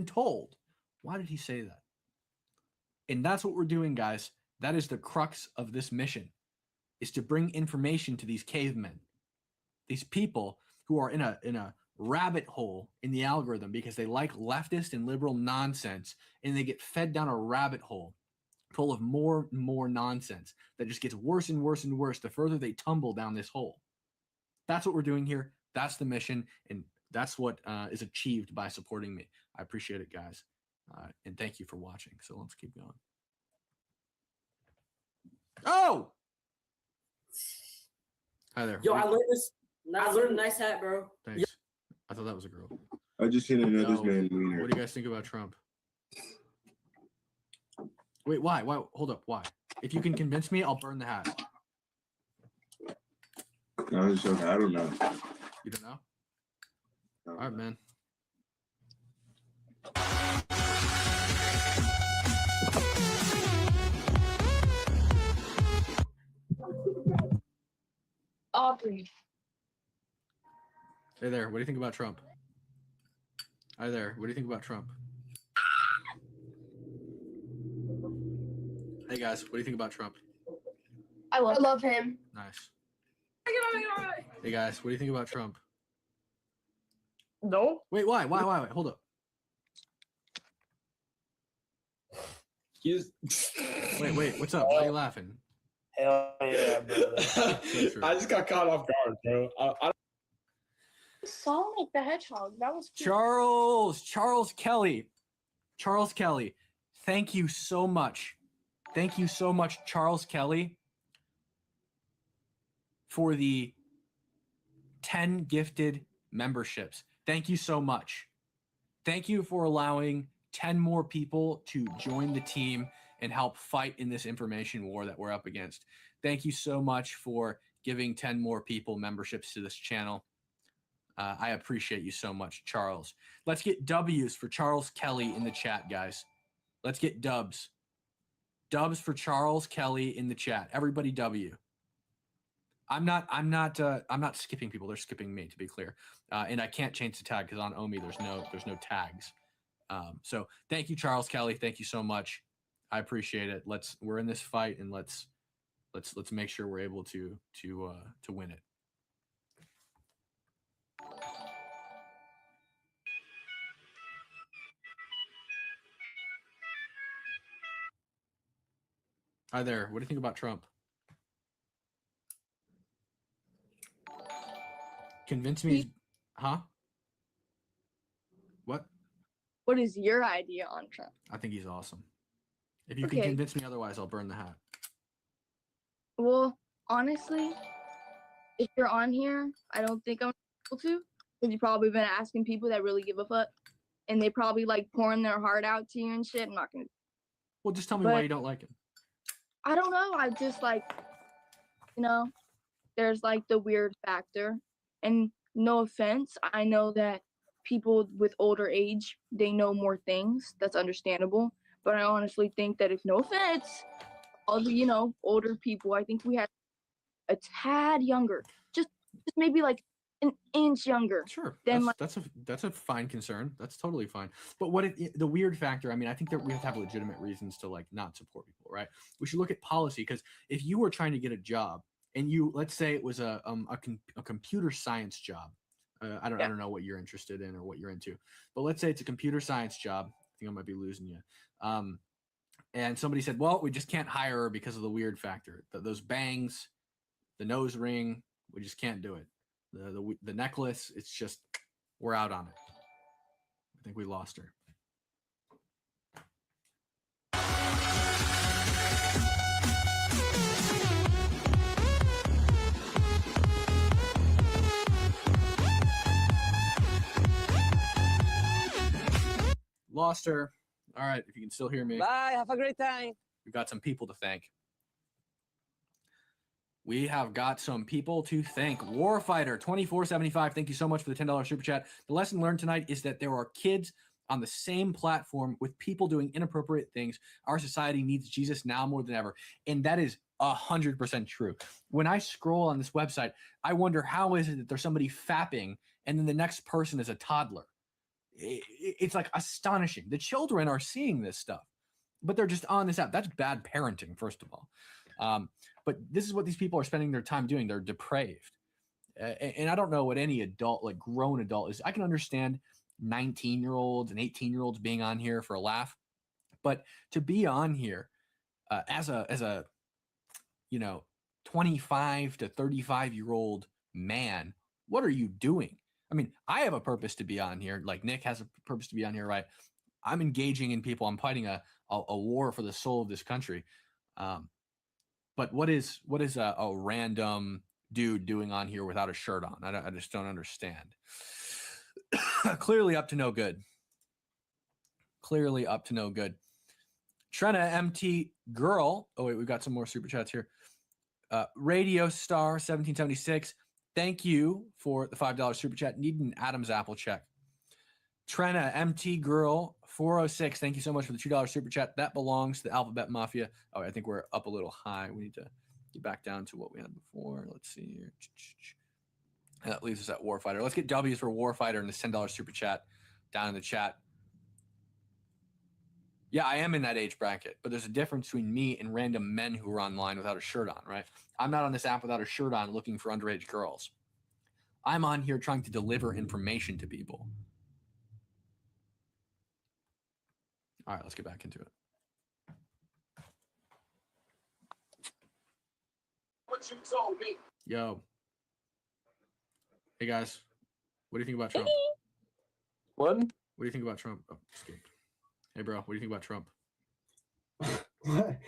told. Why did he say that? And that's what we're doing, guys. That is the crux of this mission, is to bring information to these cavemen, these people who are in a rabbit hole in the algorithm because they like leftist and liberal nonsense, and they get fed down a rabbit hole full of more and more nonsense that just gets worse and worse and worse the further they tumble down this hole. That's what we're doing here. That's the mission, and that's what is achieved by supporting me. I appreciate it, guys, and thank you for watching. So let's keep going. Oh! Hi there. Yo, I learned this. I learned a nice hat, bro. Thanks. I thought that was a girl. I just seen another No. man wiener. What do you guys think about Trump? Wait, why? Why? Hold up. Why? If you can convince me, I'll burn the hat. I don't know. You don't know? I don't All right, know. man. Aubrey. Hey there. What do you think about Trump? Hi there. What do you think about Trump? Hey guys, what do you think about Trump? I love him. Nice. Hey guys, what do you think about Trump? No. Wait, why? Why? Hold up. He's Wait. What's up? Why are you laughing? Hell yeah, brother. true. I just got caught off guard, bro. Sonic the Hedgehog. That was cool. Charles Kelly. Thank you so much. Thank you so much, Charles Kelly, for the 10 gifted memberships. Thank you so much. Thank you for allowing 10 more people to join the team and help fight in this information war that we're up against. Thank you so much for giving 10 more people memberships to this channel. I appreciate you so much, Charles. Let's get W's for Charles Kelly in the chat, guys. Let's get dubs. Dubs for Charles Kelly in the chat. Everybody W. I'm not skipping people. They're skipping me, to be clear. And I can't change the tag because on Omi there's no tags. So thank you, Charles Kelly. Thank you so much. I appreciate it. We're in this fight, and let's make sure we're able to win it. Hi there. What do you think about Trump? Convince me. Huh? What? What is your idea on Trump? I think he's awesome. If you can Okay. convince me otherwise, I'll burn the hat. Well, honestly, if you're on here, I don't think I'm able to, because you've probably been asking people that really give a fuck, and they probably like pouring their heart out to you and shit. I'm not gonna. Well, just tell me why But- you don't like him. I don't know. I just like, there's like the weird factor, and no offense, I know that people with older age, they know more things. That's understandable. But I honestly think that, if no offense, all the older people, I think we had a tad younger, just maybe like an inch younger. Sure, Then, that's a fine concern. That's totally fine. But the weird factor? I mean, I think that we have to have legitimate reasons to like not support people, right? We should look at policy, because if you were trying to get a job and let's say it was a computer science job. I don't know what you're interested in or what you're into, but let's say it's a computer science job. I think I might be losing you. And somebody said, well, we just can't hire her because of the weird factor. Those bangs, the nose ring, we just can't do it. The necklace, it's just, we're out on it. I think we lost her. Lost her. All right, if you can still hear me. Bye. Have a great time. We've got some people to thank. We have got some people to thank. Warfighter 2475. Thank you so much for the $10 super chat. The lesson learned tonight is that there are kids on the same platform with people doing inappropriate things. Our society needs Jesus now more than ever. And that is 100% true. When I scroll on this website, I wonder, how is it that there's somebody fapping and then the next person is a toddler? It's like astonishing. The children are seeing this stuff, but they're just on this app. That's bad parenting, first of all. But this is what these people are spending their time doing. They're depraved. And I don't know what any adult, like grown adult is. I can understand 19-year-olds and 18-year-olds being on here for a laugh, but to be on here as a 25 to 35-year-old man, what are you doing? I mean, I have a purpose to be on here. Like Nick has a purpose to be on here, right? I'm engaging in people. I'm fighting a war for the soul of this country. But what is a random dude doing on here without a shirt on? I just don't understand. Clearly up to no good. Clearly up to no good. Trena MT Girl. Oh, wait, we've got some more super chats here. Radio Star 1776. Thank you for the $5 super chat. Need an Adam's apple check. Trena MT Girl 406. Thank you so much for the $2 super chat. That belongs to the Alphabet Mafia. Oh, I think we're up a little high. We need to get back down to what we had before. Let's see here. And that leaves us at Warfighter. Let's get W's for Warfighter and this $10 super chat down in the chat. Yeah, I am in that age bracket, but there's a difference between me and random men who are online without a shirt on, right? I'm not on this app without a shirt on looking for underage girls. I'm on here trying to deliver information to people. All right, let's get back into it. What you told me. Yo. Hey, guys. What do you think about Trump? What? What do you think about Trump? Oh, escaped. Hey, bro, what do you think about Trump? What?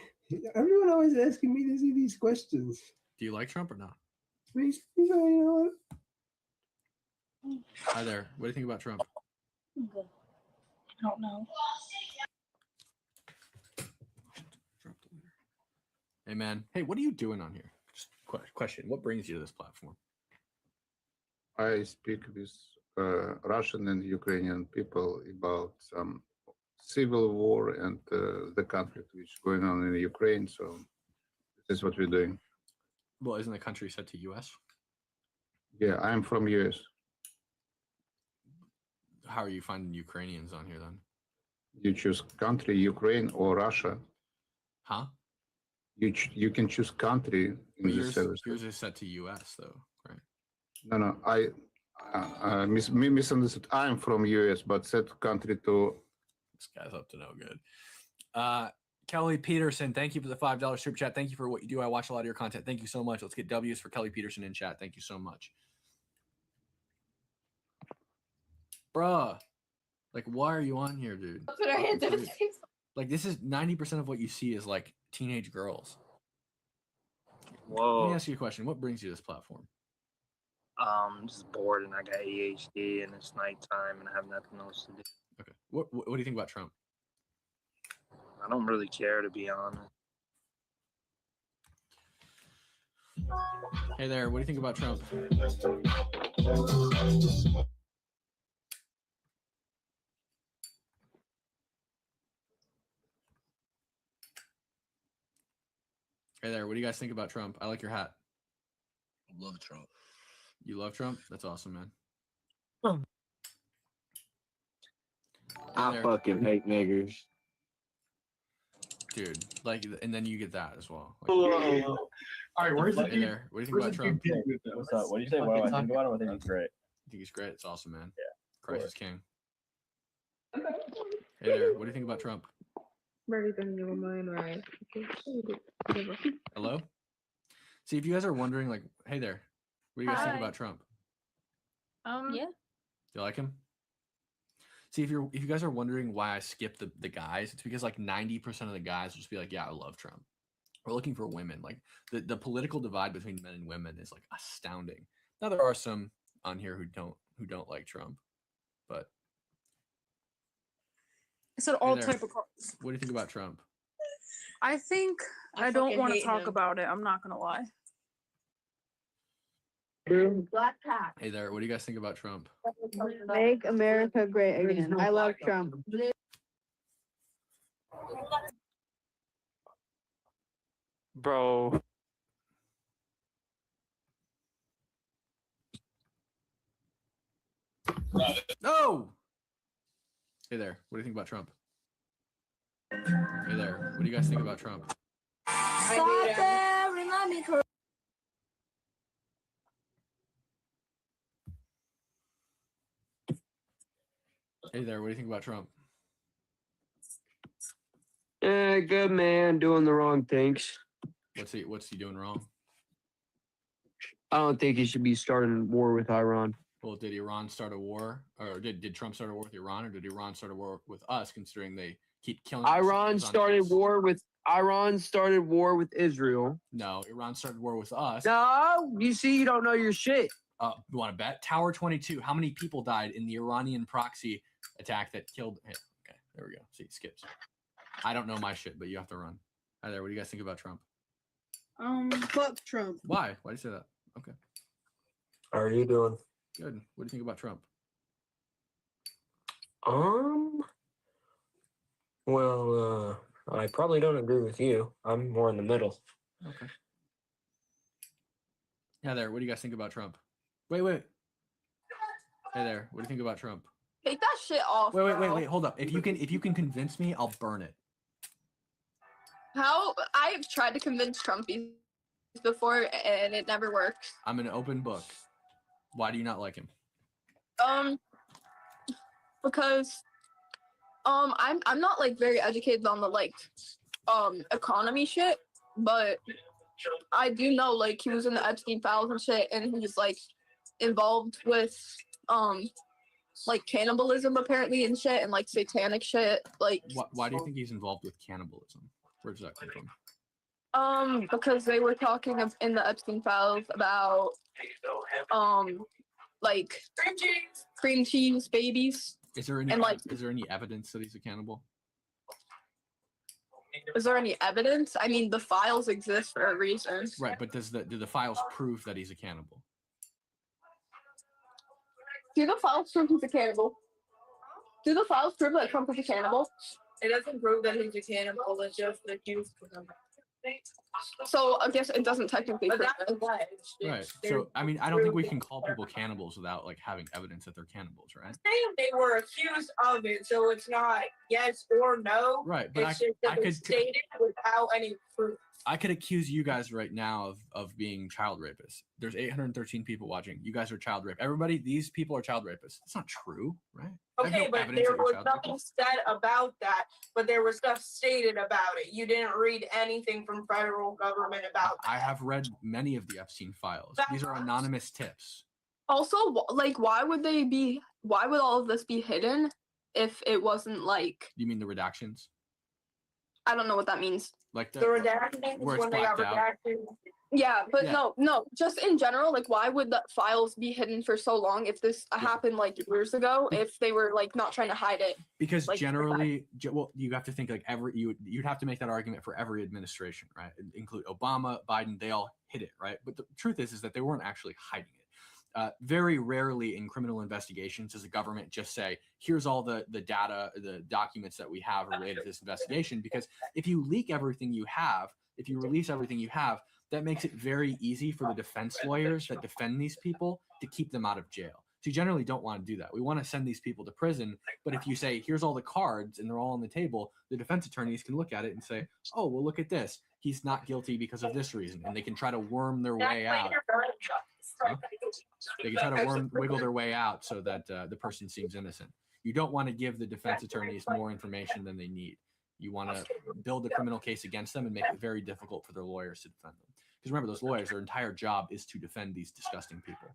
Everyone always asking me these questions. Do you like Trump or not? You know what? Hi there. What do you think about Trump? I don't know. Hey, man. Hey, what are you doing on here? Just question. What brings you to this platform? I speak with Russian and Ukrainian people about some civil war and the conflict which is going on in Ukraine. So this is what we're doing. Well, isn't the country set to U.S.? Yeah, I'm from US. How are you finding Ukrainians on here then? You choose country, Ukraine or Russia. Huh? You can choose country in But the service. yours is set to U.S. though, right? No, I misunderstood. I'm from US, but set country to. This guy's up to no good. Kelly Peterson, thank you for the $5 super chat. Thank you for what you do. I watch a lot of your content. Thank you so much. Let's get W's for Kelly Peterson in chat. Thank you so much. Bruh, like, why are you on here, dude? That's what I had to say. Like, this is 90% of what you see is like teenage girls. Let me Whoa. ask you a question. What brings you to this platform? Just bored and I got ADHD and it's nighttime and I have nothing else to do. Okay. What do you think about Trump? I don't really care, to be honest. Hey there, what do you think about Trump? Hey there, what do you guys think about Trump? I like your hat. Love Trump. You love Trump? That's awesome, man. Hey I there. fucking hate niggers. Dude, like, and then you get that as well. Like, All right, where's the hey there, what do you think about Trump? What's up? What do you say? What do I think about him? I think he's great. I think he's great. It's awesome, man. Yeah. Christ is king. Hey there, what do you think about Trump? Hello? See, if you guys are wondering, like, hey there, what do you guys think Hi. about Trump? Yeah. Do you like him? See, if you guys are wondering why I skip the guys, it's because like 90% of the guys will just be like, yeah, I love Trump. We're looking for women. Like the political divide between men and women is like astounding. Now there are some on here who don't like Trump, but I said all there. type of cars. what do you think about Trump? I think I I don't fucking want to hate talk him. about it. I'm not gonna lie. Black cat. Hey there, what do you guys think about Trump? Make America great again. I love Trump. Bro. No! Hey there, what do you think about Trump? Hey there, what do you guys think about Trump? Stop there, remind me. Hey there, what do you think about Trump? Good man, doing the wrong things. What's he doing wrong? I don't think he should be starting war with Iran. Well, did Iran start a war, or did Trump start a war with Iran, or did Iran start a war with us? Considering they keep killing. Iran started war with Israel. No, Iran started war with us. No, you see, you don't know your shit. You want to bet? Tower 22. How many people died in the Iranian proxy attack that killed? Hey, okay, there we go. See, it skips. I don't know my shit, but you have to run. Hi there. What do you guys think about Trump? Fuck Trump. Why? Why do you say that? Okay, How are you doing? good. What do you think about Trump? Well, I probably don't agree with you. I'm more in the middle. Okay. Yeah, there. What do you guys think about Trump? Wait. Hey there. What do you think about Trump? Take that shit off. Wait. Hold up. If you can convince me, I'll burn it. How I've tried to convince Trumpies before and it never works. I'm an open book. Why do you not like him? Because I'm not like very educated on the like economy shit, but I do know like he was in the Epstein files and shit, and he's like involved with like cannibalism apparently and shit, and like satanic shit. Like Why do you think he's involved with cannibalism? Where does that come from? because they were talking in the Epstein files about like cream cheese babies. Is there any And, like- is there any evidence that he's a cannibal? Is there any evidence? I mean, the files exist for a reason. Right, but do the files prove that he's a cannibal? Do the files prove he's a cannibal? Do the files prove that Trump is a cannibal? It doesn't prove that he's a cannibal. It's just accused him. So I guess it doesn't technically But prove that's it. alleged. Right. So I mean, I don't think we can call people cannibals without like having evidence that they're cannibals, right? Saying they were accused of it, so it's not yes or no. Right, but It's just that I they could stated without any proof. I could accuse you guys right now of being child rapists. There's 813 people watching. You guys are child rape. Everybody, these people are child rapists. It's not true, right? I have Okay, no but evidence there that you're was child nothing rapists. said about that, but there was stuff stated about it. You didn't read anything from federal government about that. I have read many of the Epstein files. These are anonymous tips. Also, like, why would all of this be hidden if it wasn't like, You mean the redactions? I don't know what that means. Like The redactions where it's when they got blacked out. redacted. Yeah, but Yeah. no, just in general, like, why would the files be hidden for so long if this happened like years ago, if they were like not trying to hide it? Because like, generally, well, you have to think like you'd have to make that argument for every administration, right? Include Obama, Biden, they all hid it, right? But the truth is that they weren't actually hiding it. Very rarely in criminal investigations does the government just say, here's all the data, the documents that we have related to this investigation. Because if you leak everything you have, if you release everything you have, that makes it very easy for the defense lawyers that defend these people to keep them out of jail. So you generally don't want to do that. We want to send these people to prison. But if you say, here's all the cards and they're all on the table, the defense attorneys can look at it and say, oh, well, look at this. He's not guilty because of this reason. And they can try to worm their way out. They can try to wiggle their way out so that the person seems innocent. You don't want to give the defense attorneys more information than they need. You want to build a criminal case against them and make it very difficult for their lawyers to defend them. Because remember, those lawyers, their entire job is to defend these disgusting people.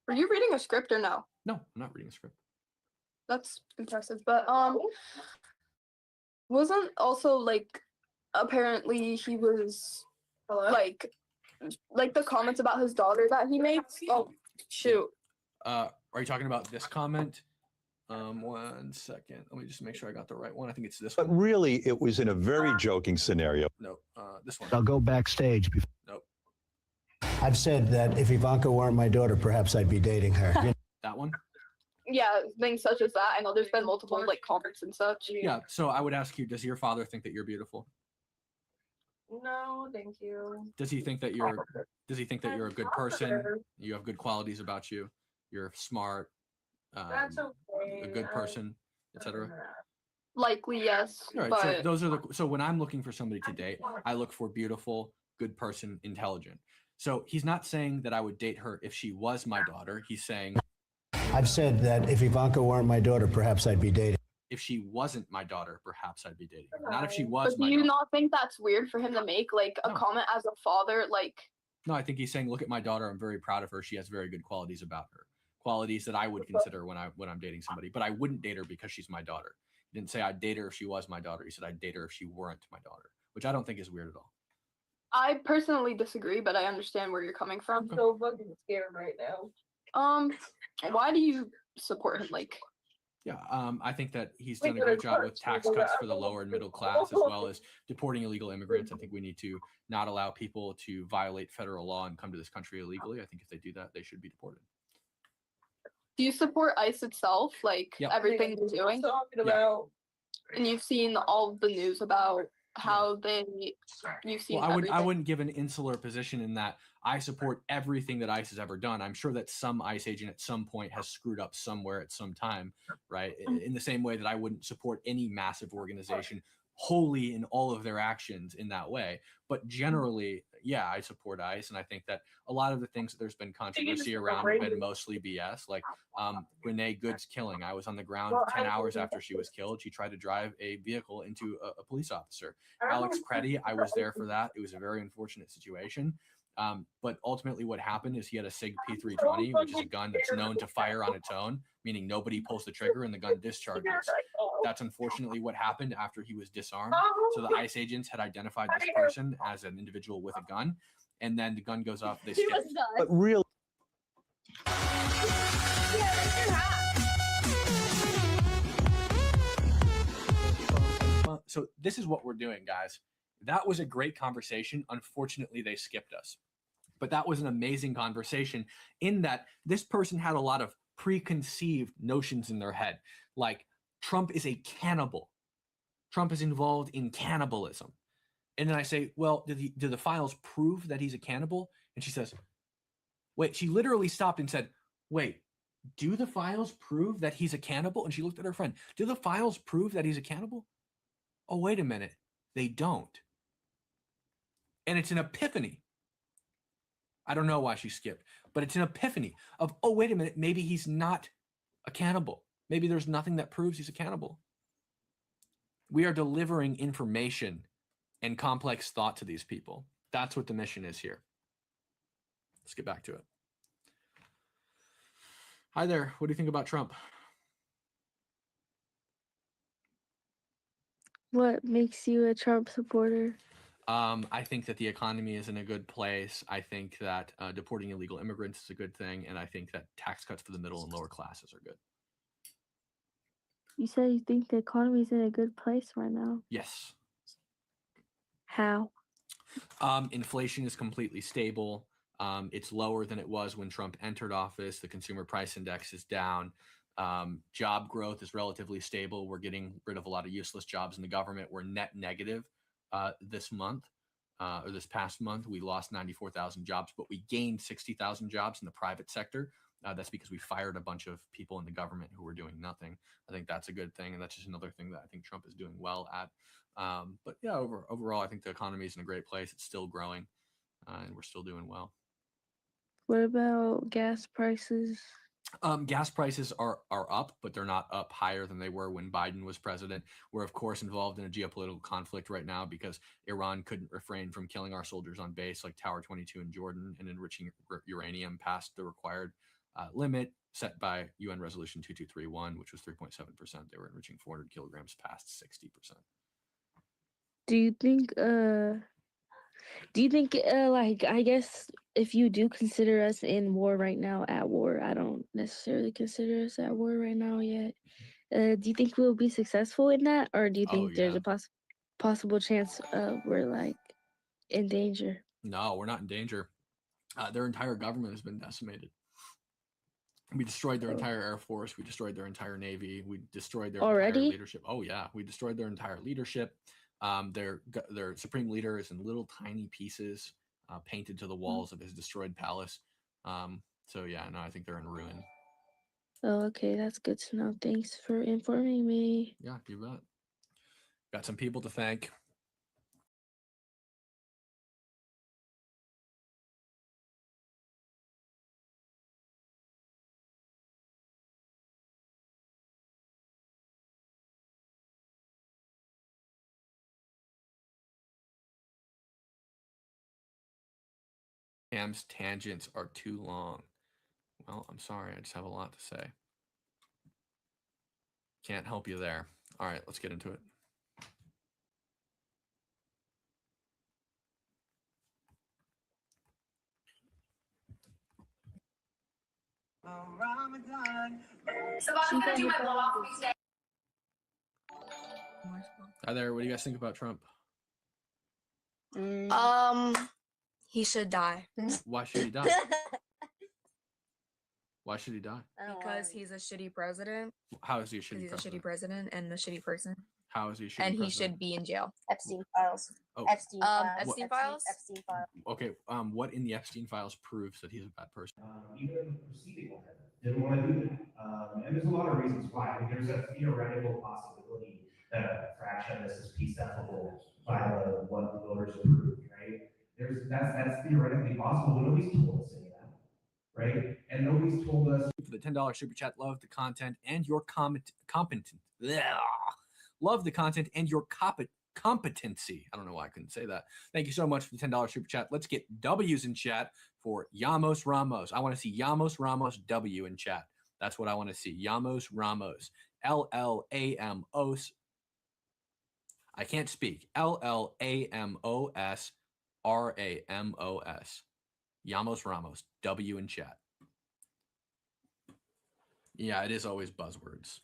Are you reading a script or no? No, I'm not reading a script. That's impressive. But wasn't also like apparently he was like the comments about his daughter that he makes. Oh shoot. Are you talking about this comment? 1 second. Let me just make sure I got the right one. I think it's this But one. really, it was in a very joking scenario. No, this one. I'll go backstage. Nope. I've said that if Ivanka weren't my daughter, perhaps I'd be dating her. That one? Yeah, things such as that. I know there's been multiple like comments and such. Yeah. So I would ask you, does your father think that you're beautiful? No, thank you. Does he think that you're a good person? You have good qualities about you. You're smart. That's okay. a good person, etc.? Likely, yes. All right, but so those are so when I'm looking for somebody to date, I look for beautiful, good person, intelligent. So he's not saying that I would date her if she was my daughter. He's saying I've said that if Ivanka weren't my daughter, perhaps I'd be dating. if she wasn't my daughter, perhaps I'd be dating her. Not if she was but my do you daughter. not think that's weird for him to make like a No. comment as a father? Like, No, I think he's saying, look at my daughter. I'm very proud of her. She has very good qualities about her. Qualities that I would consider when I'm dating somebody. But I wouldn't date her because she's my daughter. He didn't say I'd date her if she was my daughter. He said I'd date her if she weren't my daughter, which I don't think is weird at all. I personally disagree, but I understand where you're coming from. I'm so fucking scared right now. Why do you support him? Like, Yeah, I think that he's done a great job with tax cuts for the lower and middle class, as well as deporting illegal immigrants. I think we need to not allow people to violate federal law and come to this country illegally. I think if they do that, they should be deported. do you support ICE itself? Like Yep. everything they're doing? Talking about And you've seen all the news about how you've seen Well, everything. I wouldn't give an insular position in that I support everything that ICE has ever done. I'm sure that some ICE agent at some point has screwed up somewhere at some time, right? In the same way that I wouldn't support any massive organization wholly in all of their actions in that way. But generally, yeah, I support ICE, and I think that a lot of the things that there's been controversy around have been mostly BS. Like Renee Good's killing. I was on the ground 10 hours after she was killed. She tried to drive a vehicle into a police officer. Alex Preddy, I was there for that. It was a very unfortunate situation. But ultimately what happened is he had a SIG P320, which is a gun that's known to fire on its own, meaning nobody pulls the trigger and the gun discharges. That's unfortunately what happened after he was disarmed. So the ICE agents had identified this person as an individual with a gun, and then the gun goes off, they skip. But real. So this is what we're doing, guys. That was a great conversation. Unfortunately, they skipped us. But that was an amazing conversation in that this person had a lot of preconceived notions in their head. Like Trump is a cannibal. Trump is involved in cannibalism. And then I say, well, do the files prove that he's a cannibal? And she says, wait, she literally stopped and said, wait, do the files prove that he's a cannibal? And she looked at her friend. Do the files prove that he's a cannibal? Oh, wait a minute. They don't. And it's an epiphany. I don't know why she skipped, but it's an epiphany of, oh, wait a minute. Maybe he's not a cannibal. Maybe there's nothing that proves he's a cannibal. We are delivering information and complex thought to these people. That's what the mission is here. Let's get back to it. Hi there. What do you think about Trump? What makes you a Trump supporter? I think that the economy is in a good place. I think that deporting illegal immigrants is a good thing. And I think that tax cuts for the middle and lower classes are good. You said you think the economy's in a good place right now. Yes. How? Inflation is completely stable. It's lower than it was when Trump entered office. The consumer price index is down. Job growth is relatively stable. We're getting rid of a lot of useless jobs in the government. We're net negative this month or this past month. We lost 94,000 jobs, but we gained 60,000 jobs in the private sector. That's because we fired a bunch of people in the government who were doing nothing. I think that's a good thing. And that's just another thing that I think Trump is doing well at. But yeah, overall, I think the economy is in a great place. It's still growing and we're still doing well. What about gas prices? Gas prices are up, but they're not up higher than they were when Biden was president. We're, of course, involved in a geopolitical conflict right now because Iran couldn't refrain from killing our soldiers on base like Tower 22 in Jordan and enriching uranium past the required limit set by UN Resolution 2231, which was 3.7%. They were enriching 400 kilograms past 60%. Do you think like, I guess if you do consider us in war right now, at war, I don't necessarily consider us at war right now yet. Do you think we'll be successful in that, or do you think there's a possible chance we're like in danger? No, we're not in danger. Their entire government has been decimated. We destroyed their entire Air Force. We destroyed their entire Navy. We destroyed their entire leadership. Oh yeah, we destroyed their entire leadership. Their supreme leader is in little tiny pieces painted to the walls of his destroyed palace. So yeah, no, I think they're in ruin. Oh, okay, that's good to know. Thanks for informing me. Yeah, you bet. Got some people to thank. Cam's tangents are too long. Well, I'm sorry. I just have a lot to say. Can't help you there. All right, let's get into it. Hi there. What do you guys think about Trump? He should die. Why should he die? Why should he die? Because he's a shitty president. How is he a Because shitty he's president? a shitty president and a shitty person. How is he a shitty And he president? should be in jail. Epstein files. Oh. Epstein files. Epstein files? Epstein files. Okay. What in the Epstein files proves that he's a bad person? Even proceeding with it, didn't want to do that. And there's a lot of reasons why. I mean, there's a theoretical possibility that a fraction of this is peaceable by what the voters approved, right? That's theoretically possible, but nobody's told us any of that, right? And nobody's told us. For the $10 super chat, love the content and your love the content and your competency. I don't know why I couldn't say that. Thank you so much for the $10 super chat. Let's get W's in chat for Yamos Ramos. I want to see Yamos Ramos W in chat. That's what I want to see. Yamos Ramos. LLAMOS. I can't speak. LLAMOS RAMOS. Yamos Ramos. W in chat. Yeah, it is always buzzwords.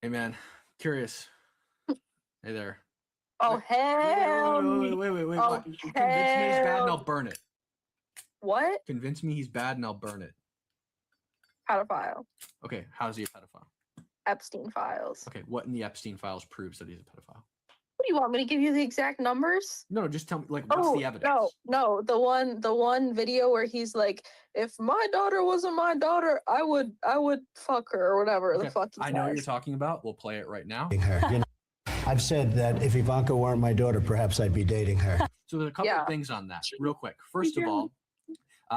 Hey man, curious. Hey there. Oh hell! Wait. Oh, Convince me he's bad and I'll burn it. What? Convince me he's bad and I'll burn it. Pedophile. Okay, how's he a pedophile? Epstein files. Okay, what in the Epstein files proves that he's a pedophile? What do you want me to give you the exact numbers? No, just tell me, like, what's the evidence? No, the one video where he's like, if my daughter wasn't my daughter, I would fuck her or whatever the fuck he I know what says. you're talking about. We'll play it right now. Her. You know, I've said that if Ivanka weren't my daughter, perhaps I'd be dating her. So there's a couple of things on that, real quick. First of all,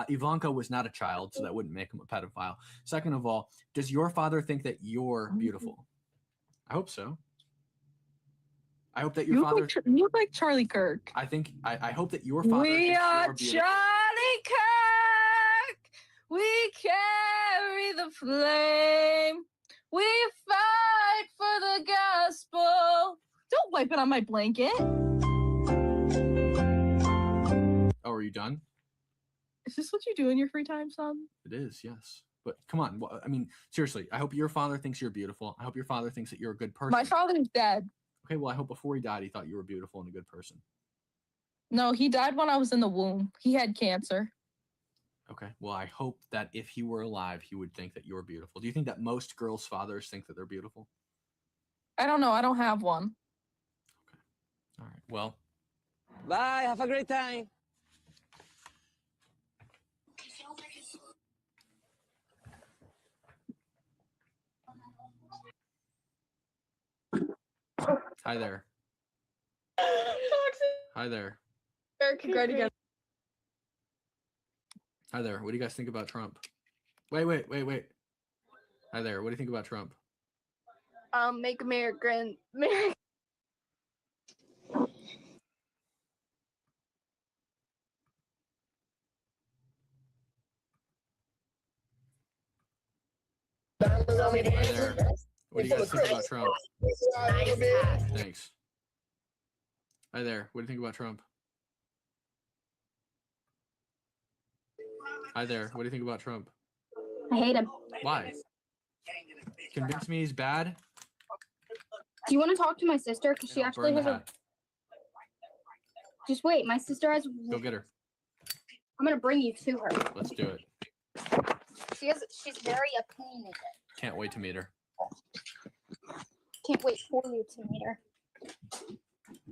Ivanka was not a child, so that wouldn't make him a pedophile. Second of all, does your father think that you're beautiful? I hope so. I hope that your father. You look like Charlie Kirk. I think I hope that your father. We thinks are you're beautiful. Charlie Kirk. We carry the flame. We fight for the gospel. Don't wipe it on my blanket. Oh, are you done? Is this what you do in your free time, son? It is, yes. But come on. I mean, seriously, I hope your father thinks you're beautiful. I hope your father thinks that you're a good person. My father's dead. Okay, well, I hope before he died, he thought you were beautiful and a good person. No, he died when I was in the womb. He had cancer. Okay, well, I hope that if he were alive, he would think that you're beautiful. Do you think that most girls' fathers think that they're beautiful? I don't know. I don't have one. All right, well. Bye. Have a great time. Hi there. Hi there. Eric, great again. Hi there. What do you guys think about Trump? Wait. Hi there. What do you think about Trump? Make America. Hi there. What do you guys think about Trump? Thanks. Hi there. What do you think about Trump? Hi there. What do you think about Trump? I hate him. Why? Convince me he's bad? Do you want to talk to my sister? Because she I'll actually burn has the a. hat. Just wait. My sister has. Go get her. I'm gonna bring you to her. Let's do it. She's very opinionated. Can't wait to meet her. Can't wait for you to meet her.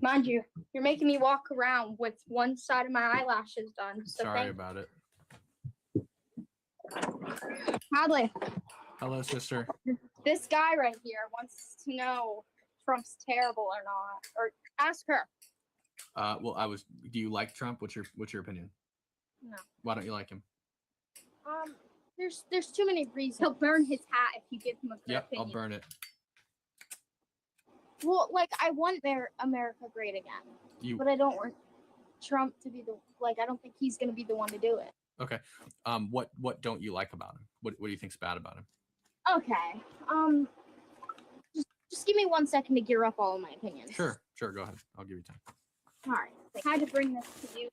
Mind you, you're making me walk around with one side of my eyelashes done. So Sorry thank about it. Hadley, Hello, sister. this guy right here wants to know if Trump's terrible or not. Or ask her. Well, do you like Trump? What's your opinion? No. Why don't you like him? There's too many reasons. He'll burn his hat if you give him a good Yep, opinion. I'll burn it. Well, like I want America great again, but I don't want Trump to be I don't think he's gonna be the one to do it. Okay. What don't you like about him? What do you think's bad about him? Okay. Just give me 1 second to gear up all of my opinions. Sure, go ahead. I'll give you time. All right. I had to bring this to you.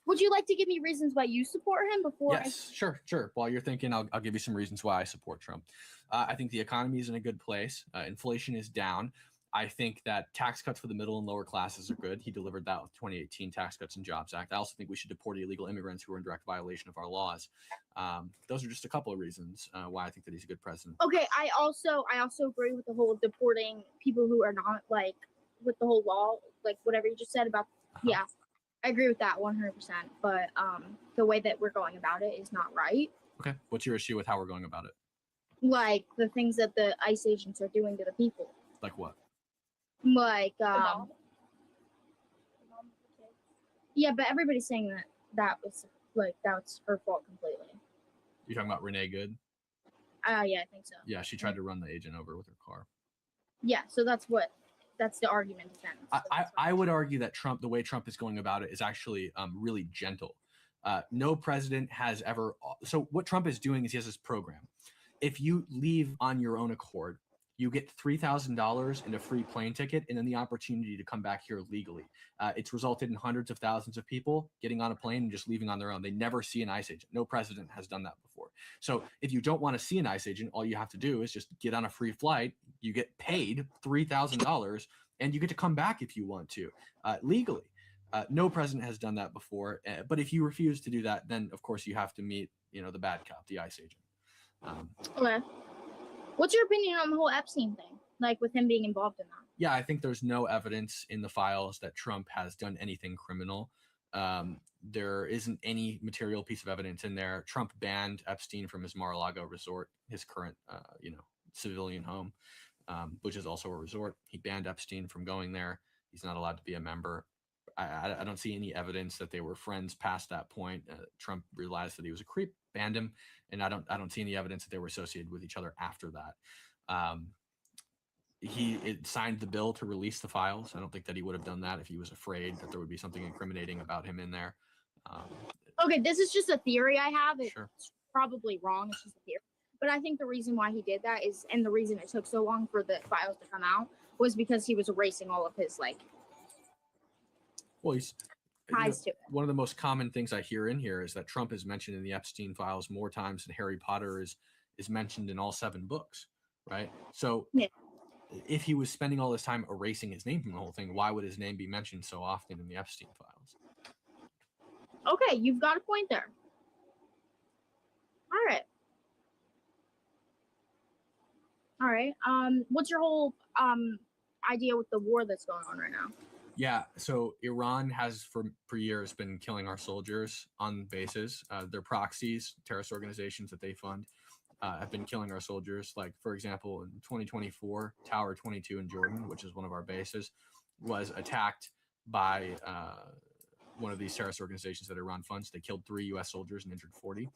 Would you like to give me reasons why you support him before? Yes, sure. While you're thinking, I'll give you some reasons why I support Trump. I think the economy is in a good place. Inflation is down. I think that tax cuts for the middle and lower classes are good. He delivered that with 2018 Tax Cuts and Jobs Act. I also think we should deport illegal immigrants who are in direct violation of our laws. Those are just a couple of reasons why I think that he's a good president. Okay. I also agree with the whole deporting people who are not with the whole law, whatever you just said about. Yeah, I agree with that 100%. But the way that we're going about it is not right. Okay. What's your issue with how we're going about it? Like the things that the ICE agents are doing to the people. Like what? Yeah, but everybody's saying that was her fault completely. You're talking about Renee Good? Yeah, I think so. Yeah, she tried to run the agent over with her car. Yeah, so that's the argument against. I would argue that the way Trump is going about it is actually really gentle. No president has ever. So what Trump is doing is he has this program. If you leave on your own accord, you get $3,000 and a free plane ticket, and then the opportunity to come back here legally. It's resulted in hundreds of thousands of people getting on a plane and just leaving on their own. They never see an ICE agent. No president has done that before. So if you don't want to see an ICE agent, all you have to do is just get on a free flight. You get paid $3,000, and you get to come back if you want to legally. No president has done that before. But if you refuse to do that, then of course you have to meet, the bad cop, the ICE agent. Okay. What's your opinion on the whole Epstein thing? With him being involved in that? Yeah, I think there's no evidence in the files that Trump has done anything criminal. There isn't any material piece of evidence in there. Trump banned Epstein from his Mar-a-Lago resort, his current, civilian home, which is also a resort. He banned Epstein from going there. He's not allowed to be a member. I don't see any evidence that they were friends past that point. Trump realized that he was a creep, banned him, and I don't see any evidence that they were associated with each other after that. He signed the bill to release the files. I don't think that he would have done that if he was afraid that there would be something incriminating about him in there. Okay, this is just a theory I have. It's Sure. probably wrong. It's just a theory. But I think the reason why he did that is, and the reason it took so long for the files to come out, was because he was erasing all of his Well, he's ties to it. one of the most common things I hear in here is that Trump is mentioned in the Epstein files more times than Harry Potter is mentioned in all 7 books, right? So Yeah. if he was spending all this time erasing his name from the whole thing, why would his name be mentioned so often in the Epstein files? Okay, you've got a point there. All right. What's your whole idea with the war that's going on right now? Yeah, so Iran has for years been killing our soldiers on bases. Their proxies, terrorist organizations that they fund, have been killing our soldiers. Like, for example, in 2024, Tower 22 in Jordan, which is one of our bases, was attacked by one of these terrorist organizations that Iran funds. They killed 3 U.S. soldiers and injured 40.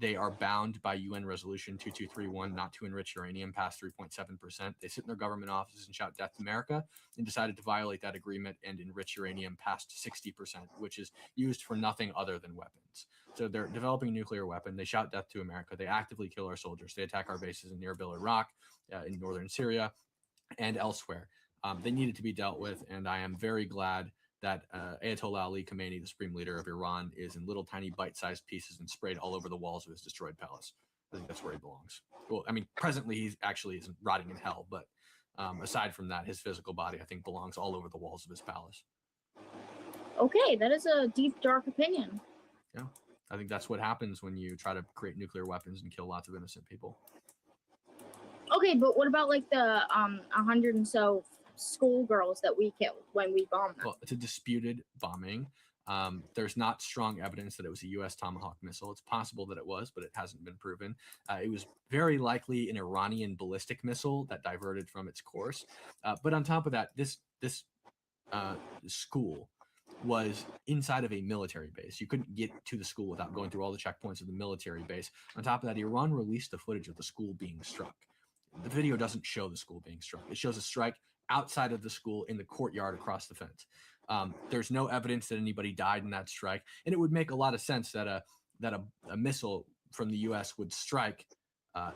They are bound by UN Resolution 2231 not to enrich uranium past 3.7%. They sit in their government offices and shout death to America, and decided to violate that agreement and enrich uranium past 60%, which is used for nothing other than weapons. So they're developing a nuclear weapon. They shout death to America. They actively kill our soldiers. They attack our bases in Erbil, Iraq, in northern Syria, and elsewhere. They needed to be dealt with, and I am very glad that Ayatollah Ali Khamenei, the supreme leader of Iran, is in little tiny bite-sized pieces and sprayed all over the walls of his destroyed palace. I think that's where he belongs. Well, I mean, presently he actually isn't rotting in hell, but aside from that, his physical body, I think, belongs all over the walls of his palace. Okay, that is a deep, dark opinion. Yeah, I think that's what happens when you try to create nuclear weapons and kill lots of innocent people. Okay, but what about the 100 and so schoolgirls that we killed when we bombed them. Well, it's a disputed bombing. There's not strong evidence that it was a U.S. Tomahawk missile. It's possible that it was, but it hasn't been proven. It was very likely an Iranian ballistic missile that diverted from its course. But on top of that, this school was inside of a military base. You couldn't get to the school without going through all the checkpoints of the military base. On top of that, Iran released the footage of the school being struck. The video doesn't show the school being struck. It shows a strike outside of the school in the courtyard across the fence. There's no evidence that anybody died in that strike, and it would make a lot of sense that a missile from the U.S. would strike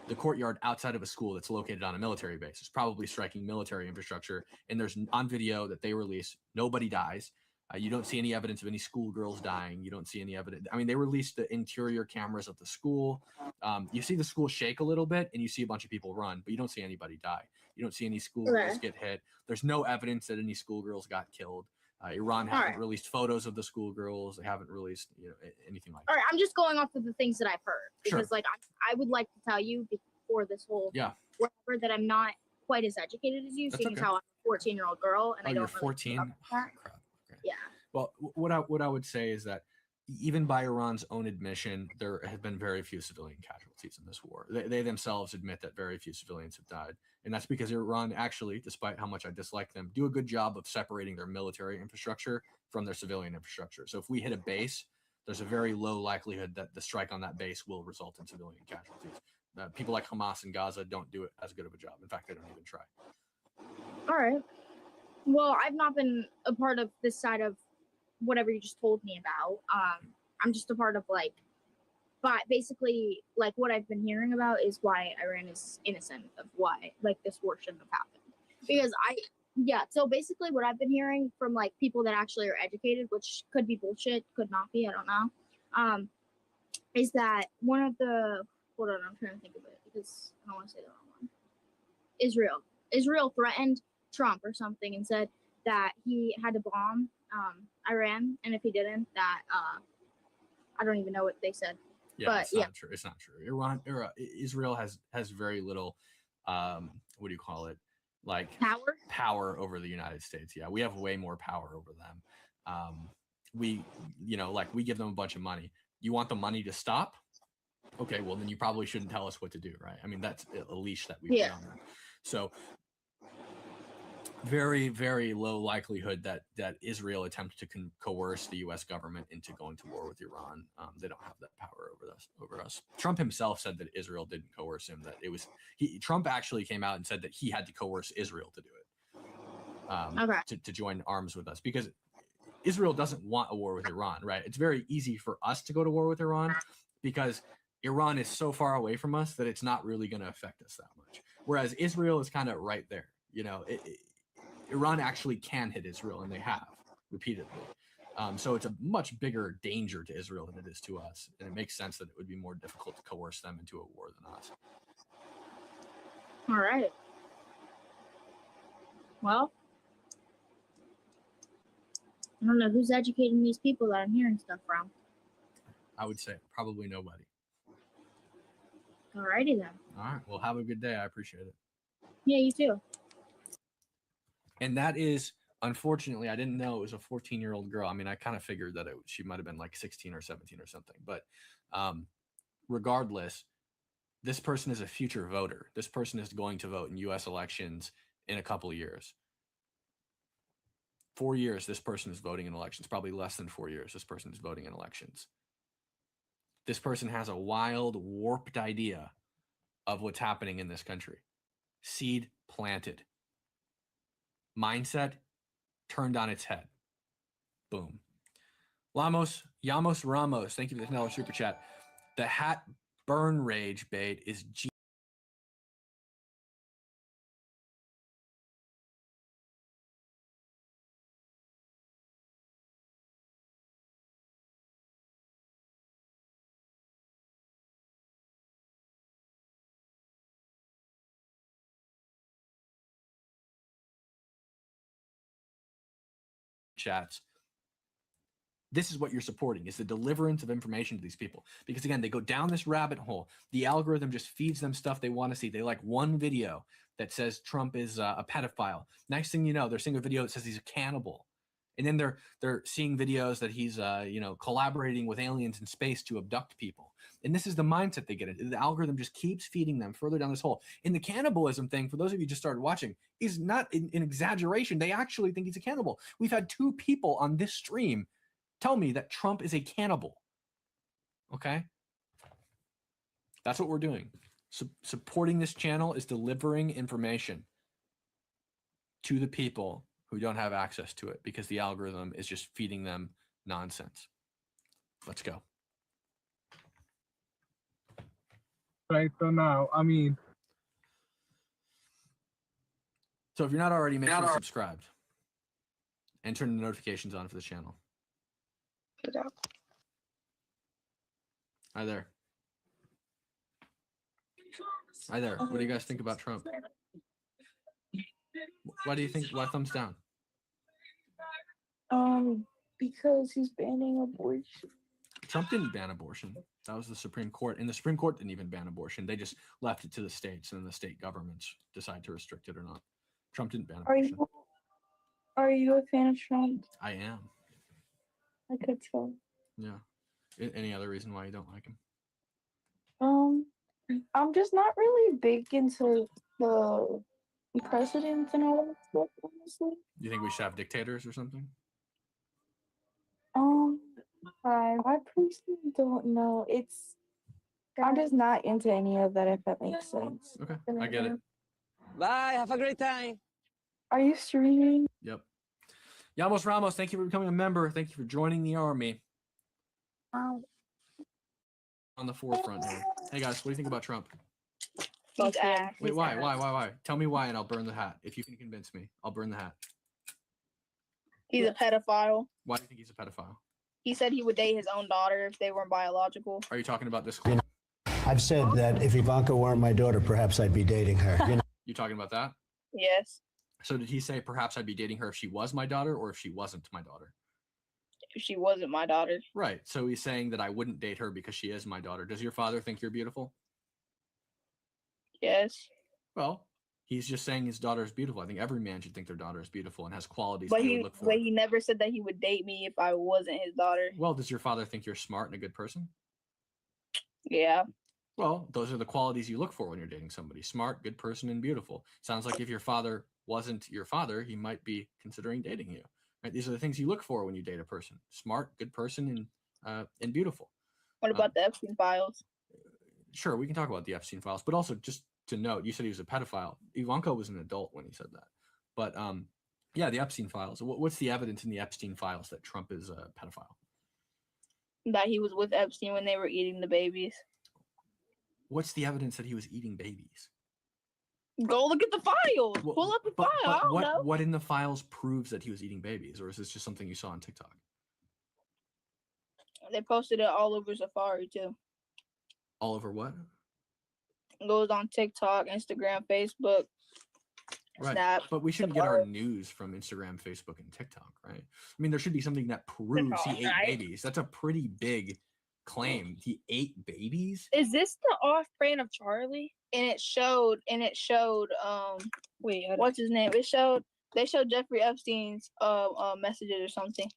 the courtyard outside of a school that's located on a military base. It's probably striking military infrastructure, and there's on video that they release, nobody dies. You don't see any evidence of any schoolgirls dying. You don't see any evidence. I mean, they released the interior cameras of the school. You see the school shake a little bit, and you see a bunch of people run, but you don't see anybody die. You don't see any schoolgirls get hit. There's no evidence that any schoolgirls got killed. Iran hasn't released photos of the schoolgirls. They haven't released anything like that. All right, I'm just going off of the things that I've heard because, Sure. like, I would like to tell you before this whole whatever that I'm not quite as educated as you, That's seeing as okay. how I'm a 14-year-old girl and I Oh, don't you're really 14? know that. Yeah. Well, what I would say is that even by Iran's own admission, there have been very few civilian casualties in this war. They themselves admit that very few civilians have died. And that's because Iran actually, despite how much I dislike them, do a good job of separating their military infrastructure from their civilian infrastructure. So if we hit a base, there's a very low likelihood that the strike on that base will result in civilian casualties. People like Hamas and Gaza don't do it as good of a job. In fact, they don't even try. All right. Well, I've not been a part of this side of whatever you just told me about. I'm just a part of but basically, like what I've been hearing about is why Iran is innocent of why this war shouldn't have happened. Because so basically what I've been hearing from people that actually are educated, which could be bullshit, could not be, I don't know, is that one of the, hold on, I'm trying to think of it because I don't want to say the wrong one. Israel threatened Trump or something and said that he had to bomb Iran, and if he didn't, that I don't even know what they said. Yeah, but it's not true. It's not true. Israel has very little, what do you call it? Like power over the United States. Yeah, we have way more power over them. We give them a bunch of money. You want the money to stop? Okay, well then you probably shouldn't tell us what to do, right? I mean, that's a leash that we put on them. So very, very low likelihood that Israel attempts to coerce the U.S. government into going to war with Iran. They don't have that power over us. Trump himself said that Israel didn't coerce him. That it was Trump actually came out and said that he had to coerce Israel to do it, to join arms with us, because Israel doesn't want a war with Iran, right? It's very easy for us to go to war with Iran because Iran is so far away from us that it's not really going to affect us that much. Whereas Israel is kind of right there. Iran actually can hit Israel, and they have repeatedly. So it's a much bigger danger to Israel than it is to us. And it makes sense that it would be more difficult to coerce them into a war than us. All right. Well, I don't know who's educating these people that I'm hearing stuff from. I would say probably nobody. Alrighty then. All right. Well, have a good day. I appreciate it. Yeah, you too. And that is, unfortunately, I didn't know it was a 14-year-old girl. I mean, I kind of figured that she might have been like 16 or 17 or something. But regardless, this person is a future voter. This person is going to vote in U.S. elections in a couple of years. 4 years, this person is voting in elections. Probably less than 4 years, this person is voting in elections. This person has a wild, warped idea of what's happening in this country. Seed planted. Mindset turned on its head. Boom. Yamos Ramos, thank you for the $10 super chat. The hat burn rage bait is chats. This is what you're supporting, is the deliverance of information to these people. Because again, they go down this rabbit hole. The algorithm just feeds them stuff they want to see. They like one video that says Trump is a pedophile. Next thing you know, they're seeing a video that says he's a cannibal. And then they're seeing videos that he's collaborating with aliens in space to abduct people. And this is the mindset they get into. The algorithm just keeps feeding them further down this hole. And the cannibalism thing, for those of you who just started watching, is not an exaggeration. They actually think he's a cannibal. We've had 2 people on this stream tell me that Trump is a cannibal. Okay? That's what we're doing. Supporting this channel is delivering information to the people who don't have access to it because the algorithm is just feeding them nonsense. Let's go. Right, so now, So if you're not already, make sure you're subscribed and turn the notifications on for the channel. Hi there. Hi there. What do you guys think about Trump? Why do you think, why thumbs down? Because he's banning abortion. Trump didn't ban abortion. That was the Supreme Court. And the Supreme Court didn't even ban abortion. They just left it to the states, and then the state governments decide to restrict it or not. Trump didn't ban abortion. Are you a fan of Trump? I am. I could tell. Yeah. Any other reason why you don't like him? I'm just not really big into the presidents and all that stuff, honestly. You think we should have dictators or something? I personally don't know. I'm just not into any of that, if that makes sense. Okay, I get it. Bye. Have a great time. Are you streaming? Yep. Yamos Ramos, thank you for becoming a member. Thank you for joining the army. On the forefront here. Hey guys, what do you think about Trump? Wait, why? Tell me why and I'll burn the hat. If you can convince me, I'll burn the hat. He's a pedophile. Why do you think he's a pedophile? He said he would date his own daughter if they weren't biological. Are you talking about this? I've said that if Ivanka weren't my daughter, perhaps I'd be dating her. You know? You talking about that? Yes. So did he say perhaps I'd be dating her if she was my daughter or if she wasn't my daughter? If she wasn't my daughter. Right. So he's saying that I wouldn't date her because she is my daughter. Does your father think you're beautiful? Yes. Well, he's just saying his daughter is beautiful. I think every man should think their daughter is beautiful and has qualities But they he would look for. but he never said that he would date me if I wasn't his daughter. Well, does your father think you're smart and a good person? Yeah. Well, those are the qualities you look for when you're dating somebody. Smart, good person, and beautiful. Sounds like if your father wasn't your father, he might be considering dating you. Right? These are the things you look for when you date a person. Smart, good person, and beautiful. What about the Epstein files? Sure, we can talk about the Epstein files, but also just to note, you said he was a pedophile. Ivanka was an adult when he said that. But yeah, the Epstein files. What's the evidence in the Epstein files that Trump is a pedophile? That he was with Epstein when they were eating the babies. What's the evidence that he was eating babies? Go look at the files. Pull up the file. I don't know. What in the files proves that he was eating babies, or is this just something you saw on TikTok? They posted it all over Safari too. All over what? It goes on TikTok, Instagram, Facebook, Right. Snap. But we shouldn't get our news from Instagram, Facebook, and TikTok, right? I mean, there should be something that proves he ate Right. babies. That's a pretty big claim. He ate babies? Is this the off-brand of Charlie? And it showed wait, what's his name? They showed Jeffrey Epstein's messages or something.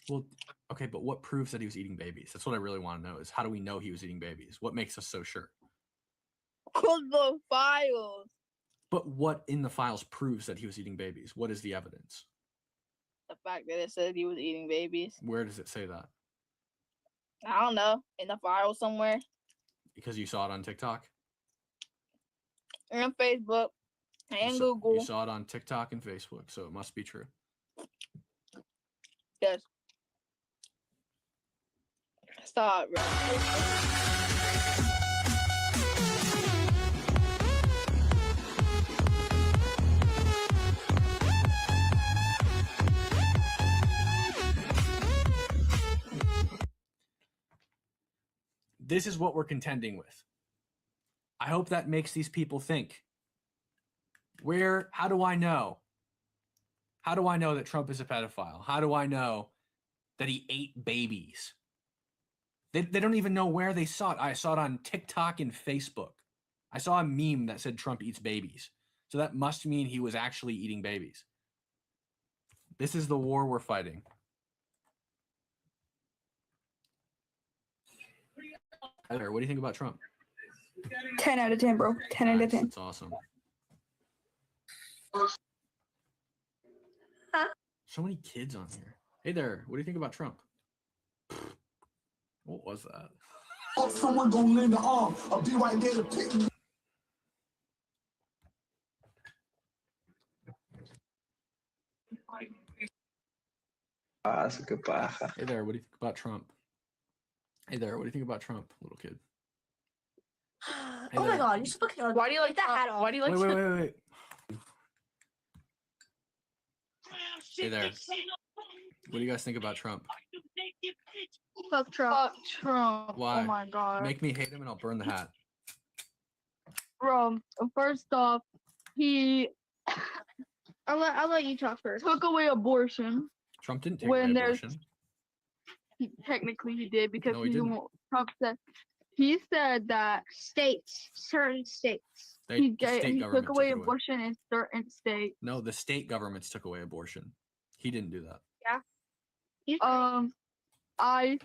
Well, okay, but what proves that he was eating babies? That's what I really want to know is how do we know he was eating babies? What makes us so sure? The files. But what in the files proves that he was eating babies? What is the evidence? The fact that it said he was eating babies. Where does it say that? I don't know. In the file somewhere. Because you saw it on TikTok? And Facebook. And Google. You saw it on TikTok and Facebook, so it must be true. Yes. Stop, bro. This is what we're contending with. I hope that makes these people think. How do I know? How do I know that Trump is a pedophile? How do I know that he ate babies. They don't even know where they saw it. I saw it on TikTok and Facebook. I saw a meme that said Trump eats babies. So that must mean he was actually eating babies. This is the war we're fighting. Heather, what do you think about Trump? 10 out of 10, bro. 10 out of 10. That's awesome. So many kids on here. Hey there, what do you think about Trump? What was that? Someone gonna lend the arm. I'll be right there to pick me. Hey there, what do you think about Trump? Hey there, what do you think about Trump, little kid? Hey Oh my there. god, you're so fucking ugly. Why do you like that hat on? Why do you like Wait. Hey there. What do you guys think about Trump? Fuck Trump. Fuck Trump. Why? Oh my god. Make me hate him and I'll burn the hat. Bro, first off, he I'll let you talk first. Took away abortion. Trump didn't take When away there's- abortion. Technically he did because No, he didn't. He said that certain states. The He state took government away took it away. abortion in certain states. No, the state governments took away abortion. He didn't do that. Yeah. ICE,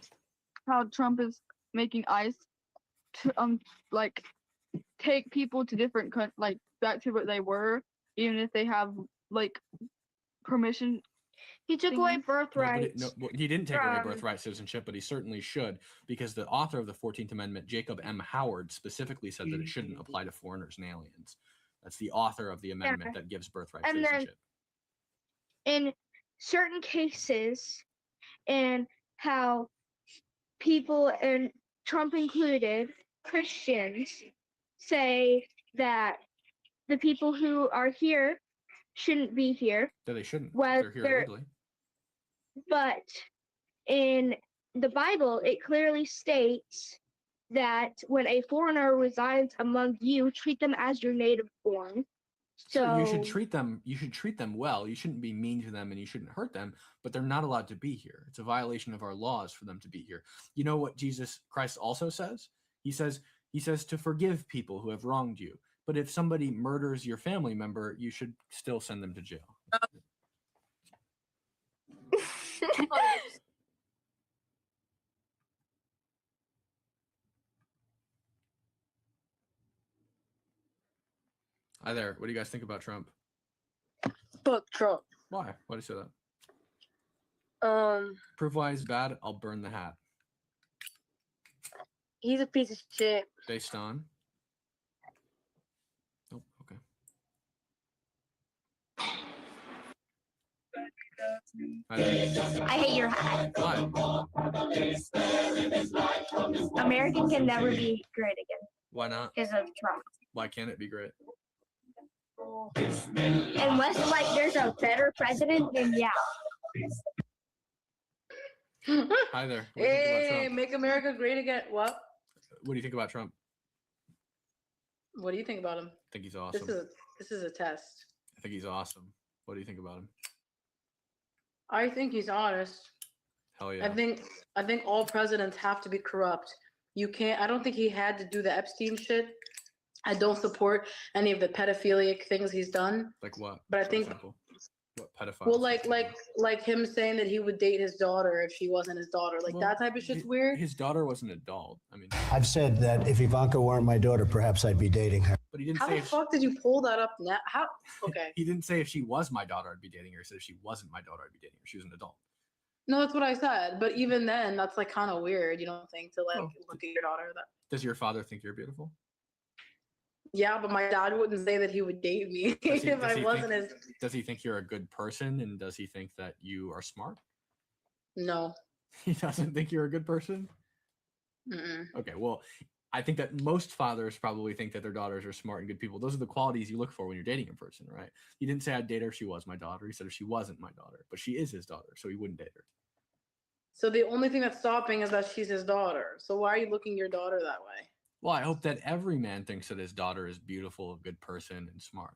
how Trump is making ICE to like take people to different like back to what they were, even if they have like permission. He took away birthright. He didn't take away from- birthright citizenship, but he certainly should, because the author of the 14th Amendment, Jacob M. Howard, specifically said that it shouldn't apply to foreigners and aliens. That's the author of the amendment that gives birthright And then- citizenship. in certain cases, and how people, and Trump included, Christians, say that the people who are here shouldn't be here. That they shouldn't. Well, They're here they're- legally. But in the Bible, it clearly states that when a foreigner resides among you, treat them as your native born. So You should treat them. You should treat them well. You shouldn't be mean to them, and you shouldn't hurt them. But they're not allowed to be here. It's a violation of our laws for them to be here. You know what Jesus Christ also says? He says to forgive people who have wronged you. But if somebody murders your family member, you should still send them to jail. Hi there. What do you guys think about Trump? Fuck Trump. Why? Why do you say that? Prove why he's bad. I'll burn the hat. He's a piece of shit. Based on. Oh, okay. Hi there. I hate your hat. Why? America can never be great again Why not? because of Trump. Why can't it be great? Unless like there's a better president, then yeah. Hi there. What do you think about Hey, Trump? make America great again. What? What do you think about Trump? What do you think about him? I think he's awesome. This is a test. I think he's awesome. What do you think about him? I think he's honest. Hell yeah. I think all presidents have to be corrupt. You can't. I don't think he had to do the Epstein shit. I don't support any of the pedophilic things he's done. Like what? But I for think- example? What pedophile? Well, like him saying that he would date his daughter if she wasn't his daughter. Like that type of shit's weird. His daughter was an adult. I mean, I've said that if Ivanka weren't my daughter, perhaps I'd be dating her. but he didn't How say the if fuck did you pull that up now? How? Okay. he didn't say if she was my daughter, I'd be dating her. He said if she wasn't my daughter, I'd be dating her. She was an adult. No, that's what I said. But even then, that's like kind of weird. You don't think to like Oh. look at your daughter that. Does your father think you're beautiful? Yeah, but my dad wouldn't say that he would date me Does he- if does I he wasn't think- his. Does he think you're a good person, and does he think that you are smart? No. He doesn't think you're a good person. Mm-mm. Okay, well, I think that most fathers probably think that their daughters are smart and good people. Those are the qualities you look for when you're dating a person, right? He didn't say I'd date her if she was my daughter. He said if she wasn't my daughter, but she is his daughter, so he wouldn't date her. So the only thing that's stopping is that she's his daughter. So why are you looking your daughter that way? Well, I hope that every man thinks that his daughter is beautiful, a good person, and smart.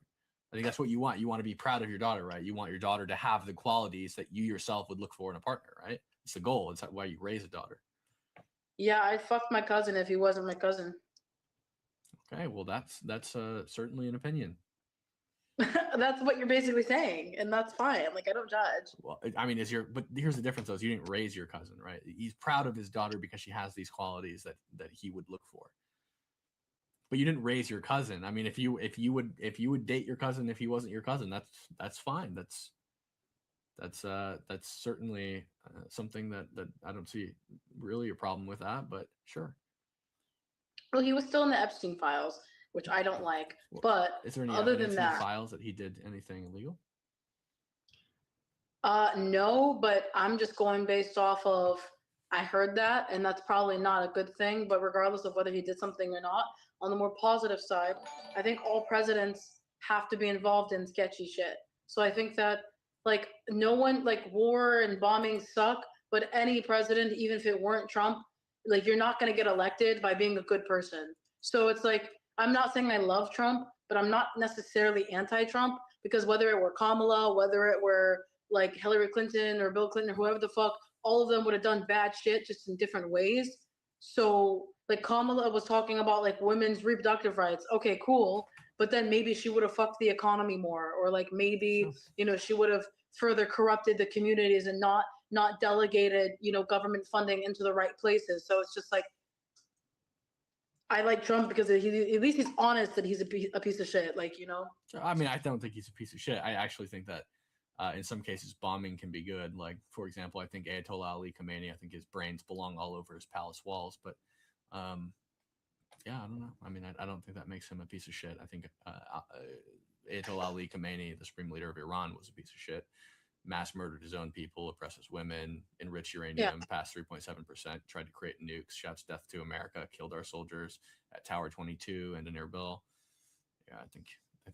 I think that's what you want. You want to be proud of your daughter, right? You want your daughter to have the qualities that you yourself would look for in a partner, right? It's the goal. It's why you raise a daughter. Yeah, I'd fuck my cousin if he wasn't my cousin. Okay, well that's certainly an opinion. That's what you're basically saying, and that's fine. Like, I don't judge. Well, I mean, but here's the difference though, is you didn't raise your cousin, right? He's proud of his daughter because she has these qualities that he would look for. But you didn't raise your cousin. I mean, if you would date your cousin if he wasn't your cousin, that's fine. That's certainly something that I don't see really a problem with that, but sure. Well, he was still in the Epstein files, which I don't like. But Is there any other evidence than in the that, files that he did anything illegal? no. But I'm just going based off of I heard that, and that's probably not a good thing. But regardless of whether he did something or not, on the more positive side, I think all presidents have to be involved in sketchy shit. So I think that like no one like war and bombing suck, but any president, even if it weren't Trump, like you're not going to get elected by being a good person. So it's like I'm not saying I love Trump, but I'm not necessarily anti-Trump because whether it were Kamala, whether it were like Hillary Clinton or Bill Clinton or whoever the fuck, all of them would have done bad shit just in different ways. So like Kamala was talking about like women's reproductive rights. Okay, cool. But then maybe she would have fucked the economy more, or like maybe, you know, she would have further corrupted the communities and not delegated, you know, government funding into the right places. So it's just like I like Trump because at least he's honest that he's a piece of shit, like, you know. I mean, I don't think he's a piece of shit. I actually think that in some cases bombing can be good. Like, for example, I think Ayatollah Ali Khamenei, I think his brains belong all over his palace walls. But yeah, I don't know. I mean, I don't think that makes him a piece of shit. I think Ayatollah Ali Khamenei, the supreme leader of Iran, was a piece of shit. Mass murdered his own people, oppresses women, enriched uranium, passed 3.7%, tried to create nukes, shouts death to America, killed our soldiers at Tower 22 and in Erbil. Yeah, I think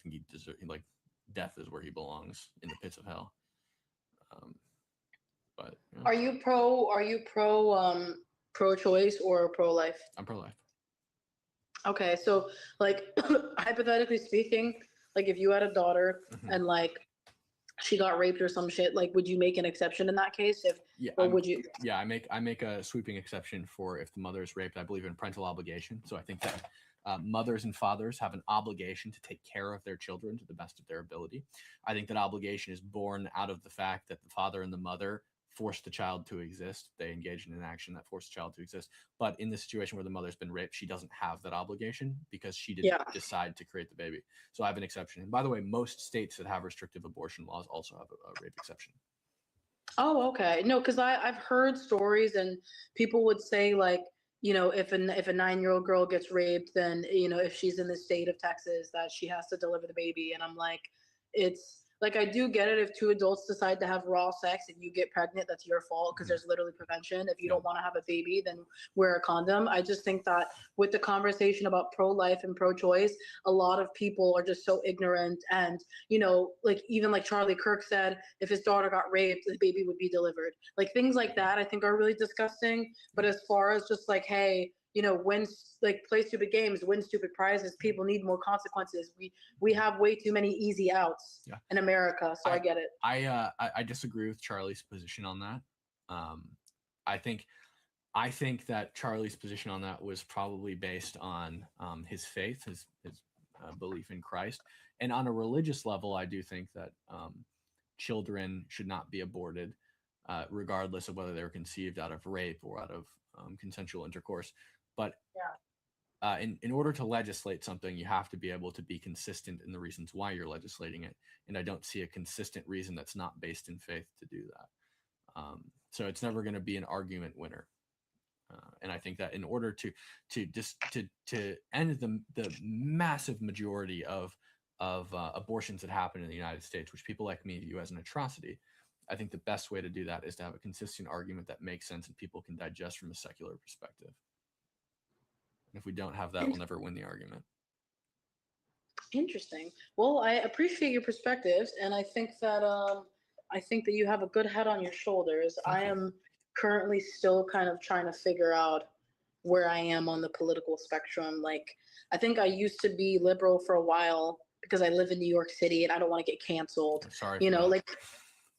he deserves, like, death is where he belongs, in the pits of hell. But you know, Are you pro-choice or pro-life? I'm pro-life. Okay, so like hypothetically speaking, like if you had a daughter and like she got raped or some shit, like would you make an exception in that case? Would you? Yeah, I make a sweeping exception for if the mother is raped. I believe in parental obligation, so I think that mothers and fathers have an obligation to take care of their children to the best of their ability. I think that obligation is born out of the fact that the father and the mother forced the child to exist. They engaged in an action that forced the child to exist. But in the situation where the mother's been raped, she doesn't have that obligation because she didn't decide to create the baby. So I have an exception. And by the way, most states that have restrictive abortion laws also have a rape exception. Oh, okay. No, because I've heard stories and people would say like, you know, if a 9-year-old girl gets raped, then, you know, if she's in the state of Texas, that she has to deliver the baby. And I'm like, it's like, I do get it if two adults decide to have raw sex and you get pregnant, that's your fault because there's literally prevention. If you don't want to have a baby, then wear a condom. I just think that with the conversation about pro-life and pro-choice, a lot of people are just so ignorant. And, you know, like even like Charlie Kirk said, if his daughter got raped, the baby would be delivered. Like things like that, I think are really disgusting. But as far as just like, hey, you know, play stupid games, win stupid prizes. People need more consequences. We have way too many easy outs in America, so I get it. I disagree with Charlie's position on that. I think that Charlie's position on that was probably based on his faith, his belief in Christ, and on a religious level, I do think that children should not be aborted, regardless of whether they were conceived out of rape or out of consensual intercourse. But in order to legislate something, you have to be able to be consistent in the reasons why you're legislating it. And I don't see a consistent reason that's not based in faith to do that. So it's never going to be an argument winner. And I think that in order to end the massive majority of abortions that happen in the United States, which people like me view as an atrocity, I think the best way to do that is to have a consistent argument that makes sense and people can digest from a secular perspective. And if we don't have that, we'll never win the argument. Interesting. Well, I appreciate your perspectives, and I think that you have a good head on your shoulders. I am currently still kind of trying to figure out where I am on the political spectrum. Like, I think I used to be liberal for a while because I live in New York City and I don't want to get canceled. Sorry. You know, like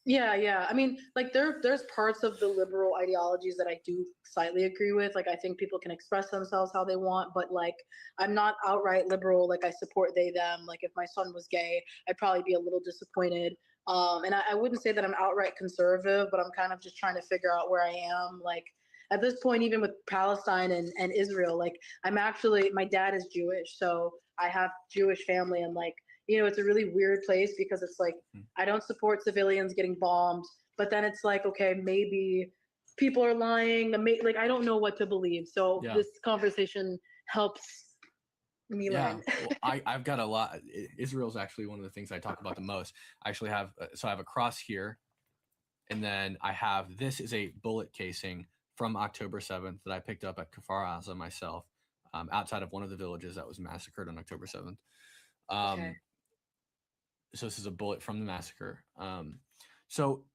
Yeah. I mean, like there's parts of the liberal ideologies that I do slightly agree with. Like I think people can express themselves how they want, but like I'm not outright liberal. Like I support they them. Like if my son was gay, I'd probably be a little disappointed. And I wouldn't say that I'm outright conservative, but I'm kind of just trying to figure out where I am. Like at this point, even with Palestine and Israel, like I'm actually my dad is Jewish, so I have Jewish family, and like it's a really weird place because it's like I don't support civilians getting bombed, but then it's like, okay, maybe people are lying. Like I don't know what to believe. So Yeah. this conversation helps me learn. Well, I've got a lot. Israel's actually one of the things I talk about the most. I actually have I have a cross here, and then I have this is a bullet casing from October 7th that I picked up at Kfar Aza myself, outside of one of the villages that was massacred on October 7th. Okay. So this is a bullet from the massacre. So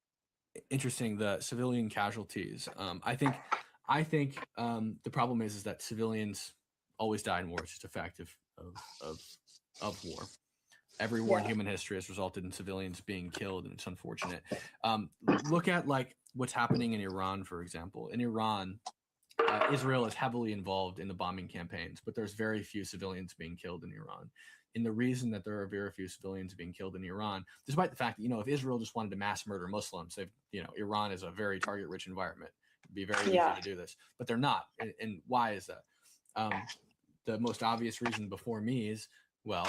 interesting, the civilian casualties. I think the problem is that civilians always die in war. It's just a fact of war. Every war in human history has resulted in civilians being killed, and it's unfortunate. Look at like what's happening in Iran, for example. In Iran, Israel is heavily involved in the bombing campaigns, but there's very few civilians being killed in Iran. And the reason that there are very few civilians being killed in Iran, despite the fact that, if Israel just wanted to mass murder Muslims, Iran is a very target-rich environment. It'd be very easy to do this, but they're not. And why is that? The most obvious reason before me is, well,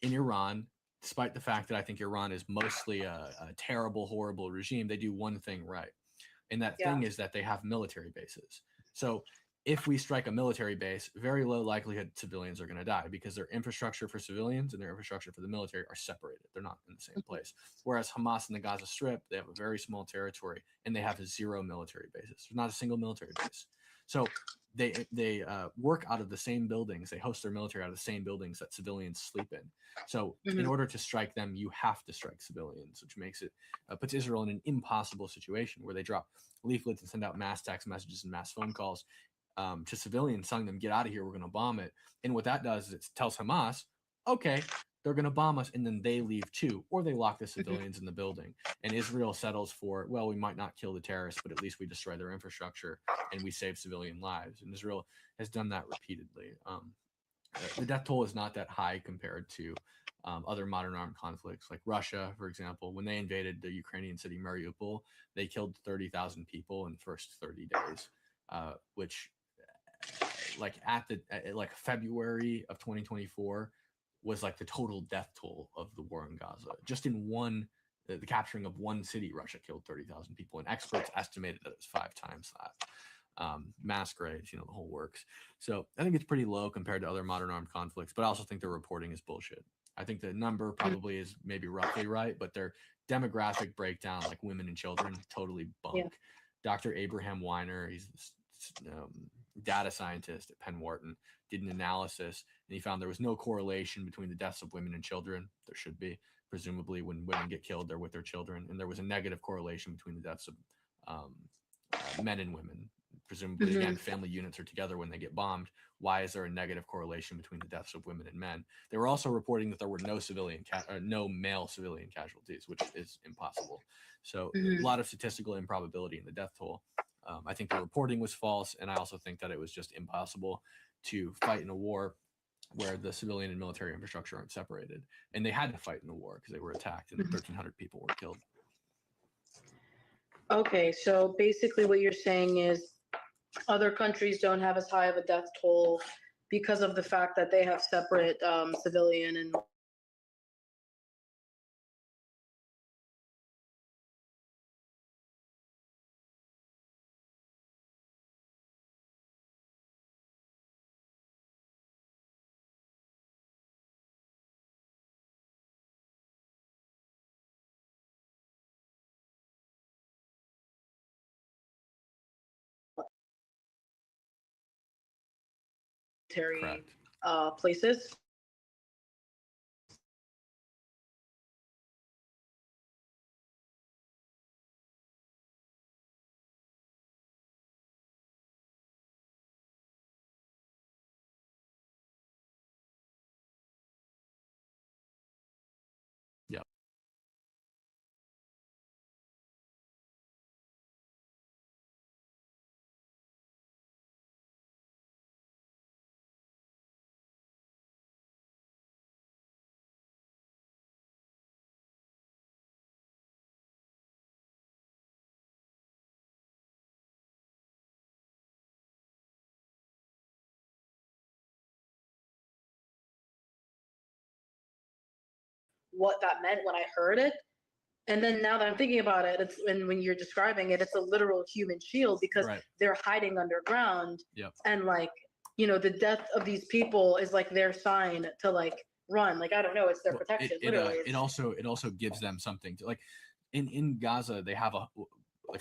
in Iran, despite the fact that I think Iran is mostly a terrible, horrible regime, they do one thing right. And that thing is that they have military bases. So if we strike a military base, very low likelihood civilians are going to die because their infrastructure for civilians and their infrastructure for the military are separated. They're not in the same place. Whereas Hamas in the Gaza Strip, they have a very small territory and they have 0 military bases. There's not a single military base. So they work out of the same buildings. They host their military out of the same buildings that civilians sleep in. So in order to strike them, you have to strike civilians, which makes it puts Israel in an impossible situation where they drop leaflets and send out mass text messages and mass phone calls to civilians telling them, get out of here, we're going to bomb it. And what that does is it tells Hamas, okay, they're going to bomb us, and then they leave too, or they lock the civilians in the building. And Israel settles for, well, we might not kill the terrorists, but at least we destroy their infrastructure and we save civilian lives. And Israel has done that repeatedly. The death toll is not that high compared to other modern armed conflicts, like Russia, for example. When they invaded the Ukrainian city Mariupol, they killed 30,000 people in the first 30 days, which like like February of 2024 was like the total death toll of the war in Gaza. Just in the capturing of one city, Russia killed 30,000 people, and experts estimated that it was 5 times that. Mass graves, the whole works. So I think it's pretty low compared to other modern armed conflicts, but I also think their reporting is bullshit. I think the number probably is maybe roughly right, but their demographic breakdown, like women and children, totally bunk. Yeah. Dr. Abraham Weiner, he's this data scientist at Penn Wharton, did an analysis, and he found there was no correlation between the deaths of women and children. There should be. Presumably, when women get killed, they're with their children, and there was a negative correlation between the deaths of men and women. Presumably, again, family units are together when they get bombed. Why is there a negative correlation between the deaths of women and men? They were also reporting that there were no male civilian casualties, which is impossible. So a lot of statistical improbability in the death toll. I think the reporting was false, and I also think that it was just impossible to fight in a war where the civilian and military infrastructure aren't separated. And they had to fight in a war because they were attacked, and 1,300 people were killed. Okay, so basically what you're saying is other countries don't have as high of a death toll because of the fact that they have separate civilian and military places. what that meant when I heard it. And then now that I'm thinking about it, it's when you're describing it, it's a literal human shield because Right. they're hiding underground. Yep. And like, you know, the death of these people is like their sign to like run. Like, I don't know, it's their protection. Literally. It also gives them something to like. In Gaza, they have a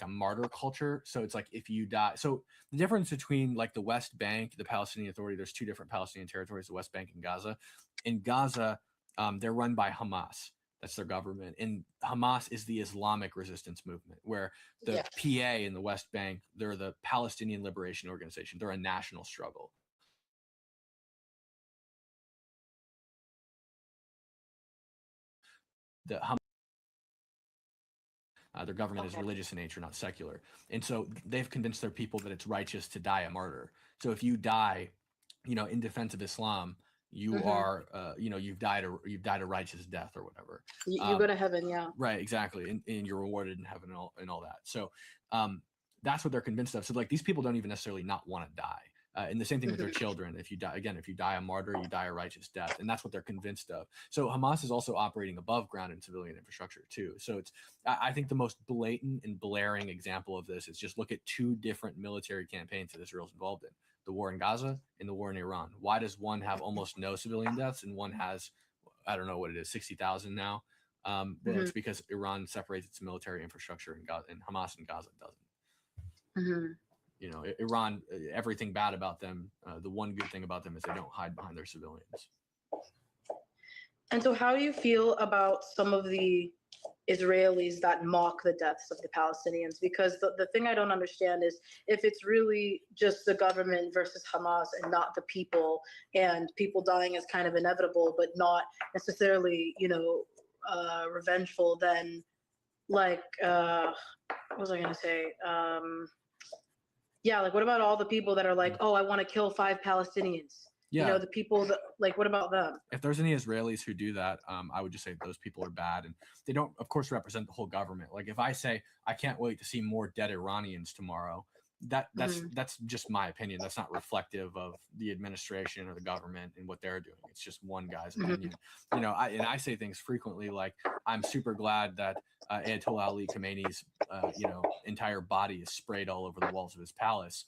martyr culture. So it's like if you die. So the difference between like the West Bank, the Palestinian Authority, there's two different Palestinian territories, the West Bank and Gaza. In Gaza, they're run by Hamas. That's their government. And Hamas is the Islamic resistance movement, where the PA in the West Bank, they're the Palestinian Liberation Organization. They're a national struggle. Their government is religious in nature, not secular. And so they've convinced their people that it's righteous to die a martyr. So if you die, you know, in defense of Islam, you are, you know, you've died a righteous death or whatever. You go to heaven, yeah. Right, exactly, and you're rewarded in heaven and all that. So that's what they're convinced of. So like these people don't even necessarily not want to die. And the same thing with their children. If you die a martyr, you die a righteous death, and that's what they're convinced of. So Hamas is also operating above ground in civilian infrastructure too. So it's, I think the most blatant and blaring example of this is just look at two different military campaigns that Israel's involved in: the war in Gaza and the war in Iran. Why does one have almost no civilian deaths and one has, I don't know what it is, 60,000 now? Well, it's because Iran separates its military infrastructure and Hamas in Gaza doesn't. You know, Iran, everything bad about them. The one good thing about them is they don't hide behind their civilians. And so how do you feel about some of the Israelis that mock the deaths of the Palestinians? Because the thing I don't understand is if it's really just the government versus Hamas and not the people, and people dying is kind of inevitable, but not necessarily, you know, revengeful, then like, what was I going to say? Yeah, like what about all the people that are like, oh, I want to kill 5 Palestinians? Yeah. You know, the people that, like, what about them? If there's any Israelis who do that, I would just say those people are bad, and they don't, of course, represent the whole government. Like if I say I can't wait to see more dead Iranians tomorrow, that's just my opinion. That's not reflective of the administration or the government and what they're doing. It's just one guy's opinion. You know, I say things frequently like I'm super glad that Ayatollah Ali Khamenei's you know, entire body is sprayed all over the walls of his palace.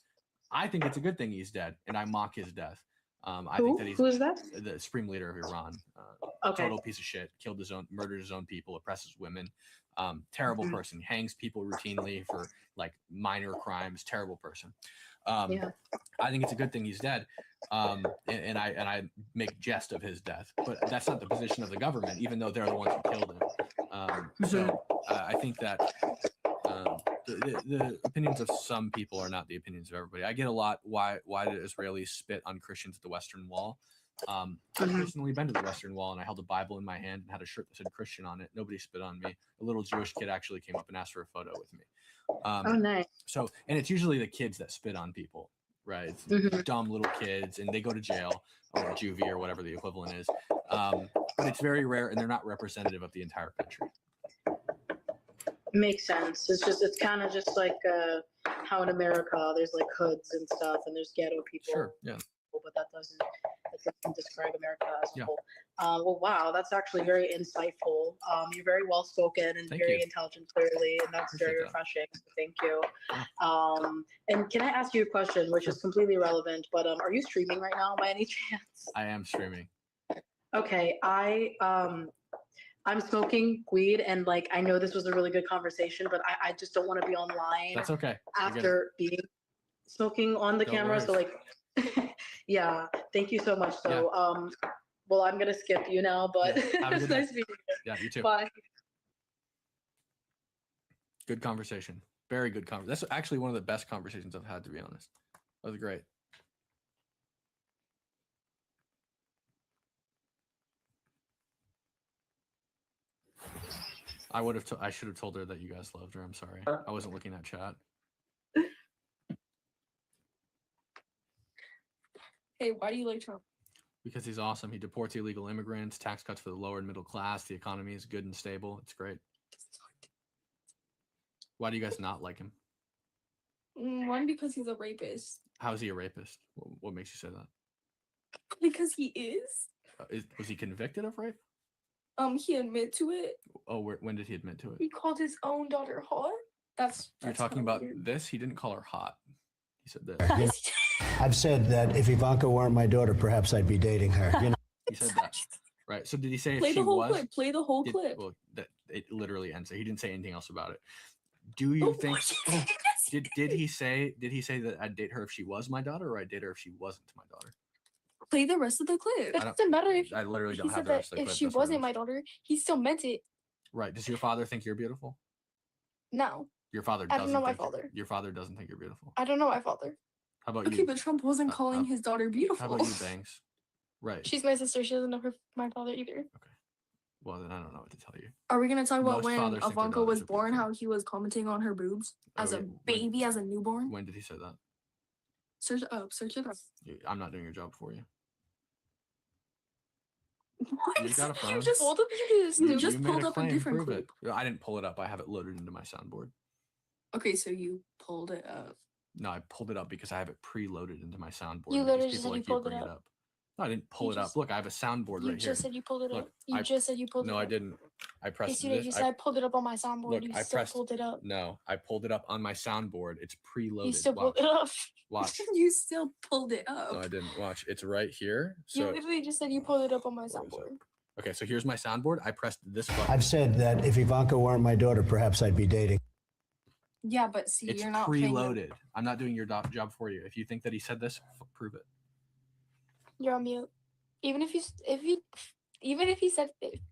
I think it's a good thing he's dead, and I mock his death. I think that who is that? The supreme leader of Iran. Total piece of shit. Murdered his own people, oppresses women. Terrible person. Hangs people routinely for like minor crimes. Terrible person. I think it's a good thing he's dead. And I make jest of his death, but that's not the position of the government, even though they're the ones who killed him. So I think that the opinions of some people are not the opinions of everybody. I get a lot why did Israelis spit on Christians at the Western Wall? I've personally been to the Western Wall, and I held a Bible in my hand and had a shirt that said Christian on it. Nobody spit on me. A little Jewish kid actually came up and asked for a photo with me. Oh, nice. So, and it's usually the kids that spit on people, right? It's dumb little kids, and they go to jail or juvie or whatever the equivalent is. But it's very rare, and they're not representative of the entire country. Makes sense. It's kind of just like how in America there's like hoods and stuff, and there's ghetto people. Sure. Yeah. But that doesn't describe America as a whole. Well, wow, that's actually very insightful. You're very well spoken and very intelligent, clearly, and that's very refreshing. So thank you. And can I ask you a question, which is completely irrelevant, but are you streaming right now by any chance? I am streaming. Okay, I'm smoking weed, and like I know this was a really good conversation, but I just don't want to be online. That's okay. After being smoking on the camera, so like. Yeah, thank you so much. So, well, I'm gonna skip you now, but it's nice meeting you. Yeah, you too. Bye. Good conversation. Very good conversation. That's actually one of the best conversations I've had, to be honest. That was great. I should have told her that you guys loved her. I'm sorry. I wasn't looking at chat. Hey, why do you like Trump? Because he's awesome. He deports illegal immigrants, tax cuts for the lower and middle class. The economy is good and stable. It's great. Why do you guys not like him? One, because he's a rapist. How is he a rapist? What makes you say that? Because he is. Was he convicted of rape? He admit to it. Oh, when did he admit to it? He called his own daughter hot. That's You're talking kinda about weird. this? He didn't call her hot. He said this. You know, I've said that if Ivanka weren't my daughter, perhaps I'd be dating her. You know, He said that. Right. So did he say Play if the she whole was? clip. Play the whole clip. Well, that it literally ends there. He didn't say anything else about it. Do you think? Did he say that I'd date her if she was my daughter, or I'd date her if she wasn't my daughter? Play the rest of the clip. I It don't- doesn't matter if I literally he don't have said the that rest of the if clip, she that's what it wasn't is. my daughter, he still meant it. Right. Does your father think you're beautiful? No, Your father I doesn't. don't know my think you're- father. Your father doesn't think you're beautiful. I don't know my father. How about Okay, you? but Trump wasn't calling his daughter beautiful. How about you, Banks? Right. She's my sister. She doesn't know my father either. Well, then I don't know what to tell you. Are we gonna talk about Most when fathers think their Ivanka daughters was are born? How he was commenting on her boobs as Oh, a yeah, when- baby, as a newborn? When did he say that? Search it up. Search it up. I'm not doing your job for you. What? You got a phone? Both of you just made pulled a up a claim, different prove clip. it. I didn't pull it up. I have it loaded into my soundboard. Okay, so you pulled it up. No, I pulled it up because I have it preloaded into my soundboard. You because literally people just said you like pulled bring it up. No, I didn't pull You it up. just- Look, I have a soundboard You right here. just said you pulled it Look, up. You I- just said you pulled it No, up. I didn't. I pressed Yes, you did. this. You said I pulled it up on my soundboard. Look, You I still pressed. pulled it up. No, I pulled it up on my soundboard. It's preloaded. You still Watch. pulled it up. Watch. You still pulled it up. No, I didn't. Watch. It's right here. You So literally just said you pulled it up on my soundboard. okay, so here's my soundboard. I pressed this button. I've said that if Ivanka weren't my daughter, perhaps I'd be dating. Yeah, but see, It's you're not paying preloaded. I'm not doing your job for you. If you think that he said this, prove it. You're on mute. Even if he said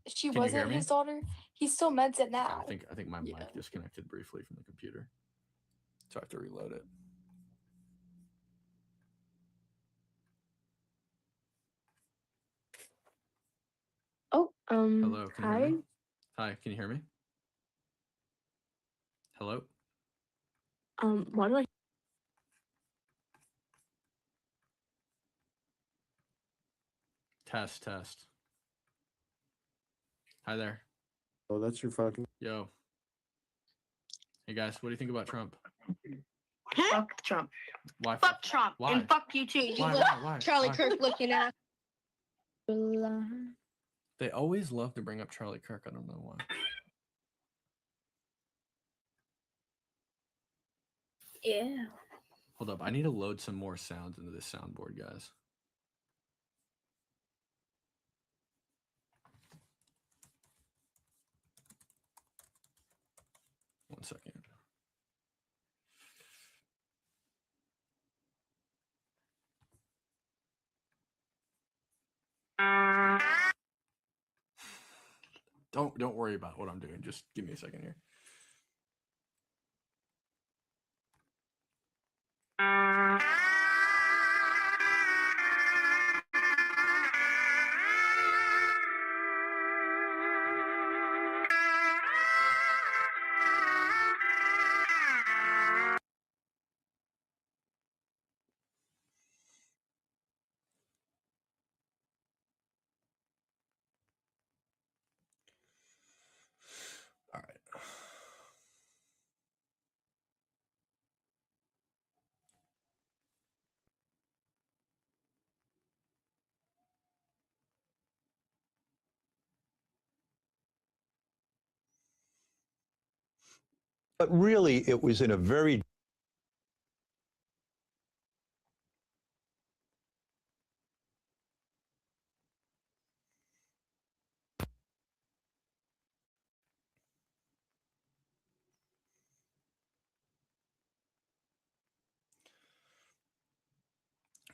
she Can you hear wasn't me? his daughter, he still meant it I now. think my mic disconnected briefly from the computer, so I have to reload it. Oh, Hello, can you hear hi. me? Hi, can you hear me? Hello. Why do I? Test. Hi there. Oh, that's your fucking. Yo. Hey guys, what do you think about Trump? Fuck Trump. Why? Fuck Trump. Why? And fuck you too. You Why? little Why? Charlie Why? Kirk looking ass. They always love to bring up Charlie Kirk. I don't know why. Yeah. Hold up. I need to load some more sounds into this soundboard, guys. One second. Don't worry about what I'm doing. Just give me a second here. All right. But really, it was in a very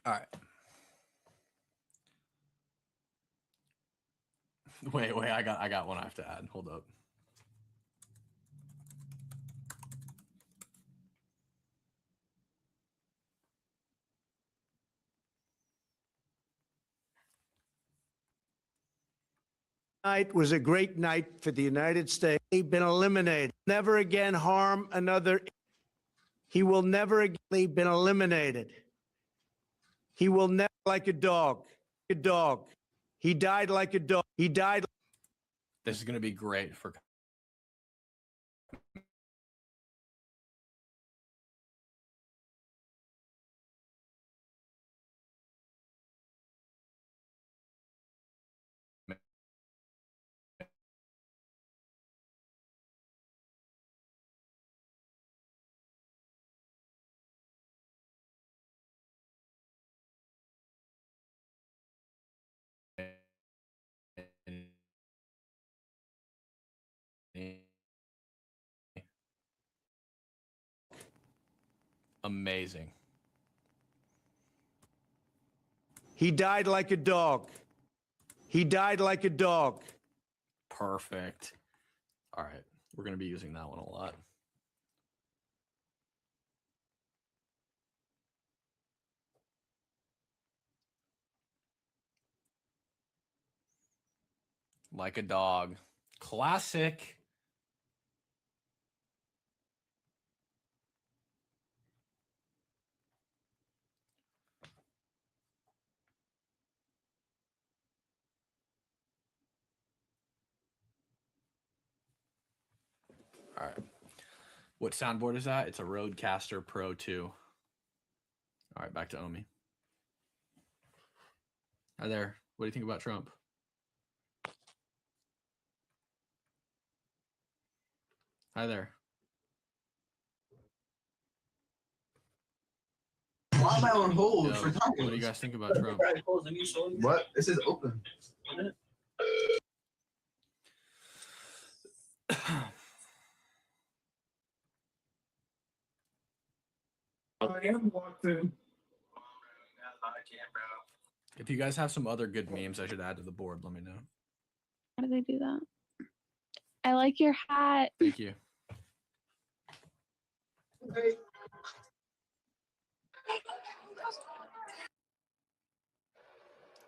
All right. Wait, I got one I have to add. Hold up. Night was a great night for the United States. He's been eliminated. Never again harm another. He will never again been eliminated. He will never like a dog. A dog. He died like a dog. He died. This is going to be great for Amazing. He died like a dog. He died like a dog. Perfect. All right. We're going to be using that one a lot. Like a dog. Classic. All right. What soundboard is that? It's a Rodecaster Pro 2. All right, back to Omi. Hi there. What do you think about Trump? Hi there. Why am I on hold Yo, for what do you guys think about Trump? What? This is open. I am locked in. If you guys have some other good memes I should add to the board, let me know. How do they do that? I like your hat. Thank you.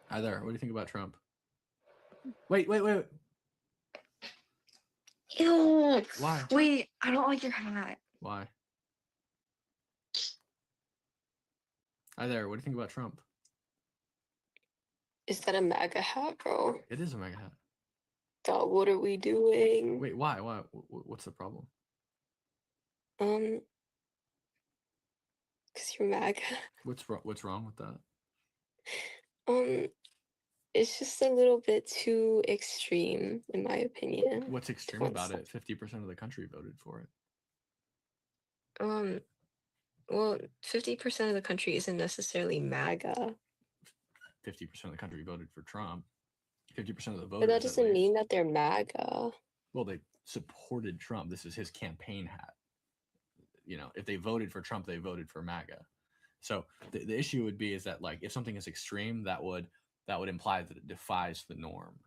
Hi there. What do you think about Trump? Wait. Ew. Why? Wait, I don't like your hat. Why? Hi there. What do you think about Trump? Is that a MAGA hat, bro? It is a mega hat. God, what are we doing? Wait, why? What's the problem? Because you're MAGA. What's wrong with that? It's just a little bit too extreme, in my opinion. What's extreme about it? 50% of the country voted for it. Well, 50% of the country isn't necessarily MAGA, 50% of the country voted for Trump. 50% of the voters. but that at doesn't least. mean that they're MAGA. Well, they supported Trump. This is his campaign hat. You know, if they voted for Trump, they voted for MAGA. So the issue would be is that, like, if something is extreme, that would imply that it defies the norm.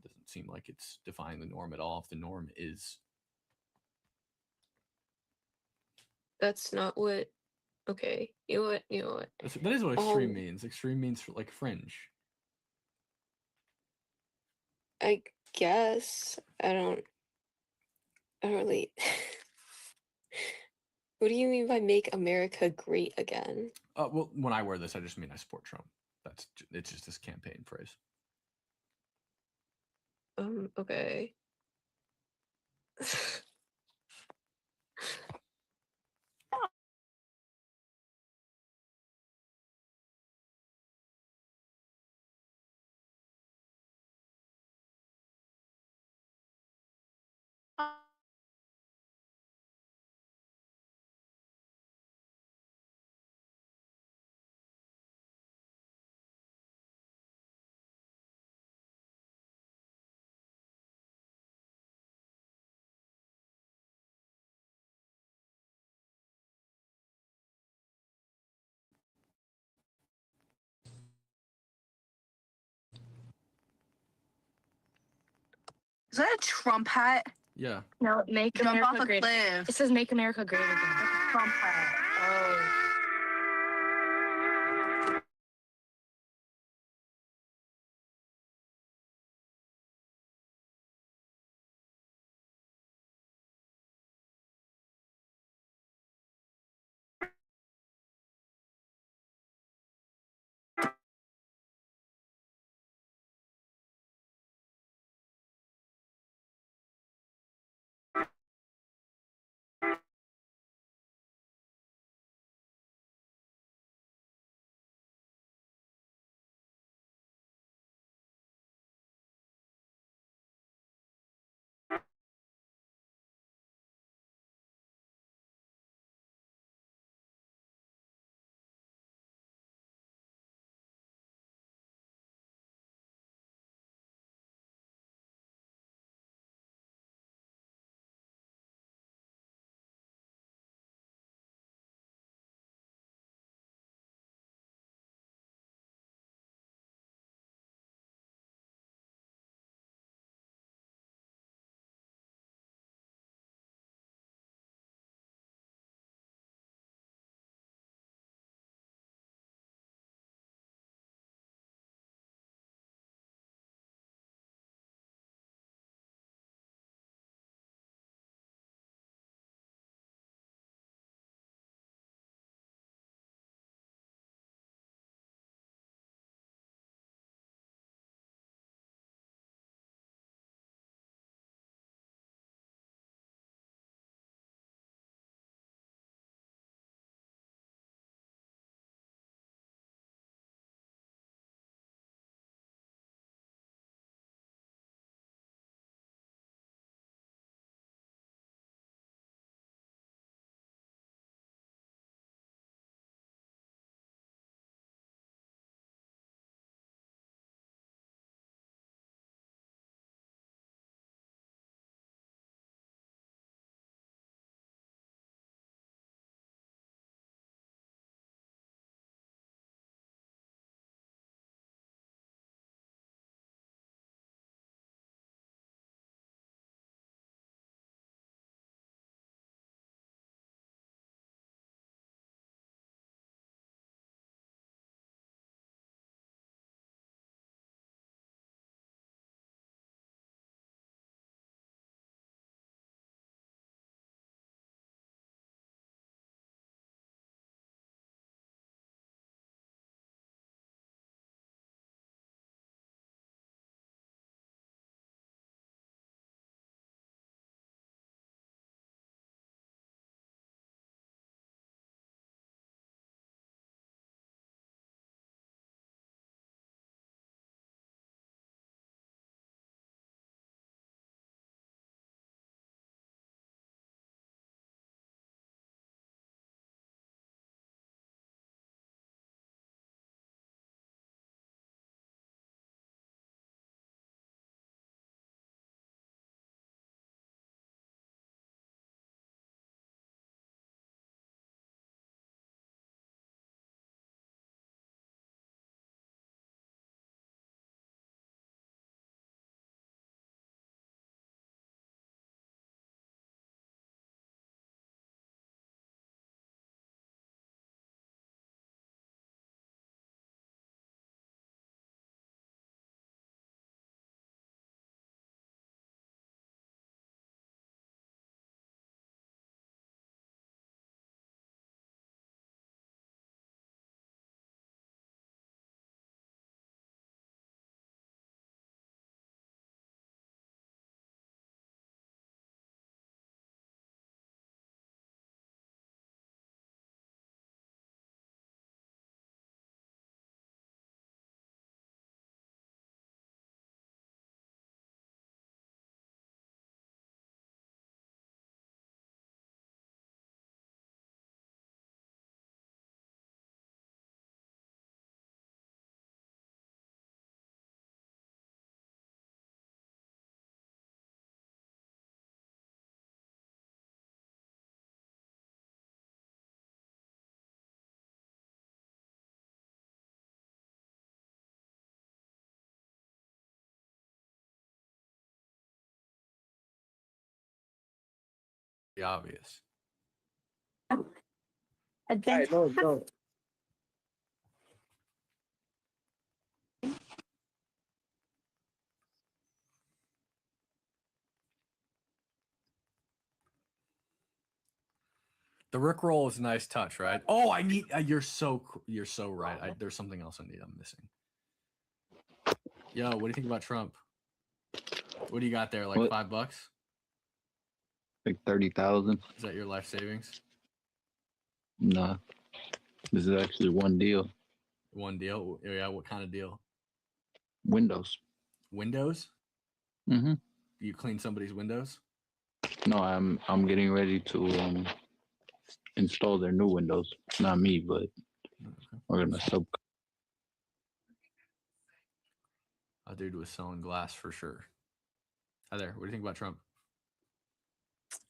It doesn't seem like it's defying the norm at all. If the norm is, That's not what. Okay, you know what? You know what? that is what extreme means. Extreme means like fringe. I guess I don't really. What do you mean by make America great again? Well, when I wear this, I just mean I support Trump. It's just this campaign phrase. Okay. Is that a Trump hat? Yeah. No, make Jump America off a great. cliff. It says make America great again. Trump hat. Oh. obvious. And then no. The Rickroll is a nice touch, right? Oh, I need. You're so right. There's something else I'm missing. Yo, what do you think about Trump? What do you got there? Like What? $5? Like 30,000. Is that your life savings? Nah, this is actually one deal. One deal? Yeah. What kind of deal? Windows. Windows? Mm-hmm. You clean somebody's windows? No, I'm getting ready to install their new windows. Not me, but we're gonna sub. A dude was selling glass for sure. Hi there. What do you think about Trump?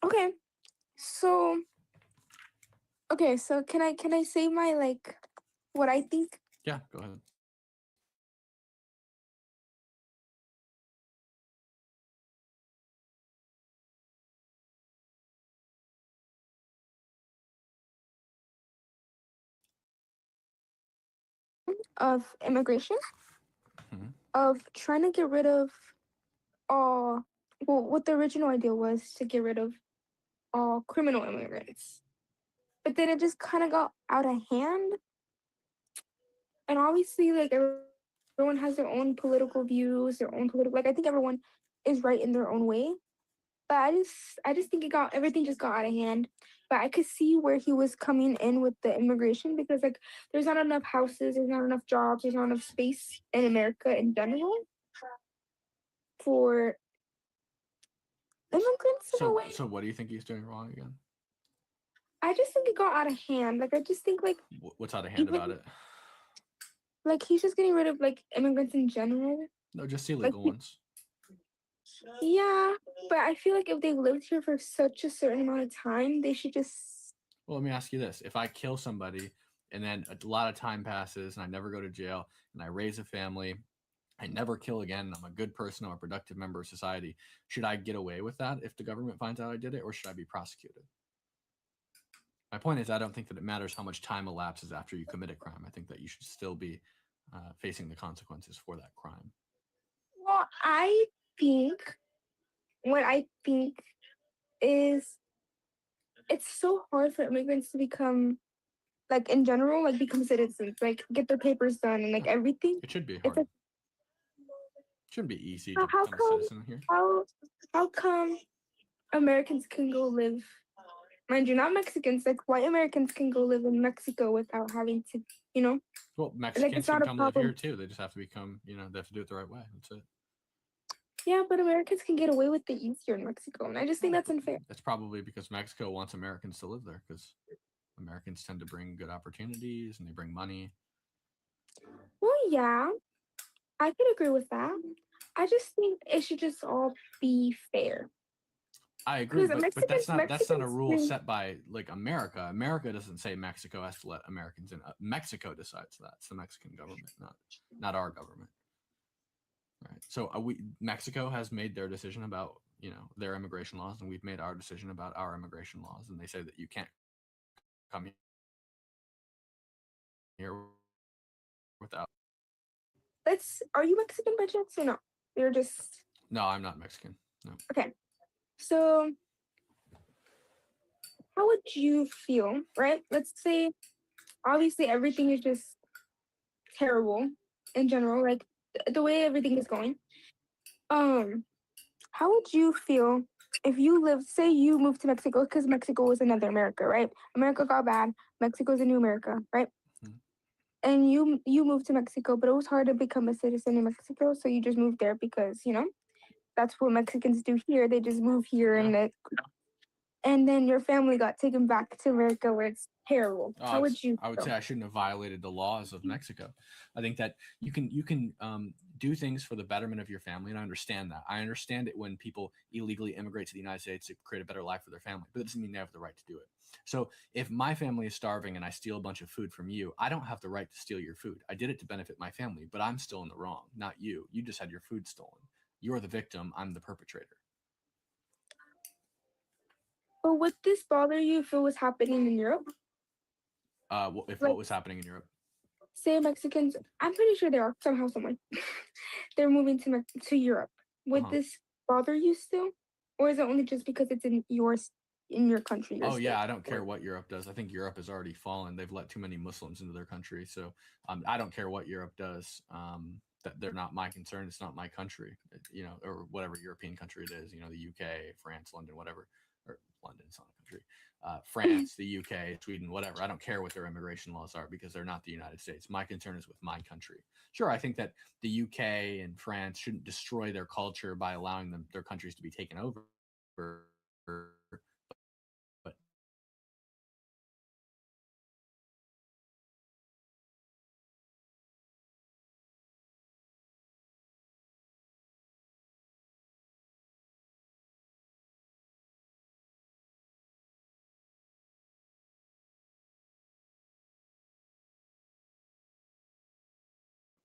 Okay. So can I say my like what I think? Yeah, go ahead. Of immigration, Mhm. of trying to get rid of all well what the original idea was to get rid of all criminal immigrants. But then it just kind of got out of hand. And obviously like everyone has their own political views, their own political like I think everyone is right in their own way. But I just think everything just got out of hand. But I could see where he was coming in with the immigration because like there's not enough houses, there's not enough jobs, there's not enough space in America in general for immigrants in a way. So what do you think he's doing wrong again? I just think it got out of hand. Like I just think like What's out of hand even- about it? like he's just getting rid of like immigrants in general. No, just the illegal ones. Yeah, but I feel like if they lived here for such a certain amount of time, they should just Well, let me ask you this. If I kill somebody and then a lot of time passes and I never go to jail and I raise a family, I never kill again, and I'm a good person or a productive member of society, should I get away with that if the government finds out I did it, or should I be prosecuted? My point is, I don't think that it matters how much time elapses after you commit a crime. I think that you should still be facing the consequences for that crime. Well, what I think is it's so hard for immigrants to become, like in general, like become citizens, like get their papers done and like everything. It should be hard. It's like, Shouldn't be easy how to become a come, citizen here. how come Americans can go live, mind you, not Mexicans, like white Americans can go live in Mexico without having to, you know? Well, Like Mexicans it's can not a come live here problem. too. They just have to become, they have to do it the right way. That's it. Yeah, but Americans can get away with it easier in Mexico, and I just think that's unfair. That's probably because Mexico wants Americans to live there, because Americans tend to bring good opportunities and they bring money. Well, yeah, I could agree with that. I just think it should just all be fair. I agree, Because but that's not a Mexicans rule bring- set by like America. America doesn't say Mexico has to let Americans in. Mexico decides that. It's the Mexican government, not our government. Right. So Mexico has made their decision about their immigration laws, and we've made our decision about our immigration laws, and they say that you can't come here without. Are you Mexican by chance or no? You're just No, I'm not Mexican. No. okay. So, how would you feel, right? Let's say, obviously, everything is just terrible in general, like the way everything is going. How would you feel if say you moved to Mexico, because Mexico was another America, right? America got bad. Mexico's a new America, right? And you moved to Mexico, but it was hard to become a citizen in Mexico, so you just moved there because that's what Mexicans do here. They just move here, and then your family got taken back to America, where it's terrible. How would you? I would say I shouldn't have violated the laws of Mexico. I think that you can do things for the betterment of your family, and I understand that. I understand it when people illegally immigrate to the United States to create a better life for their family, but it doesn't mean they have the right to do it. So if my family is starving and I steal a bunch of food from you, I don't have the right to steal your food. I did it to benefit my family, but I'm still in the wrong, not you. You just had your food stolen. You're the victim. I'm the perpetrator. But would this bother you if it was happening in Europe? If Like- what was happening in Europe? Say Mexicans, I'm pretty sure they are somehow, somewhere. They're moving to Europe. Would Uh-huh. this bother you still, or is it only just because it's in your country? Your Oh yeah, state? I don't care what Europe does. I think Europe has already fallen. They've let too many Muslims into their country, so I don't care what Europe does. That they're not my concern. It's not my country, you know, or whatever European country it is. You know, the UK, France, London, whatever, or London's not a country. France, the UK, Sweden, whatever. I don't care what their immigration laws are because they're not the United States. My concern is with my country. Sure, I think that the UK and France shouldn't destroy their culture by allowing their countries to be taken over.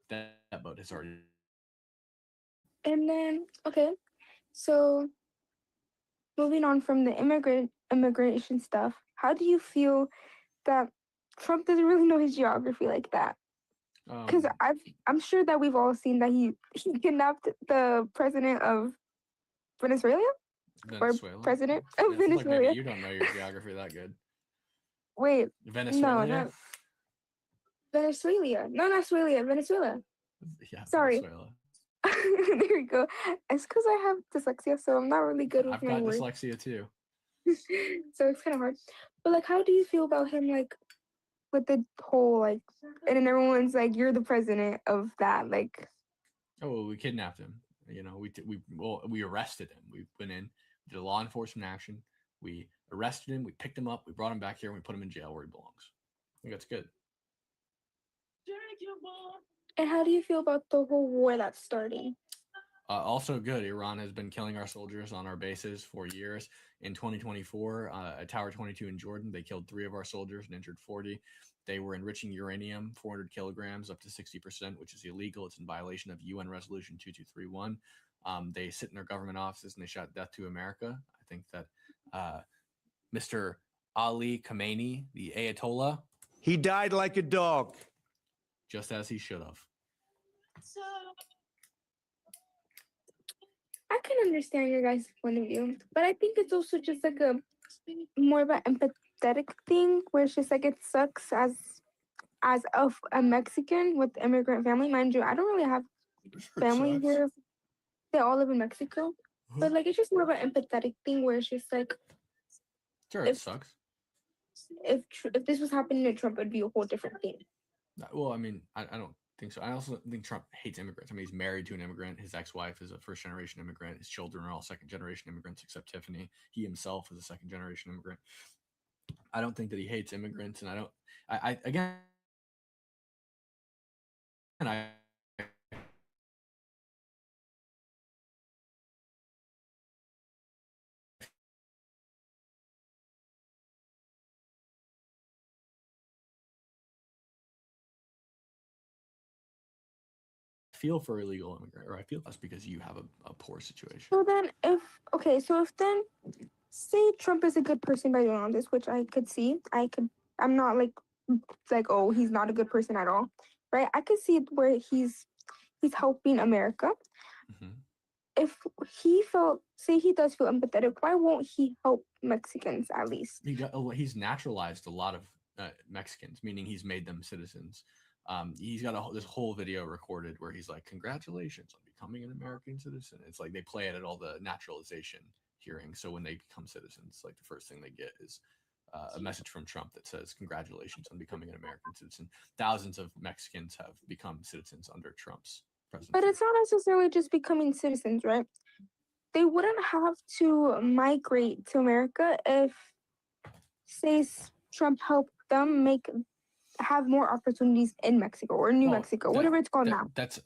But that boat has already. And then, okay, so moving on from the immigration stuff, how do you feel that Trump doesn't really know his geography like that? Because I'm sure that we've all seen that he kidnapped the president of Venezuela. Venezuela? Or president of Yeah, it feels like Venezuela. maybe you don't know your geography that good. Wait, Venezuela? no, not Venezuela. No, not Venezuela. Venezuela. Yeah, Sorry. Venezuela. There we go. It's because I have dyslexia, so I'm not really good with I've my got words. dyslexia too. So it's kind of hard. But like, how do you feel about him, like, with the whole like, and then everyone's like, "You're the president of that." Like, Oh, well, we kidnapped him. You know, we arrested him. We went in, we did a law enforcement action. We arrested him. We picked him up. We brought him back here. And we put him in jail where he belongs. I think that's good. and how do you feel about the whole war that's starting? Also good. Iran has been killing our soldiers on our bases for years. In 2024, at Tower 22 in Jordan, they killed 3 of our soldiers and injured 40. They were enriching uranium, 400 kilograms, up to 60%, which is illegal. It's in violation of UN Resolution 2231. They sit in their government offices and they shout death to America. I think that Mr. Ali Khamenei, the Ayatollah, He died like a dog. just as he should have. I can understand your guys' point of view, but I think it's also just like a more of an empathetic thing where it's just like it sucks as a Mexican with immigrant family. Mind you, I don't really have family here. They all live in Mexico. But like it's just more of an empathetic thing where it's just like Sure, it sucks. if this was happening to Trump, it'd be a whole different thing. Well, I mean, I don't think so. I also think Trump hates immigrants. I mean, he's married to an immigrant. His ex-wife is a first-generation immigrant. His children are all second-generation immigrants, except Tiffany. He himself is a second-generation immigrant. I don't think that he hates immigrants, and I feel for illegal immigrant, or I feel that's because you have a poor situation. So then if then say Trump is a good person by doing all this, which I could see. I'm not like oh, he's not a good person at all. Right? I could see where he's helping America. Mm-hmm. If he does feel empathetic, why won't he help Mexicans at least? He's naturalized a lot of Mexicans, meaning he's made them citizens. He's got this whole video recorded where he's like, "Congratulations on becoming an American citizen." It's like they play it at all the naturalization hearings. So when they become citizens, like the first thing they get is a message from Trump that says, "Congratulations on becoming an American citizen." Thousands of Mexicans have become citizens under Trump's presidency. But it's not necessarily just becoming citizens, right? They wouldn't have to migrate to America if, say, Trump helped them have more opportunities in Mexico or New Mexico, whatever it's called now. That's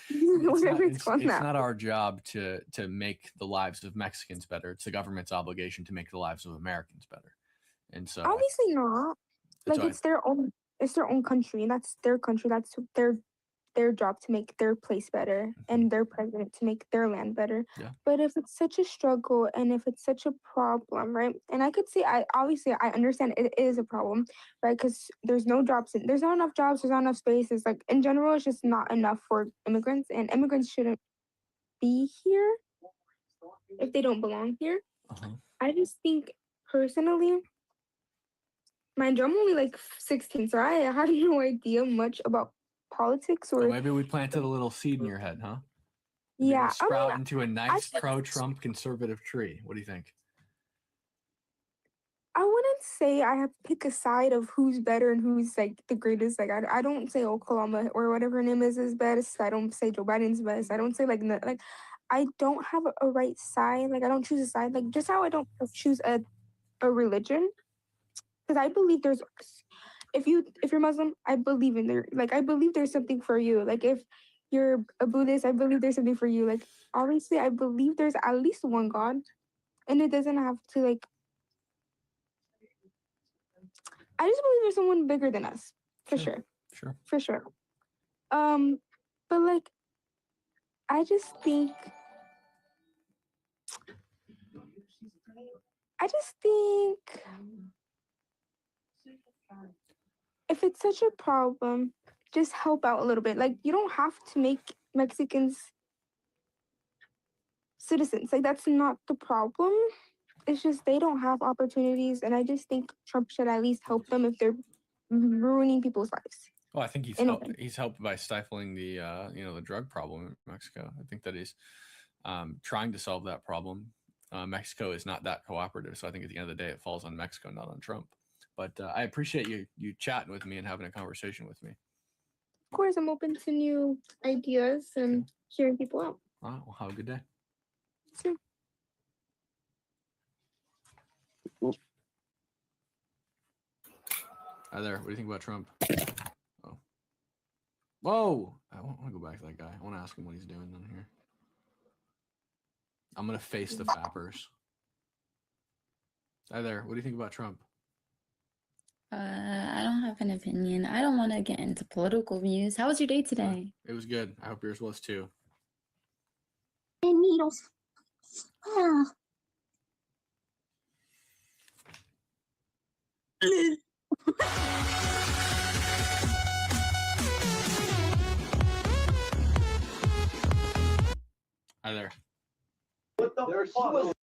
Whatever it's called it's now. not our job to make the lives of Mexicans better. It's the government's obligation to make the lives of Americans better. And so Obviously not. That's Like why- it's their own country. That's their country. That's their their job to make their place better and their president to make their land better. Yeah. But if it's such a struggle and if it's such a problem, right? And I could see, I understand it is a problem, right? Because there's no jobs, there's not enough jobs, there's not enough space. It's like in general, it's just not enough for immigrants, and immigrants shouldn't be here if they don't belong here. I just think personally, mind you, I'm only like 16, so I have no idea much about politics So or maybe we planted a little seed in your head, huh? Maybe yeah. it'll sprout I mean, into a nice pro-Trump conservative tree. What do you think? I wouldn't say I have to pick a side of who's better and who's like the greatest. Like I don't say Oklahoma or whatever her name is best. I don't say Joe Biden's best. I don't say like I don't have a right side. Like I don't choose a side. Like just how I don't choose a religion, because I believe there's if you're Muslim, I believe in there. Like I believe there's something for you. Like if you're a Buddhist, I believe there's something for you. Like obviously, I believe there's at least one God, and it doesn't have to like. I just believe there's someone bigger than us, for sure. Sure. For sure. But like, I just think if it's such a problem, just help out a little bit. Like, you don't have to make Mexicans citizens. Like, that's not the problem. It's just they don't have opportunities, and I just think Trump should at least help them if they're ruining people's lives. Well, I think he's helped by stifling the the drug problem in Mexico. I think that he's trying to solve that problem. Mexico is not that cooperative, so I think at the end of the day, it falls on Mexico, not on Trump. But I appreciate you chatting with me and having a conversation with me. Of course, I'm open to new ideas and hearing people out. All right, well, have a good day. Sure. Hi there. What do you think about Trump? Oh. Whoa! I want to go back to that guy. I want to ask him what he's doing down here. I'm going to face the fappers. Hi there. What do you think about Trump? I don't have an opinion. I don't want to get into political views. How was your day today? It was good. I hope yours was too. And needles. Ah. Hi there. What the fuck?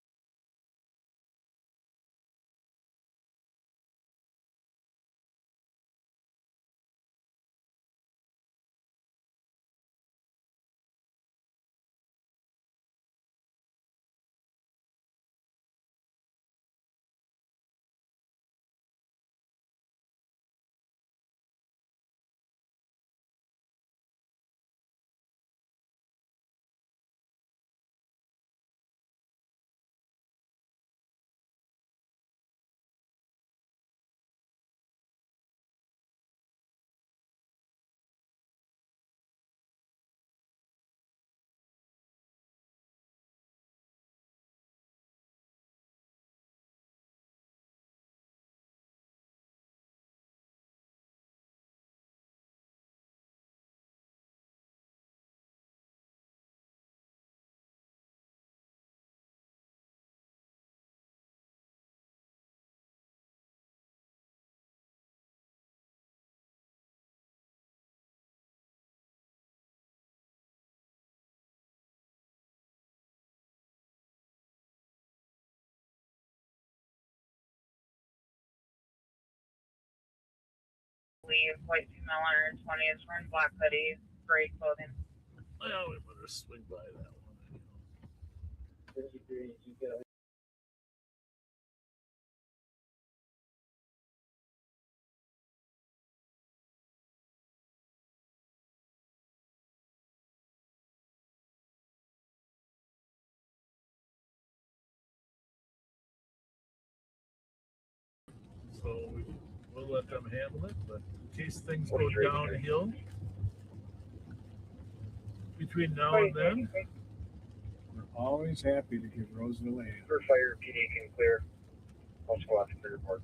White female 120 is wearing black hoodie, gray clothing. Well, we better swing by that one. So we'll let them handle it, but in case things go downhill between now and then, We're always happy to give Roseville a hand. For fire, PD can clear. I'll squad to clear report.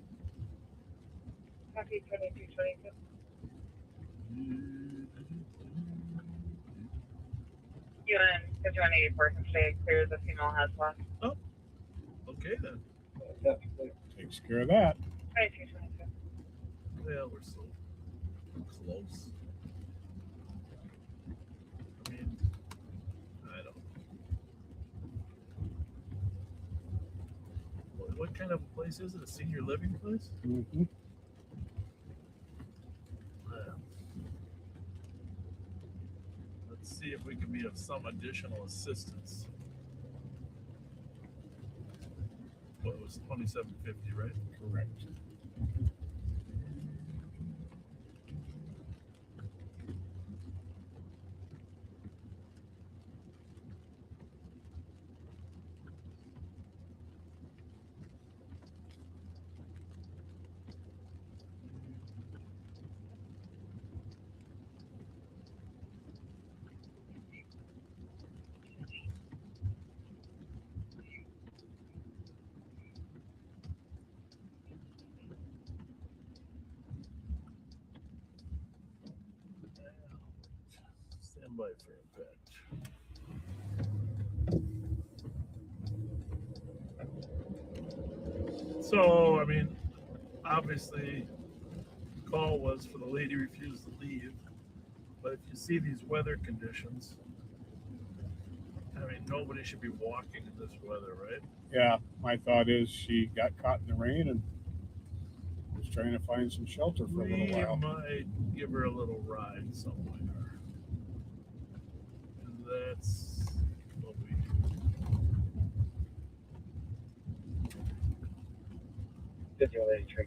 Copy 2222. UN 5184 can stay clear as the female has left. Oh, okay then. Takes care of that. 2222. Yeah, we're so close. I mean, I don't. What kind of place is it? A senior living place? Mm-hmm. Let's see if we can be of some additional assistance. Well, it was 2750, right? Correct. Stand by for impact. So, I mean, obviously, the call was for the lady refused to leave. But if you see these weather conditions, I mean, nobody should be walking in this weather, right? Yeah, my thought is she got caught in the rain and was trying to find some shelter for a We little while. might give her a little ride somewhere. And that's what we do.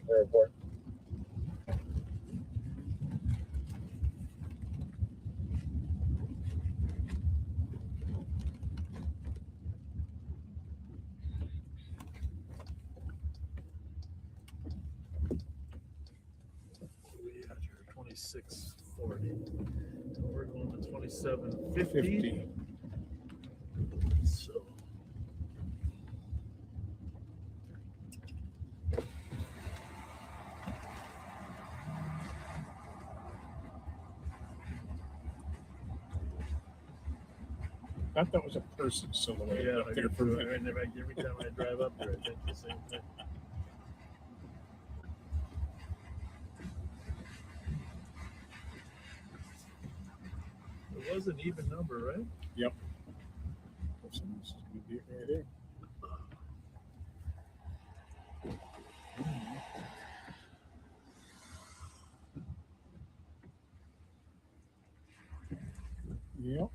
Report. We had your 2640. So we're going to 2750. So I thought that was a person silhouette yeah, up I there get for a through minute. it. Every time I drive up there, I think the same thing. It was an even number, right? Yep. Someone's gonna be right there. Yep.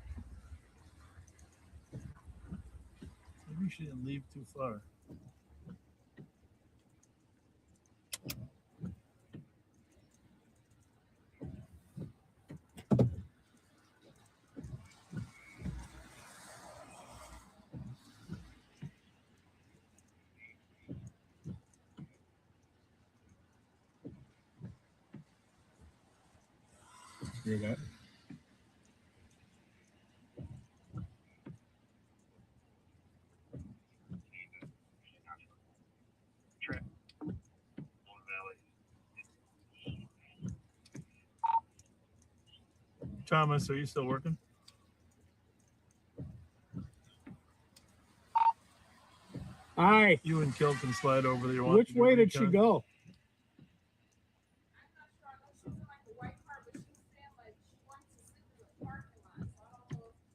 Maybe she didn't leave too far. Hear that? Thomas, are you still working? Hi. You and Kel can slide over there. Which way did she go?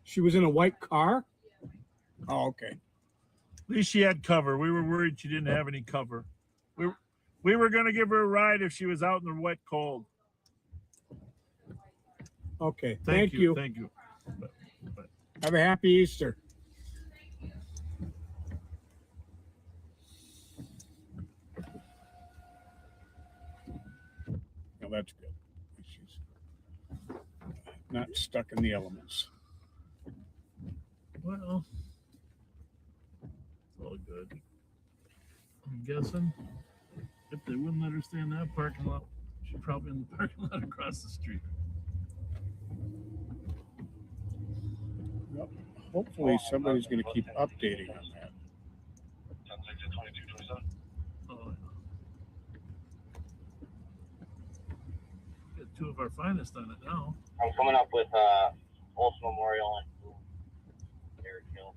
She was in a white car? Oh, okay. At least she had cover. We were worried she didn't have any cover. We were going to give her a ride if she was out in the wet cold. Okay. Thank you. Thank you. Bye. Have a happy Easter. Well, that's good. She's not stuck in the elements. Well, it's all good. I'm guessing if they wouldn't let her stay in that parking lot, she's probably in the parking lot across the street. Yep. Hopefully somebody's going to keep updating on that. Oh, yeah. Got two of our finest on it now. I'm coming up with Olds Memorial and Derrick Hill.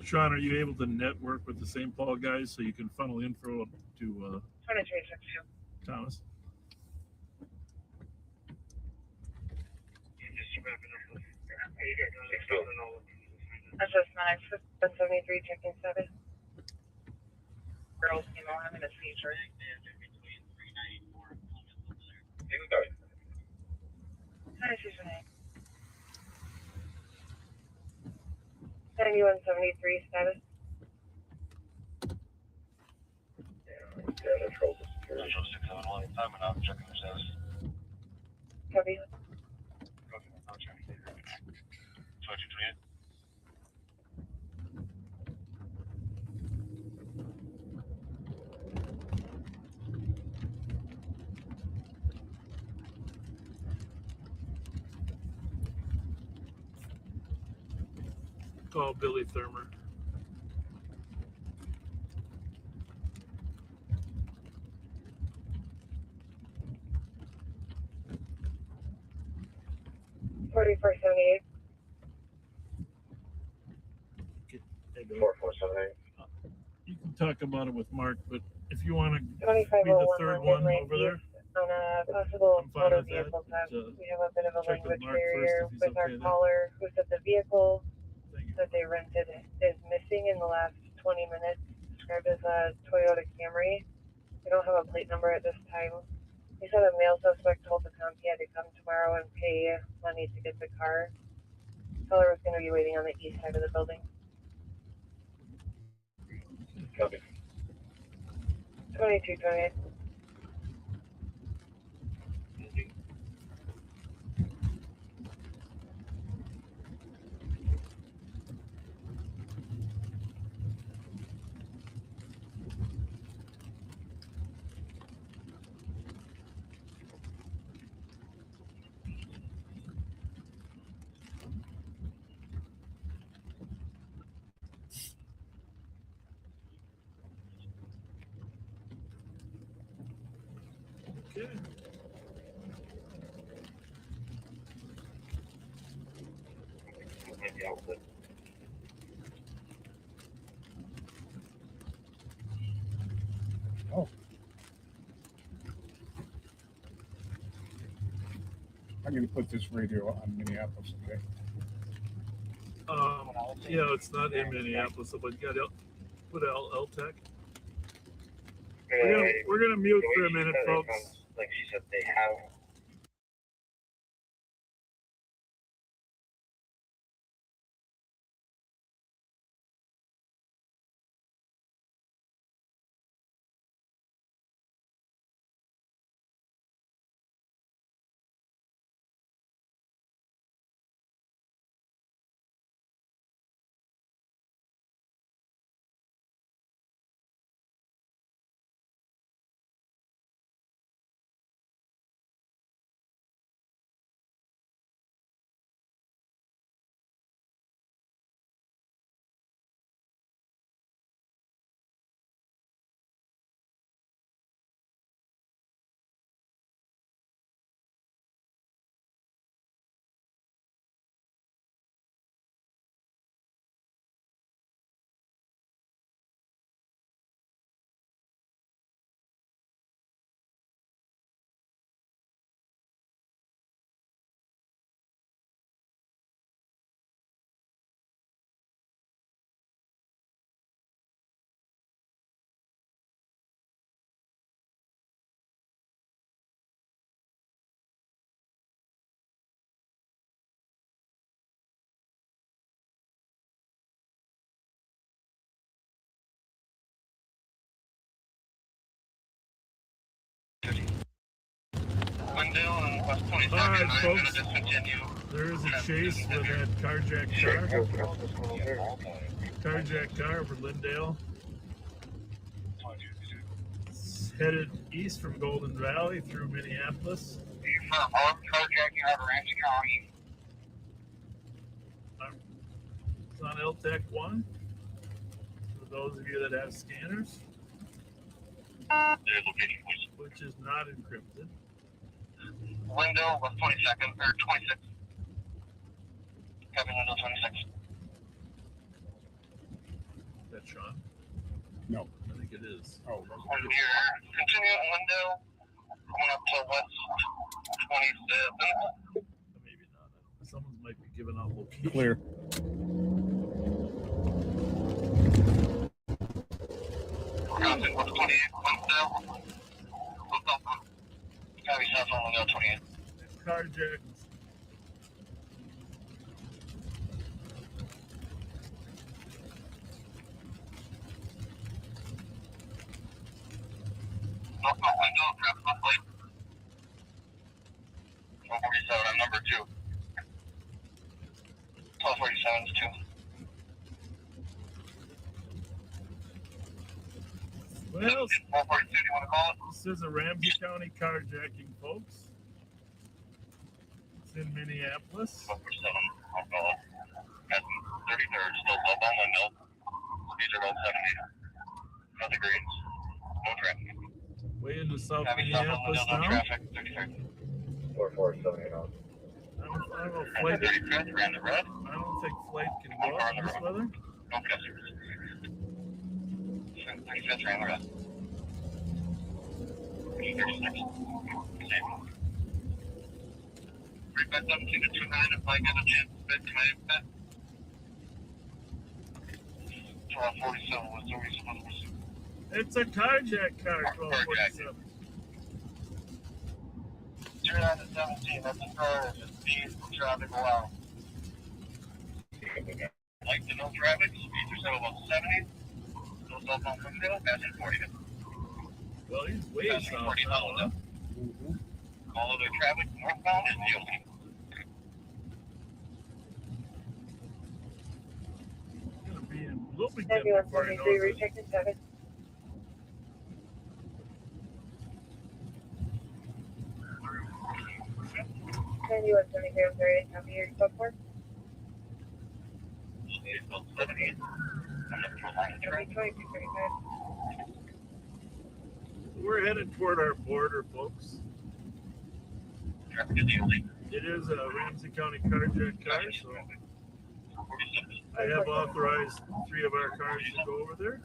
Sean, are you able to network with the St. Paul guys so you can funnel info to 2362. Thomas? Assessment access 73 checking 7. Girls, you know, having a seizure. Hi, Susan. 9173 status. Copy. Call Billy Thurmer. $44.78. 4478. You can talk about it with Mark, but if you want to be the 2501 third London one Lane over there, on a possible I'm fine motor with that. vehicle theft. But, We have a bit of a check with language Mark first barrier if he's with our okay then. caller who said the vehicle Thank you. that they rented is missing in the last 20 minutes, described as a Toyota Camry. We don't have a plate number at this time. He said a male suspect told the comp he had to come tomorrow and pay money to get the car. Caller was going to be waiting on the east side of the building. Copy. 2228. Okay. Oh. I'm going to put this radio on Minneapolis, okay? Yeah, it's not in Minneapolis, but you got put L-Tech. We're gonna mute for a minute, folks. Like she said, they have. All right, folks. There is a chase with that carjacked car. Carjacked car over Lindale. It's headed east from Golden Valley through Minneapolis. on LTAC 1. For those of you that have scanners. There's location, please. Which is not encrypted. Window was 22nd, or 26. Copy window 26. Is that Sean? No. I think it is. Oh, Continue window. Coming up to west 27. Maybe not. Someone might be giving out location. Clear. Crossing west 28. Window. Copy south on window 28. Carjacked. North window, grab the plate. 1247 on number 2. 1247 is 2. Well, 442, do you want to call it? this is a Ramsey County carjacking, folks. It's in Minneapolis. 1247, I'll call it. That's 33rd, still up on window. Speeds are about 70. Nothing greens. No traffic. Way into South Copy south on Minneapolis window, no now. traffic. 33rd. 447, I don't know if flight. 33rd, ran the red. I don't think flight can go up in this weather. No customers. 35th, ran the red. 36. Same. 3517 to 29, if I get a chance to bid, can I bet? 1247 was the reason for the It's a carjack car, 1247. 29 to 17, that's as far as the speed for traffic allowed. Like the no traffic, speeds are still about 70. No cell phone window, passing 40. Well, he's way Passing south 40 now, huh? All other traffic northbound is the only. He's gonna be in Bloomington Ambulance before he 73, knows it. rechecking 7. Ambulance 73, I'm sorry, copy your report. 70. We're headed toward our border, folks. Traffic is the only. It is a Ramsey County carjack car, so I have authorized 3 of our cars to go over there.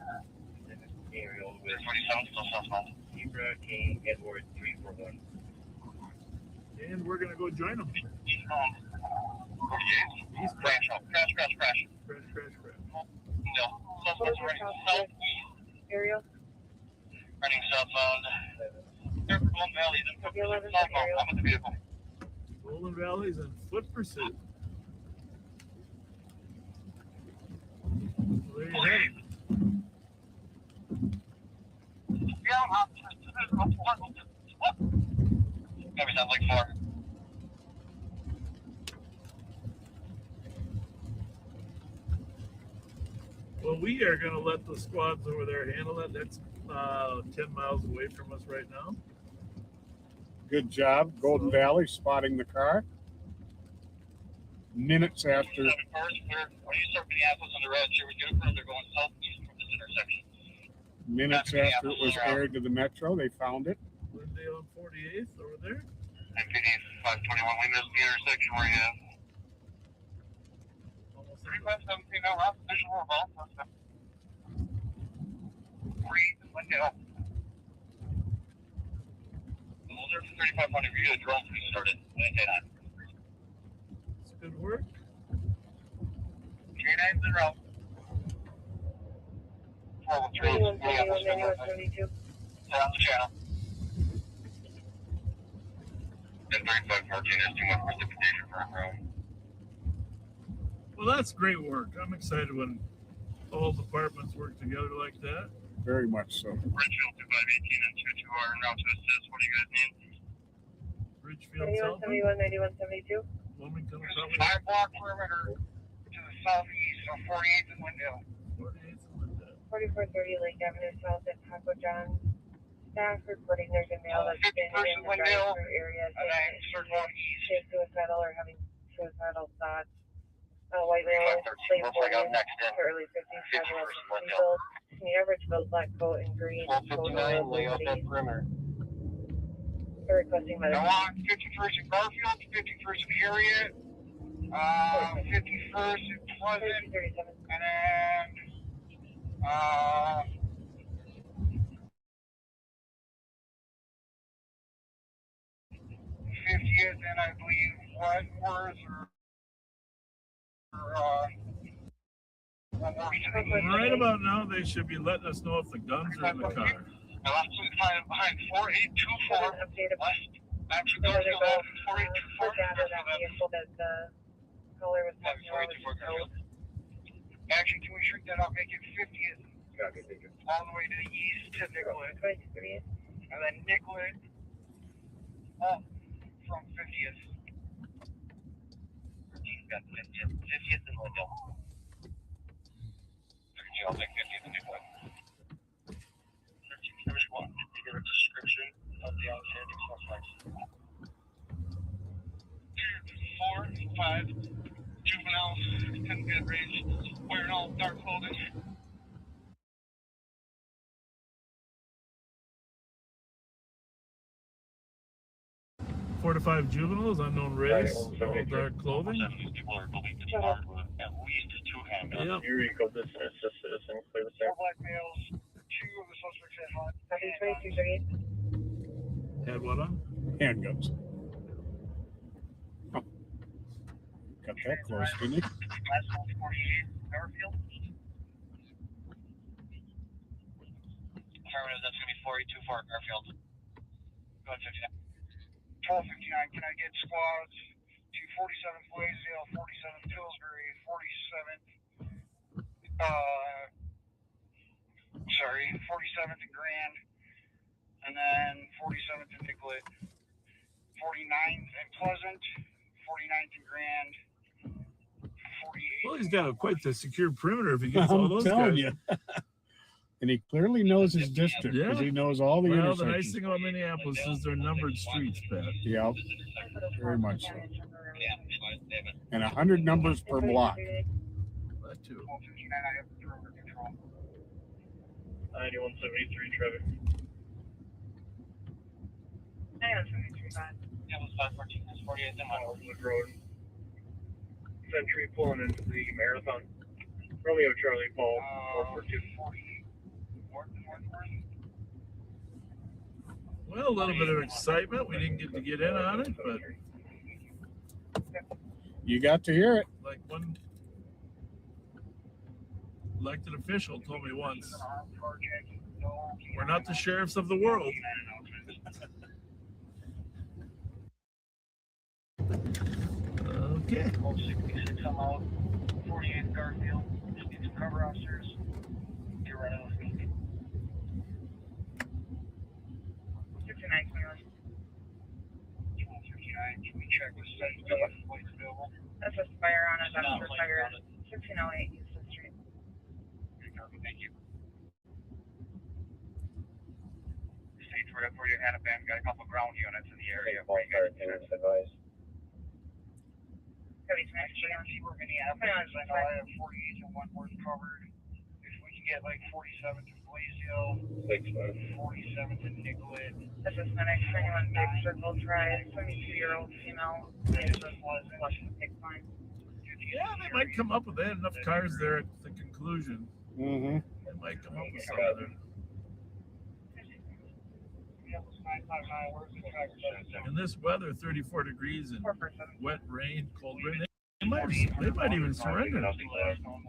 Aerial with 47, still southbound. Zebra King Edward 341. And we're gonna go join them. Eastbound 48. East Crash, crash. Crash. No, southbound running southeast. Aerial. Running southbound. Golden Valley, then southbound. I'm at the vehicle. Golden Valley's in foot pursuit. There you have it. Maybe sounds like 4. Well, we are gonna let the squads over there handle it. That's 10 miles away from us right now. Good job, Golden Valley, spotting the car. Minutes after. When you start Minneapolis on the red, sure we get it from they're going southeast from this intersection. Minutes after it was aired to the Metro, they found it. Glendale on 48th over there. MPD 521, we missed the intersection where you have. 3517, no, Rob, visual revolve. 3, window. Those are 3500, you get a drone pretty started. Maintain that. It's good work. K9's in route. 413. Stay on the channel. And 3514 is too much precipitation for a drone. Well, that's great work. I'm excited when all departments work together like that. Very much so. Ridgefield 2518 and 22 are en route to assist. What do you guys need? Ridgefield, 9171, 9172. Wilmington, There's a South. 5-block perimeter to the southeast of 48th and Wendell. 48th and Wendell. 4430 Lake Avenue South at Taco John. Staff reporting there's a male that's been in the drive-through area. Suicidal or having suicidal thoughts. White rail, 513, late looks like I'm 40s next in. to early 50s, 51st Glendale. the average build black coat and green. 1259, lay out that perimeter. They're requesting I medical. want 51st in Garfield, 51st in Harriet, 51st in Pleasant, and then, 50th, and I believe Wentworth Right about now, they should be letting us know if the guns are in the car. I left behind 4824 west. Actually, Garfield off 4824. That the caller was talking about. Actually, can we shrink that up, make it 50th? All the way to the east to Nicollet. And then Nicollet up from 50th. Got 50th in Lindell. I'll take 50th in Nicollet. 13 Jewish 1. Did you give a description of the outstanding suspects? 4, 5 juveniles, 10 mid range, wearing all dark clothing. 4 to 5 juveniles, unknown race, all dark clothing. People are believed to be armed with at least 2 handguns. Yep. Here you go, this is just citizen, clear the 4 black males, 2 of the suspects had hot. Had what on? Handguns. Oh. Got that close, didn't he? Last one, 48, Garfield. Affirmative, that's going to be 484 Garfield. Go ahead, 59. 1259, can I get squads to 47th Blaisdell, 47th Pillsbury, 47th and Grand, and then 47th and Nicollet, 49th and Pleasant, 49th and Grand, 48th. Well, he's got quite the secure perimeter if he gets all I'm those telling guys. you. And he clearly knows his district because Yeah. he knows all the Well, the intersections. nice thing about Minneapolis is they're numbered streets, Pat. Yeah, very much so. And 100 numbers per block. That too. 1259, I have perimeter control. 9173, Trevor. 9173, bye. Yeah, it was 514, that's 48th and Westwood Road. Century pulling into the marathon. Romeo Charlie Paul, 442. Well, a little bit of excitement. We didn't get to get in on it, but You got to hear it. like one elected official told me once, we're not the sheriffs of the world. Okay. 66, I'm out. 48th Garfield, just need some cover officers. You're right on. 59, 1259, can we check with site flights available? That's a fire on it. That's for fire. 1608 Houston Street. Thank you. Stage for your Hannibal, got a couple ground units in the area. Advice. Heavy smash. We're Minneapolis, I know I have 48 and Wentworth covered. If we can get like 47th and Blaisdell, 47th and Nicollet. That's a medic. 21 Big Circle Drive. 72-year-old female. Flushing Big Pine. Yeah, they might come up with that. Enough cars there at the conclusion. Mm-hmm. They might come up with something. In this weather, 34 degrees and wet rain, cold rain, they might even surrender.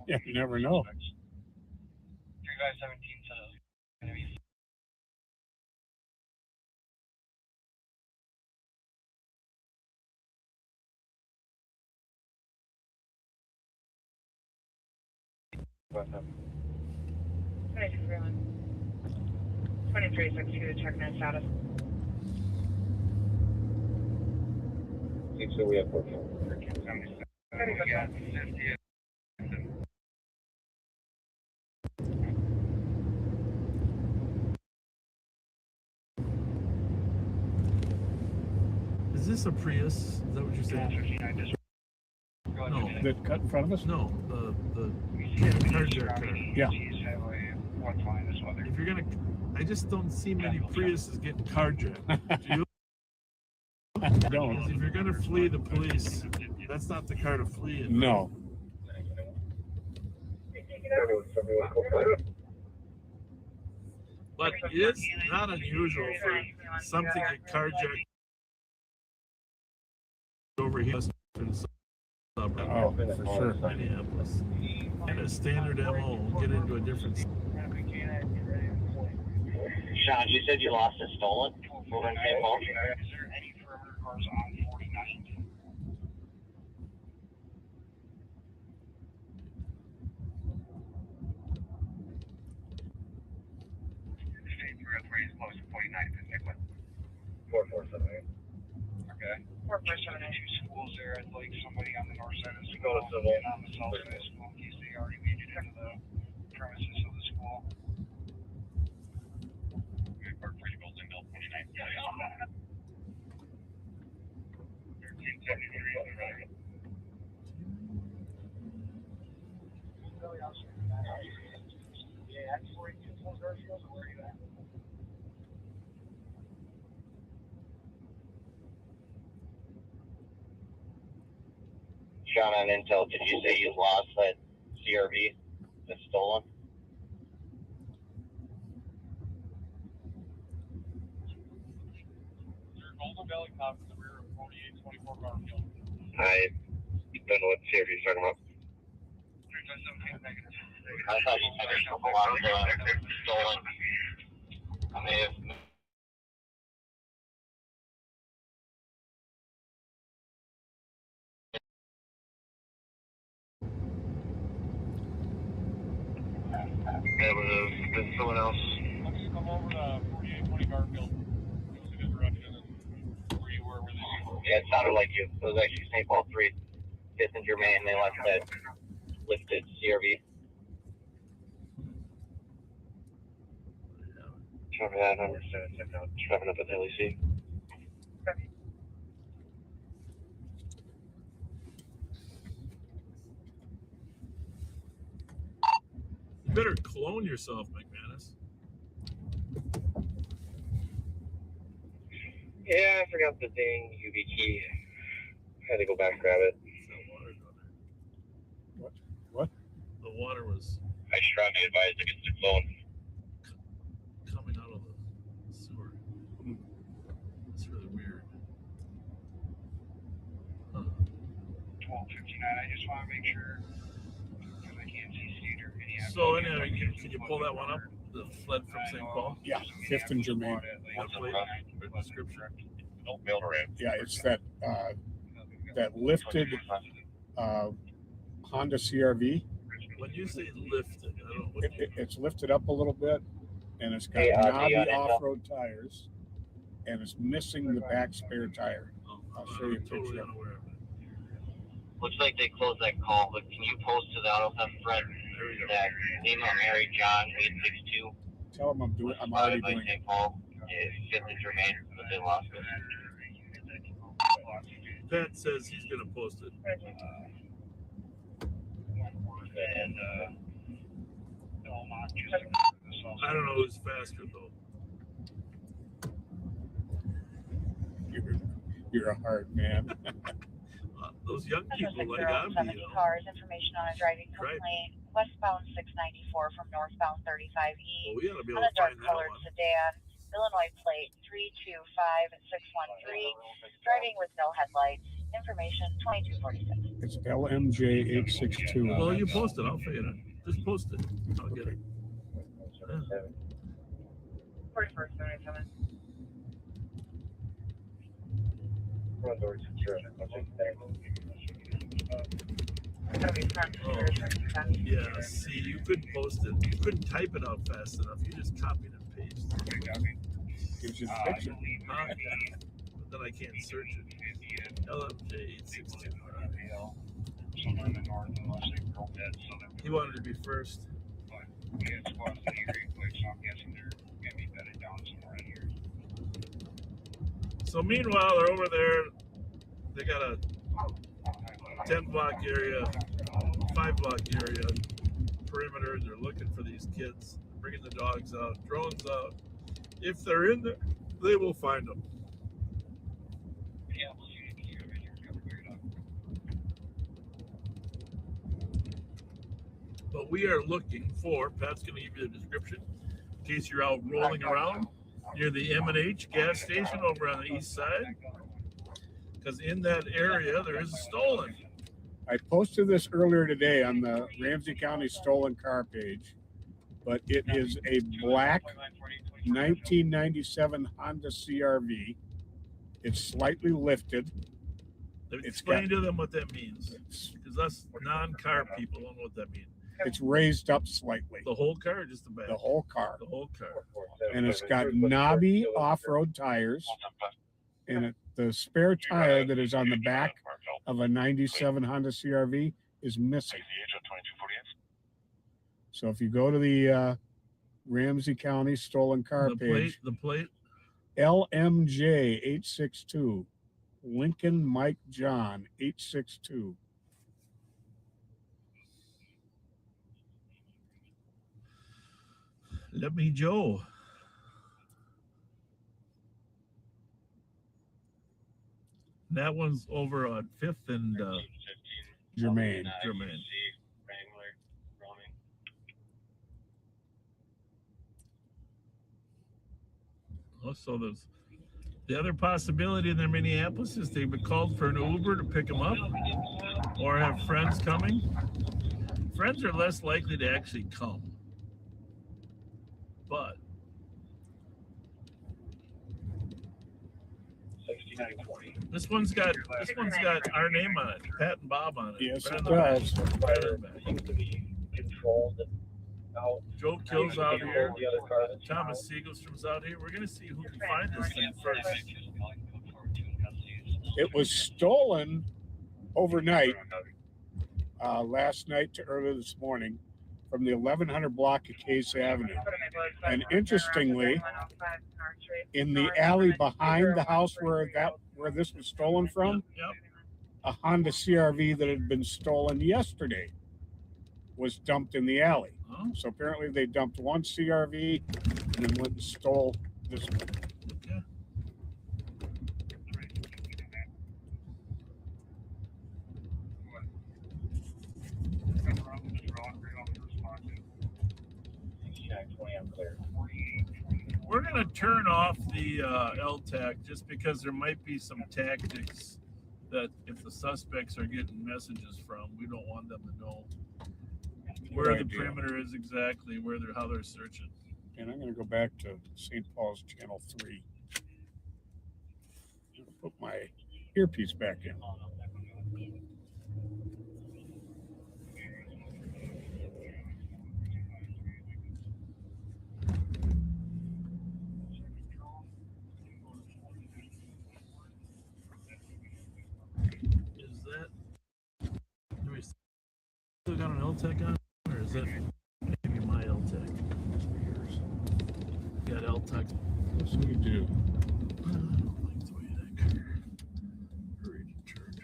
Yeah, you never know. 3 guys 17 to enemy. What's up? 2362 to check in status. So we have 14. We got 50. Is this a Prius? Is that what you're saying? Go ahead, No. that cut in front of us? No, the carjack car. Yeah. If you're gonna, I just don't see many Priuses getting carjacked. Do you? I don't. Because if you're gonna flee the police, that's not the car to flee in. No. But it's not unusual for something to carjack over here in Oh, for sure. Minneapolis. And a standard MO will get into a different. Sean, you said you lost a stolen over in St. Paul? Is there any perimeter cars on 49th? Is close to 49th in Nicollet. 447. Okay. 447. Two schools there. I'd like somebody on the north side of the school and on the south side of the school in case they already made it into the premises of the school. Park Free Building, Bill 29th. 1373 on the right. Yeah, that's 42 full Garfield, or where are you at? Sean, on Intel, did you say you lost that CRV that's stolen? Golden Valley Cop in the rear of 4824 Garfield. I don't know what CRV you're talking about. I thought you said there's a lot of stolen. I may have. That would have been someone else. Why don't you come over to 4820 Garfield? It was a good direction and where you were with it. Yeah, it sounded like you. It was actually St. Paul 3. Kissinger Main, they left that lifted CRV. Cover that, understood. Driving up at the LEC. You better clone yourself, McManus. Yeah, I forgot the dang UV key. Had to go back and grab it. What? The water was I strongly advise against the clone. coming out of the sewer. It's really weird. 1259, I just want to make sure. Because I can't see Cedar. So anyway, can you pull that one up? The fled from St. Paul? Yeah, Fifth and Germain. What plate or description? Don't build around. Yeah, it's that that lifted Honda CRV. When you say lifted, I don't know what It's lifted up a little bit, and it's got Hey, knobby Intel. off-road tires, and it's missing the back spare tire. I'll show you a totally picture. unaware of it. Looks like they closed that call, but can you post to the auto theft thread that email Mary John 862? Tell them I'm already doing it. St. Paul is Fifth and Germain, but they lost it. Pat says he's gonna post it. And I don't know who's faster though. You're a hard man. Those young people like I'm, cars, information on a driving complaint, westbound 694 from northbound 35E. Well, we ought to be on able a to dark find that colored one. sedan, Illinois plate 325613, driving with no headlights. Information 2246. It's LMJ 862. Well, you post it. I'll figure it out. Just post it. I'll get it. 41st, 77. Yeah, see, you couldn't post it. You couldn't type it out fast enough. You just copied and pasted. Gives you the picture. Huh? But then I can't search it. LMJ 862. He wanted to be first. So meanwhile, they're over there. They got a 10 block area, 5 block area, perimeter. They're looking for these kids, bringing the dogs out, drones out. If they're in there, they will find them. But we are looking for, Pat's going to give you the description in case you're out rolling around near the M&H gas station over on the east side. Because in that area, there is a stolen. I posted this earlier today on the Ramsey County stolen car page, but it is a black 1997 Honda CRV. It's slightly lifted. Explain to them what that means, because us non-car people don't know what that means. It's raised up slightly. The whole car or just the back? The whole car. The whole car. And it's got knobby off-road tires. And the spare tire that is on the back of a 97 Honda CRV is missing. So if you go to the Ramsey County stolen car page, the plate LMJ 862, Lincoln Mike John 862. Let me Joe. That one's over on 5th and Germain. Also, there's the other possibility in their Minneapolis is they've been called for an Uber to pick them up or have friends coming. Friends are less likely to actually come. But 6920. this one's got our name on it, Pat and Bob on it. Yes, Right it on the back. does. Right on the back. Seems to be controlled. Joe Kills out here. Thomas Siegelstrom's out here. We're gonna see who can find this thing first. It was stolen overnight, last night to early this morning, from the 1100 block of Case Avenue. And interestingly, in the alley behind the house where this was stolen from, a Honda CRV that had been stolen yesterday was dumped in the alley. So apparently they dumped one CRV and then went and stole this one. Okay. We're going to turn off the LTAC just because there might be some tactics that if the suspects are getting messages from, we don't want them to know where the perimeter is exactly, how they're searching. And I'm going to go back to St. Paul's Channel 3. Put my earpiece back in. Is that, do we still got an LTAC on, or is that maybe my LTAC? Got LTAC. Yes, we do. I don't like the way that car already turned.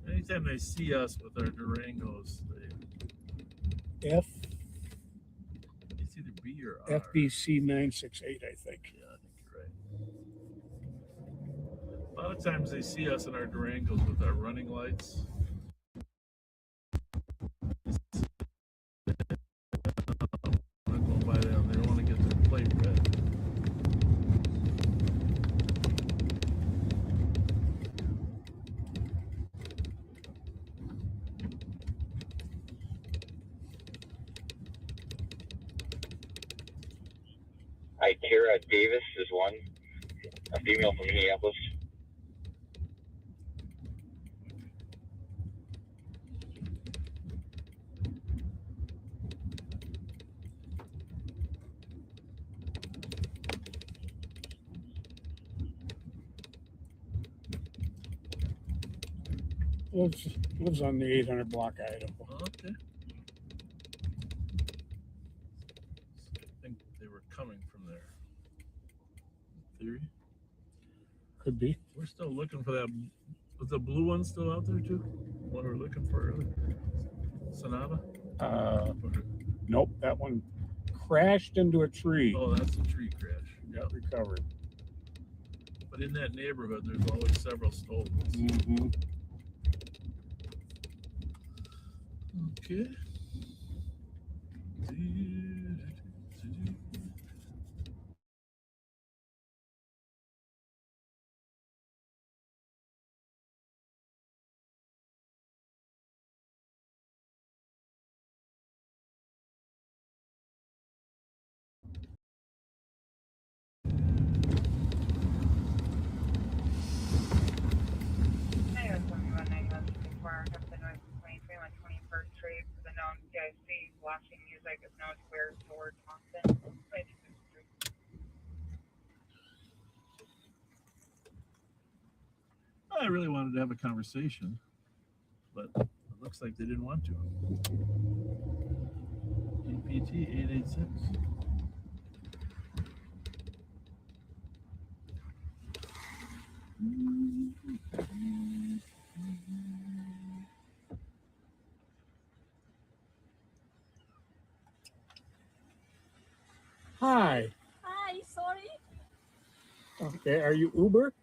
Anytime they see us with our Durangos, F it's either B or R. FBC 968, I think. Yeah, I think you're right. A lot of times they see us in our Durangos with our running lights. Not going by them. They want to get their plate red. Hi, Kara Davis is one. A female from Minneapolis. Lives on the 800 block of Idaho. Okay. I think they were coming from there. In theory. Could be. We're still looking for that. Was the blue one still out there too? What we're looking for earlier? Sonata? Nope, that one crashed into a tree. Oh, that's a tree crash. Got recovered. But in that neighborhood, there's always several stolen. Mm-hmm. Okay. Flashing music is now square toward Thompson. I really wanted to have a conversation, but it looks like they didn't want to. EPT 886. Hi. Hi, sorry. Okay, are you Uber?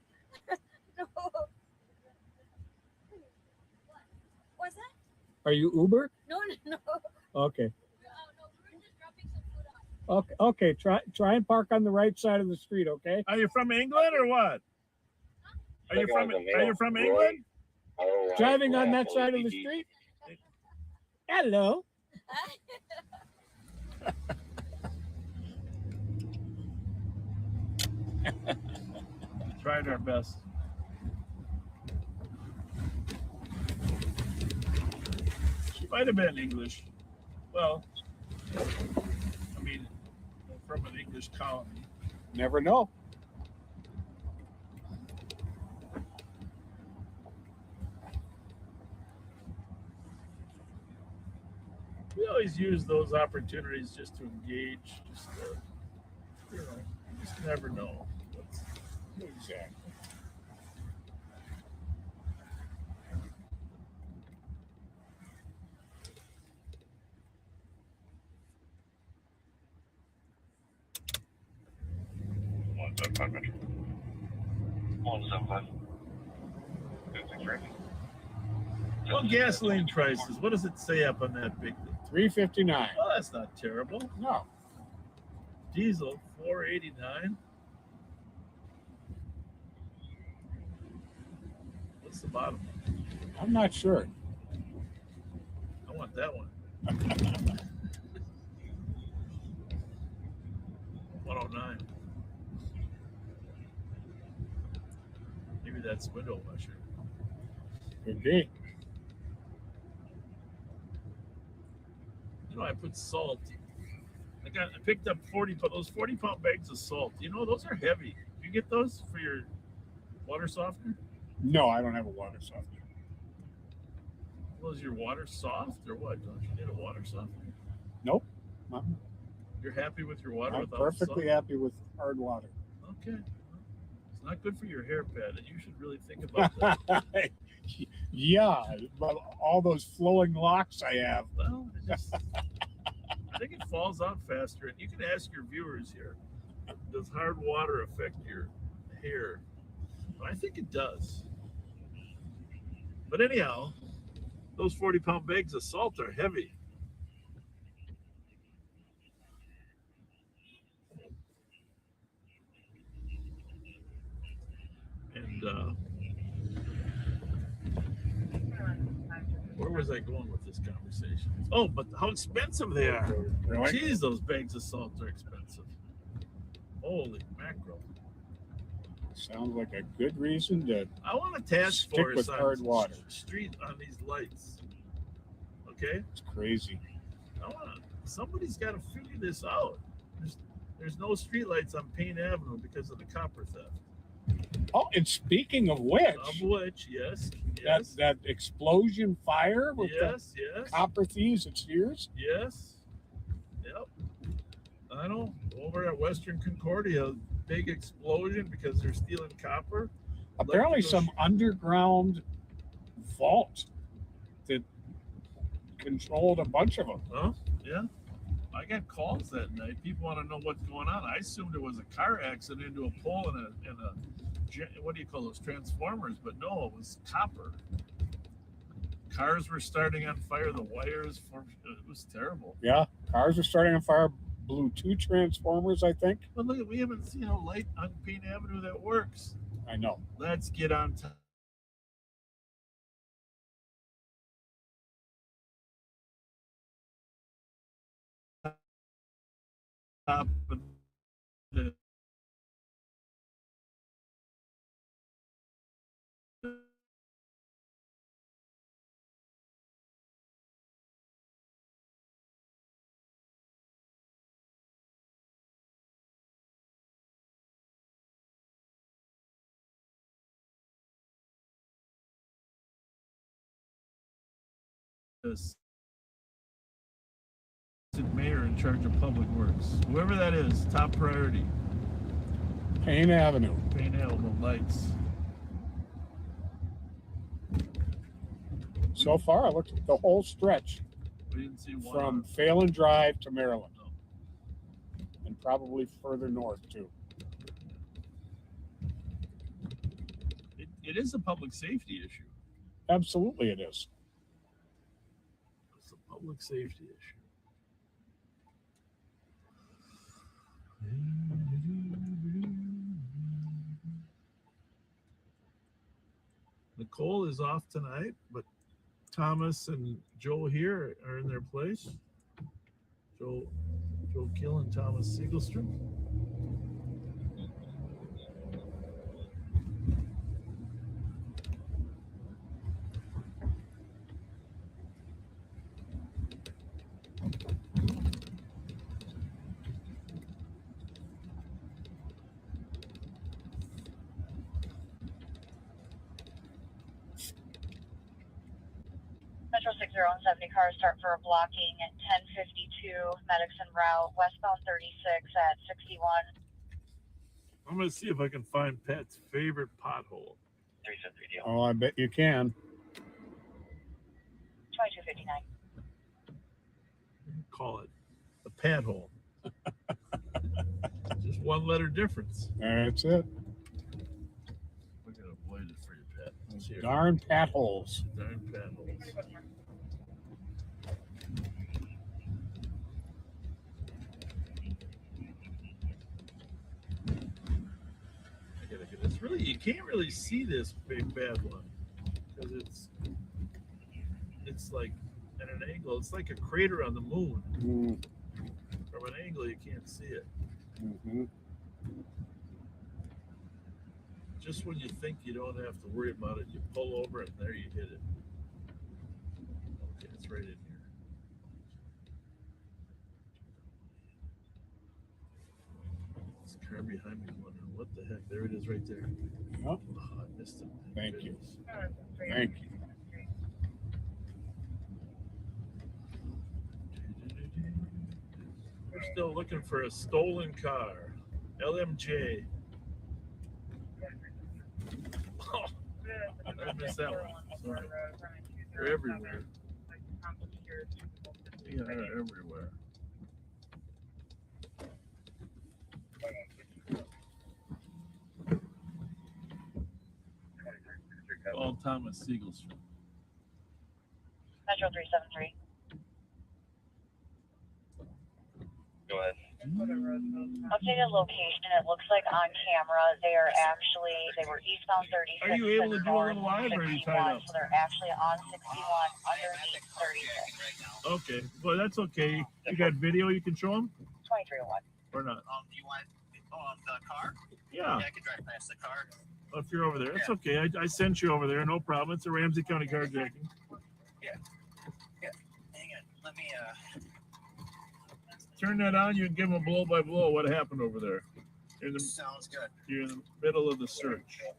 No. What's that? Are you Uber? No. Okay. Okay. Try and park on the right side of the street. Okay. Are you from England or what? Are you from England? Driving on that side of the street. Hello. Tried our best. She might have been English. Well, I mean, from an English colony. Never know. We always use those opportunities just to engage, just to, you just never know. Exactly. Well, gasoline prices. What does it say up on that big thing? $3.59. Well, that's not terrible. No. Diesel $4.89. What's the bottom one? I'm not sure. I want that one. 109. Maybe that's window washer. Could be. You know, I put salt. I picked up those 40-pound bags of salt. You know, those are heavy. You get those for your water softener? No, I don't have a water softener. Well, is your water soft or what? Don't you need a water softener? Nope. You're happy with your water I'm without perfectly salt? happy with hard water. Okay. It's not good for your hair pad, and you should really think about that. Yeah, but all those flowing locks I have. Well, I think it falls out faster. And you can ask your viewers here, does hard water affect your hair? I think it does. But anyhow, those 40-pound bags of salt are heavy. And where was I going with this conversation? Oh, but how expensive they are. Really? Jeez, those bags of salt are expensive. Holy mackerel. Sounds like a good reason to I want a task stick force with on hard water. street on these lights. Okay? It's crazy. Somebody's got to figure this out. There's no street lights on Payne Avenue because of the copper theft. Oh, and speaking of which, Yes. that explosion fire with Yes. the copper thieves at Sears. Yes. Yep. I know. Over at Western Concordia, big explosion because they're stealing copper. apparently some underground vault that controlled a bunch of them. Huh? Yeah. I got calls that night. People want to know what's going on. I assumed it was a car accident into a pole and a what do you call those, transformers? But no, it was copper. Cars were starting on fire. The wires it was terrible. Yeah, cars are starting on fire. Blew 2 transformers, I think. But look, we haven't seen a light on Payne Avenue that works. I know. Let's get on top. Of the mayor in charge of public works. Whoever that is, top priority. Payne Avenue. Payne Avenue lights. So far, I looked at the whole stretch We didn't see one. from Phelan Drive to Maryland. And probably further north, too. It is a public safety issue. Absolutely it is. It's a public safety issue. Nicole is off tonight, but Thomas and Joe here are in their place. Joe Gill and Thomas Siegelstrom. Metro 6070 cars start for a blocking at 1052 Medicine Route, westbound 36 at 61. I'm going to see if I can find Pat's favorite pothole. 373 deal. Oh, I bet you can. 2259. Call it a pad hole. Just one letter difference. That's it. We're going to avoid it for you, Pat. Let's hear it. Darn pat holes. Darn pad holes. It's really, you can't really see this big bad one because it's like at an angle. It's like a crater on the moon. From an angle, you can't see it. Just when you think you don't have to worry about it, you pull over and there you hit it. Okay, it's right in here. This car behind me, wondering what the heck. There it is, right there. Yep. Oh, I missed it. Thank you. Thank you. We're still looking for a stolen car. LMJ. Oh, I missed that one. Sorry. They're everywhere. Yeah, they're everywhere. Call Thomas Siegelstrom. Metro 373. Go ahead. Updated location. It looks like on camera they were eastbound 36. Are you able to do a little live or are you tied up? So they're actually on 61 underneath 36. Okay, well that's okay. You got video you can show them 2301. or not? Do you want the car? Yeah. I can drive past the car. Oh, if you're over there, that's okay. I sent you over there, no problem. It's a Ramsey County carjacking. Yeah. Hang on. Let me Turn that on. You can give them a blow by blow. What happened over there? Sounds good. You're in the middle of the search. All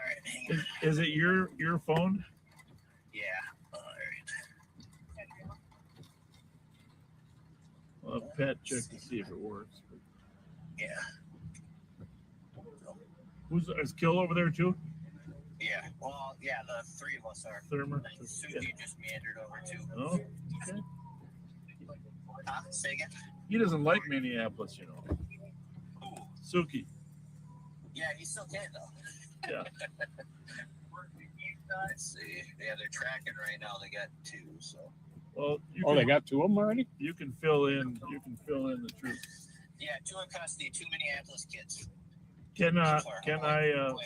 right. Hang on. Is it your phone? Yeah. All right. Well, Pat check to see if it works. Yeah. Is Kill over there too? Well, yeah, the three of us are. Thermer. Susie just meandered over too. Oh, okay. Say again? He doesn't like Minneapolis, you know. Suki. Yeah, he still can though. Yeah. Let's see. Yeah, they're tracking right now. They got 2, so. Well, They got 2 of them already? You can fill in. You can fill in the truth. Yeah, 2 in custody, 2 Minneapolis kids. Can I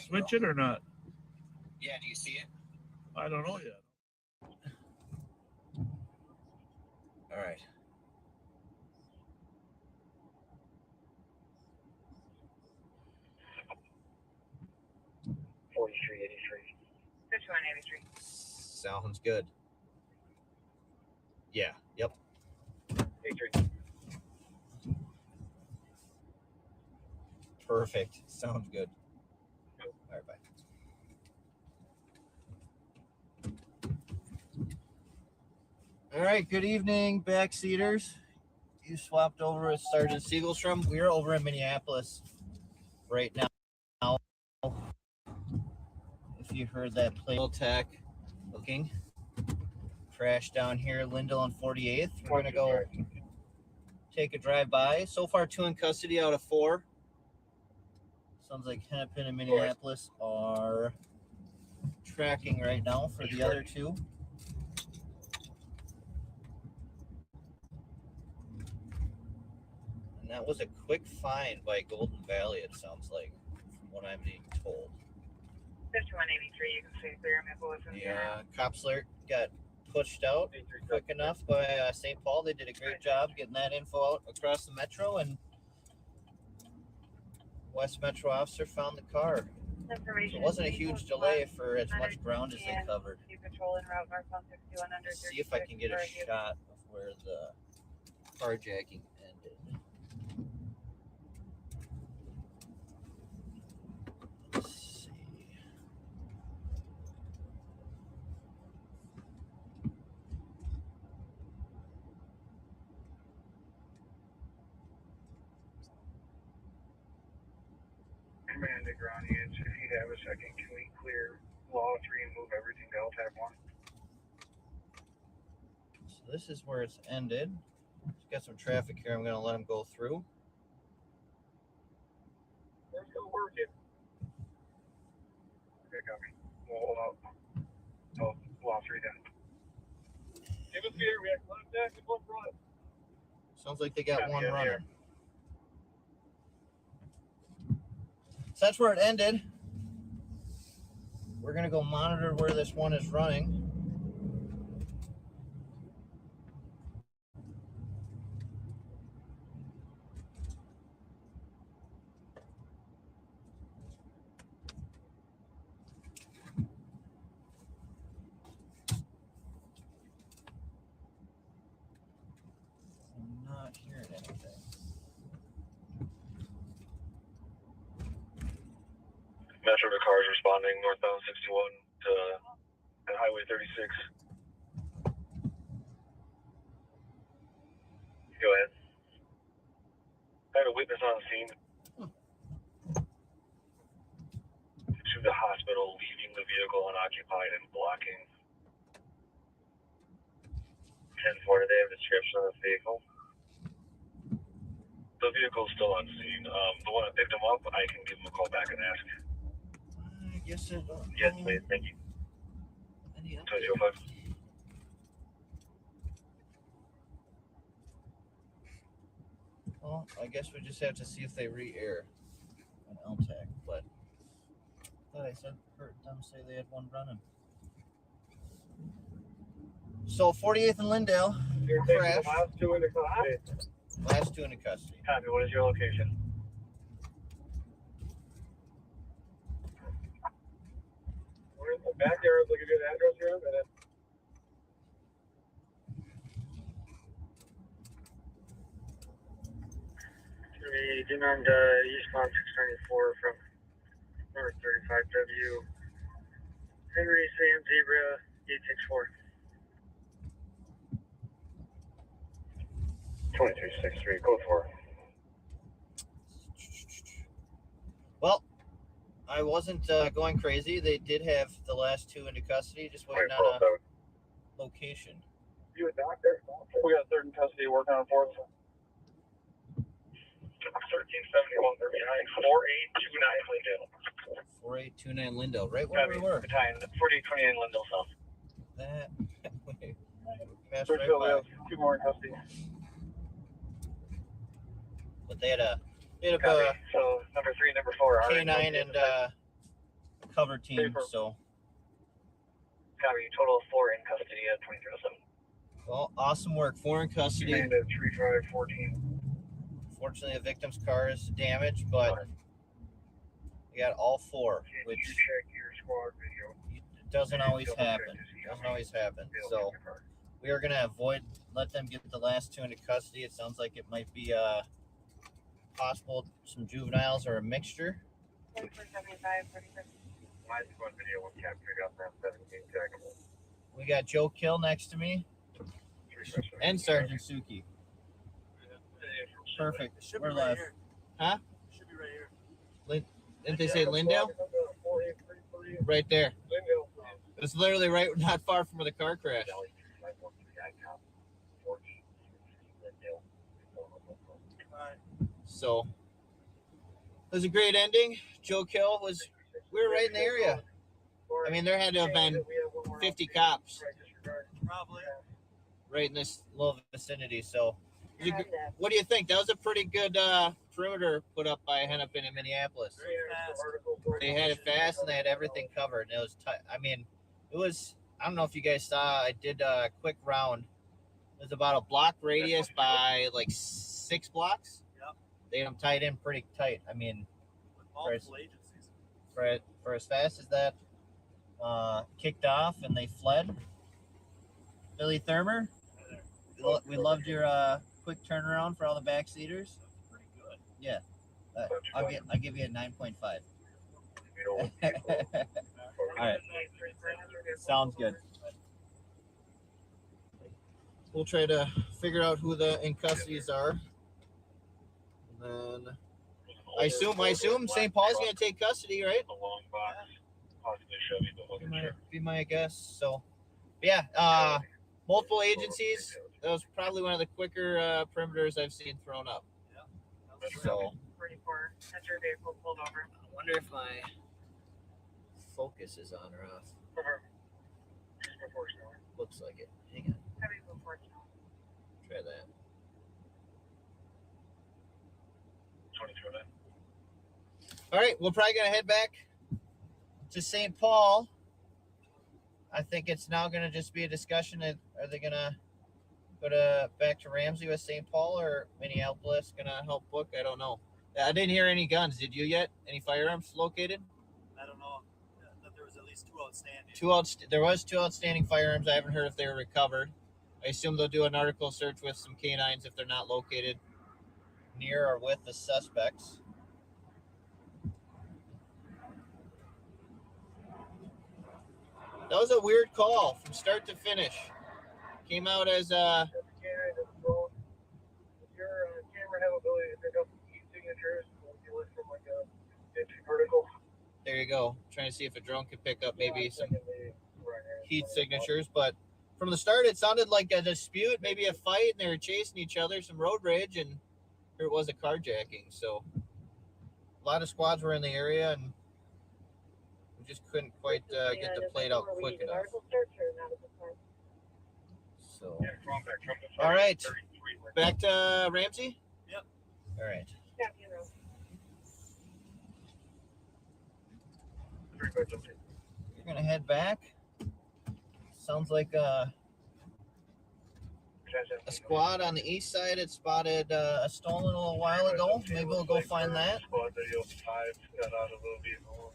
switch it or not? Yeah, do you see it? I don't know yet. All right. Sounds good. Yeah. Yep. 83. Perfect. Sounds good. All right. Bye. All right. Good evening, backseaters. You swapped over with Sergeant Siegelstrom. We are over in Minneapolis right now. If you heard that play attack looking crash down here, Lindell on 48th. We're gonna go take a drive by. So far, 2 in custody out of 4. Sounds like Hennepin and Minneapolis are tracking right now for the other 2. And that was a quick find by Golden Valley, it sounds like, from what I'm being told. 5183, you can see clear Minneapolis. Yeah, Copsler got pushed out quick enough by St. Paul. They did a great job getting that info out across the metro, and West Metro officer found the car. So it wasn't a huge delay for as much ground as they covered. See if I can get a shot of where the carjacking ended. Let's see. Command to ground units, if you have a second, can we clear Law 3 and move everything to LTAC 1? So this is where it's ended. Just got some traffic here. I'm going to let them go through. We're still working. Okay, copy. We'll hold out. Oh, Law 3 then. Give us here, we have 1 back and 1 front. Sounds like they got one running. So that's where it ended. We're going to go monitor where this one is running. I'm not hearing anything. Metro to cars responding northbound 61 to Highway 36. Go ahead. I had a witness on the scene. To the hospital, leaving the vehicle unoccupied and blocking. 10-4, they have a description of the vehicle. The vehicle's still on scene. The one that picked him up, I can give him a call back and ask. I guess it. Yes, please. Thank you. 2205. Well, I guess we just have to see if they re-air an LTAC, but I thought I said heard them say they had one running. So 48th and Lindale crash. Last 2 in the custody. Last 2 in the custody. Copy. What is your location? We're in the back there. Look at your address here in a minute. Getting on eastbound 694 from North 35W. Henry Sam Zebra 864. 2363, go for it. Well, I wasn't going crazy. They did have the last two into custody, just waiting on a location. You a doctor? We got third in custody working on fourth. 137139, 4829 Lindale. 4829 Lindale, right where we were. 4829 Lindale South. That passed First right bill, we by. have two more in custody. But they had a Copy. So number 3, number 4 are in K9 custody. and cover team. So Copy. Total of 4 in custody at 2307. well, awesome work. 4 in custody. And at 3514. Fortunately, the victim's car is damaged, but we got all 4, which You check your squad video. doesn't always happen. Doesn't always happen. So we are gonna let them get the last 2 into custody. It sounds like it might be possible some juveniles or a mixture. 7475, 46. My squad video will capture up that 17 taggable. We got Joe Kill next to me and Sergeant Suki. Perfect. We're live. Huh? Should be right here. Didn't they say Lindale? Right there. It's literally right, not far from where the car crashed. So it was a great ending. Joe Kill we were right in the area. I mean, there had to have been 50 cops Probably. right in this little vicinity. So what do you think? That was a pretty good perimeter put up by Hennepin in Minneapolis. They had it fast and they had everything covered. And it was tight. I mean, it was, I don't know if you guys saw, I did a quick round. It was about a block radius by like 6 blocks. Yep. They had them tied in pretty tight. I mean, Multiple agencies. for as fast as that kicked off and they fled. Billy Thurmer, we loved your quick turnaround for all the backseaters. Pretty good. Yeah, I'll give you a 9.5. All right, sounds good. We'll try to figure out who the in custodies are. And then I assume St. Paul's gonna take custody, right? The long box, possibly Chevy, but wasn't sure. Be my guess. So, yeah, multiple agencies. That was probably one of the quicker perimeters I've seen thrown up. So, 44, enter vehicle pulled over. I wonder if my focus is on or off. Looks like it. Hang on, Heavy before try that. 22 then. All right, we're probably gonna head back to St. Paul. I think it's now gonna just be a discussion. Are they gonna go back to Ramsey with St. Paul or Minneapolis gonna help book? I don't know. I didn't hear any guns. Did you yet? Any firearms located? I don't know. That there was at least 2 outstanding. There was 2 outstanding firearms. I haven't heard if they were recovered. I assume they'll do an article search with some canines if they're not located near or with the suspects. That was a weird call from start to finish. Came out as Does your camera have ability to pick up heat signatures? You look from like a vertical. there you go. Trying to see if a drone could pick up maybe some heat signatures, but from the start it sounded like a dispute, maybe a fight, and they were chasing each other, some road rage, and here it was a carjacking. So a lot of squads were in the area, and we just couldn't quite get the plate out quick enough. So, all right, back to Ramsey. Yep. All right. You're gonna head back. Sounds like a squad on the east side had spotted a stolen a little while ago. Maybe we'll go find that. Squad video 5 got out of the vehicle.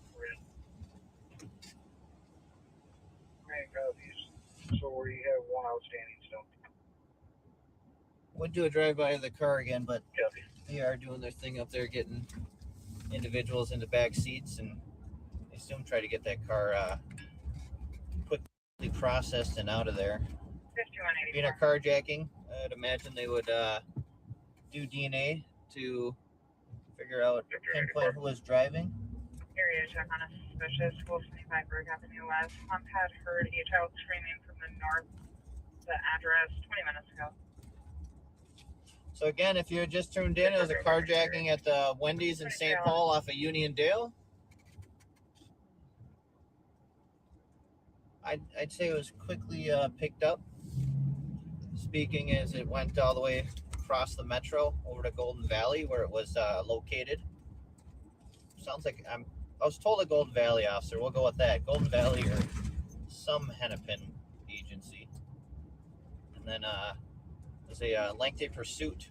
Rank copies. So we have 1 outstanding still. Would do a drive-by of the car again, but they are doing their thing up there, getting individuals into back seats, and I assume try to get that car quickly processed and out of there. Being a carjacking, I'd imagine they would do DNA to figure out, pinpoint who was driving. Area check on a suspicious 1225 Berg Avenue West. Pump had heard a child screaming from the north. The address 20 minutes ago. So again, if you had just tuned in, it was a carjacking at the Wendy's in St. Paul off of Uniondale. I'd say it was quickly picked up. Speaking as it went all the way across the metro over to Golden Valley where it was located. Sounds like I was told a Golden Valley officer. We'll go with that. Golden Valley or some Hennepin agency. And then there's a lengthy pursuit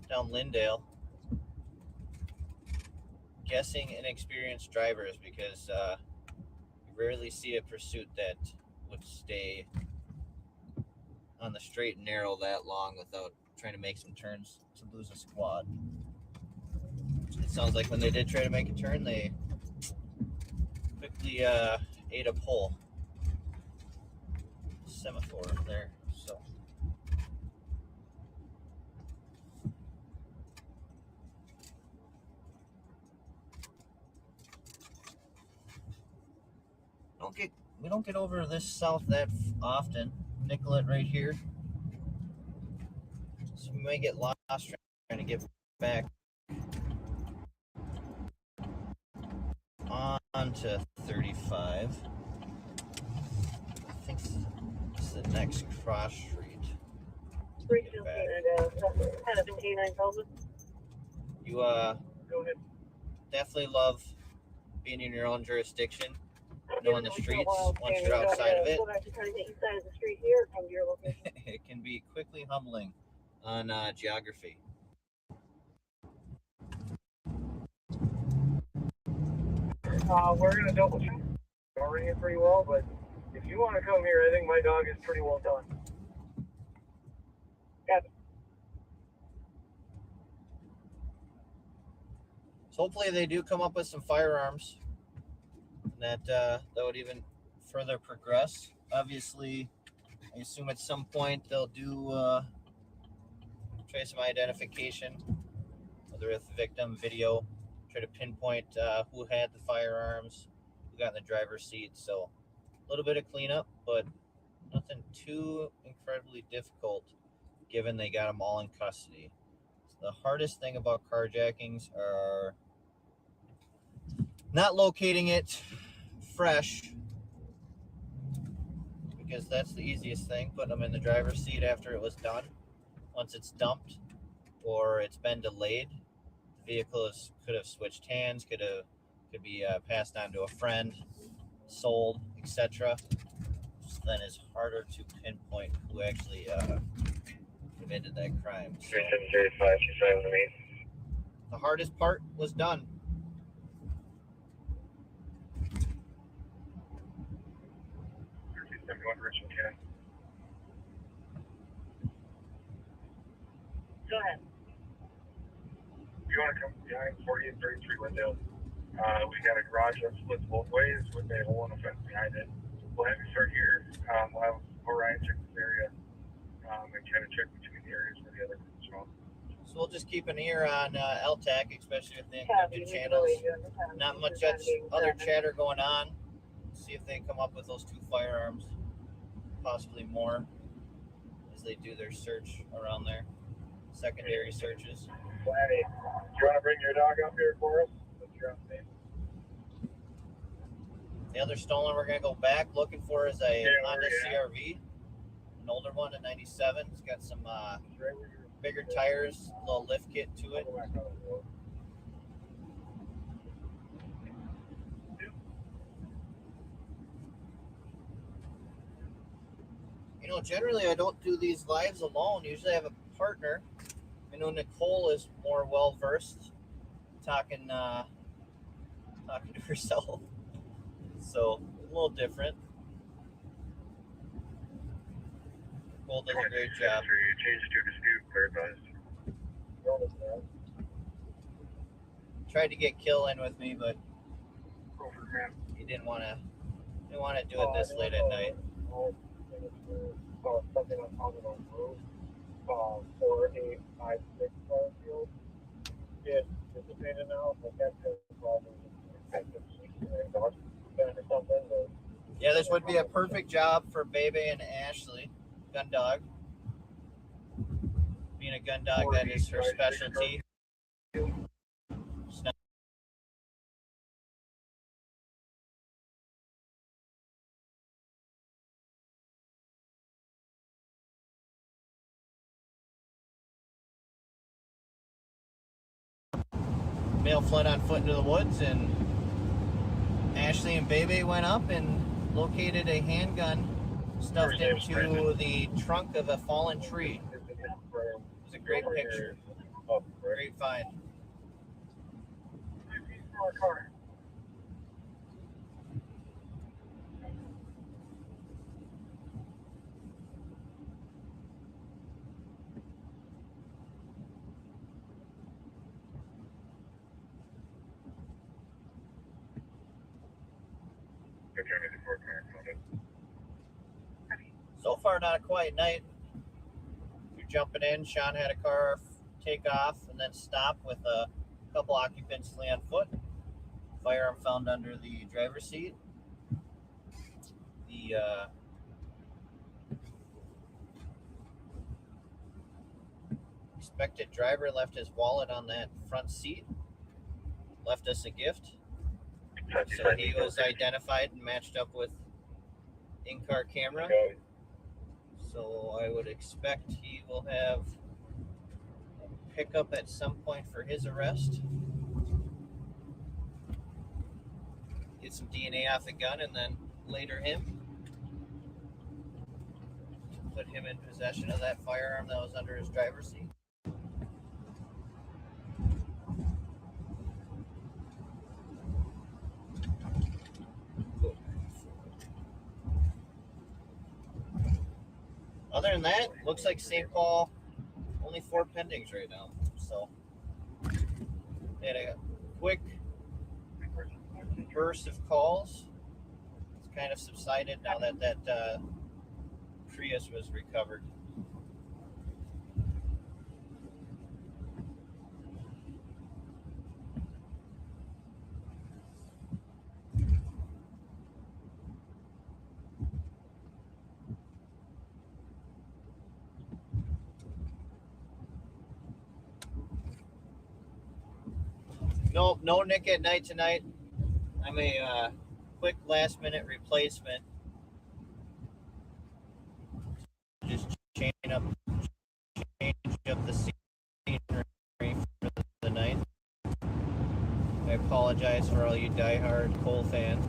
down Lyndale. Guessing inexperienced drivers because you rarely see a pursuit that would stay on the straight and narrow that long without trying to make some turns to lose a squad. It sounds like when they did try to make a turn, they quickly ate a pole. Semaphore there, so. We don't get over this south that often. Nicollet right here. So we may get lost trying to get back on to 35. I think it's the next cross street. You definitely love being in your own jurisdiction, knowing the streets once you're outside of it. It can be quickly humbling on geography. We're gonna double check. Covering it pretty well, but if you want to come here, I think my dog is pretty well done. So hopefully they do come up with some firearms that would even further progress. Obviously, I assume at some point they'll do try some identification, whether with victim video, try to pinpoint who had the firearms, who got in the driver's seat. So a little bit of cleanup, but nothing too incredibly difficult given they got them all in custody. So the hardest thing about carjackings are not locating it fresh, because that's the easiest thing, putting them in the driver's seat after it was done. Once it's dumped or it's been delayed, the vehicle could have switched hands, could be passed on to a friend, sold, etc. So then it's harder to pinpoint who actually committed that crime. So the hardest part was done. Go ahead. If you want to come behind 40 and 33 Wendell, we got a garage that splits both ways with a hole in the fence behind it. We'll have you start here. We'll have Orion check this area and kind of check between the areas where the other groups are. So we'll just keep an ear on LTAC, especially with the encrypted channels. Not much other chatter going on. See if they come up with those 2 firearms, possibly more, as they do their search around there. Secondary searches. Lanny, do you want to bring your dog up here for us? You're on stage. The other stolen we're going to go back looking for is a Honda CRV, an older one, a 97. It's got some bigger tires, a little lift kit to it. You know, generally I don't do these lives alone. Usually I have a partner. I know Nicole is more well versed talking to herself, so a little different. Nicole does a great job. Change to dispute, clarifies. Tried to get Kill in with me, but he didn't want to do it this late at night. 4856 Garfield. It's dissipated now, but that's the problem. would be a perfect job for Bebe and Ashley, gun dog. Being a gun dog, that is her specialty. Male fled on foot into the woods, and Ashley and Bebe went up and located a handgun stuffed into the trunk of a fallen tree. It was a great picture. Great find. So far, not a quiet night. You're jumping in. Sean had a car take off and then stop with a couple occupants flee on foot. Firearm found under the driver's seat. The suspected driver left his wallet on that front seat. Left us a gift. So he was identified and matched up with in-car camera. So I would expect he will have a pickup at some point for his arrest. Get some DNA off the gun and then later him. Put him in possession of that firearm that was under his driver's seat. Other than that, looks like St. Paul, only 4 pendings right now. So, they had a quick burst of calls. It's kind of subsided now that that Prius was recovered. No Nick at night tonight. I'm a quick last minute replacement. Just change up the scenery for the night. I apologize for all you diehard Cole fans.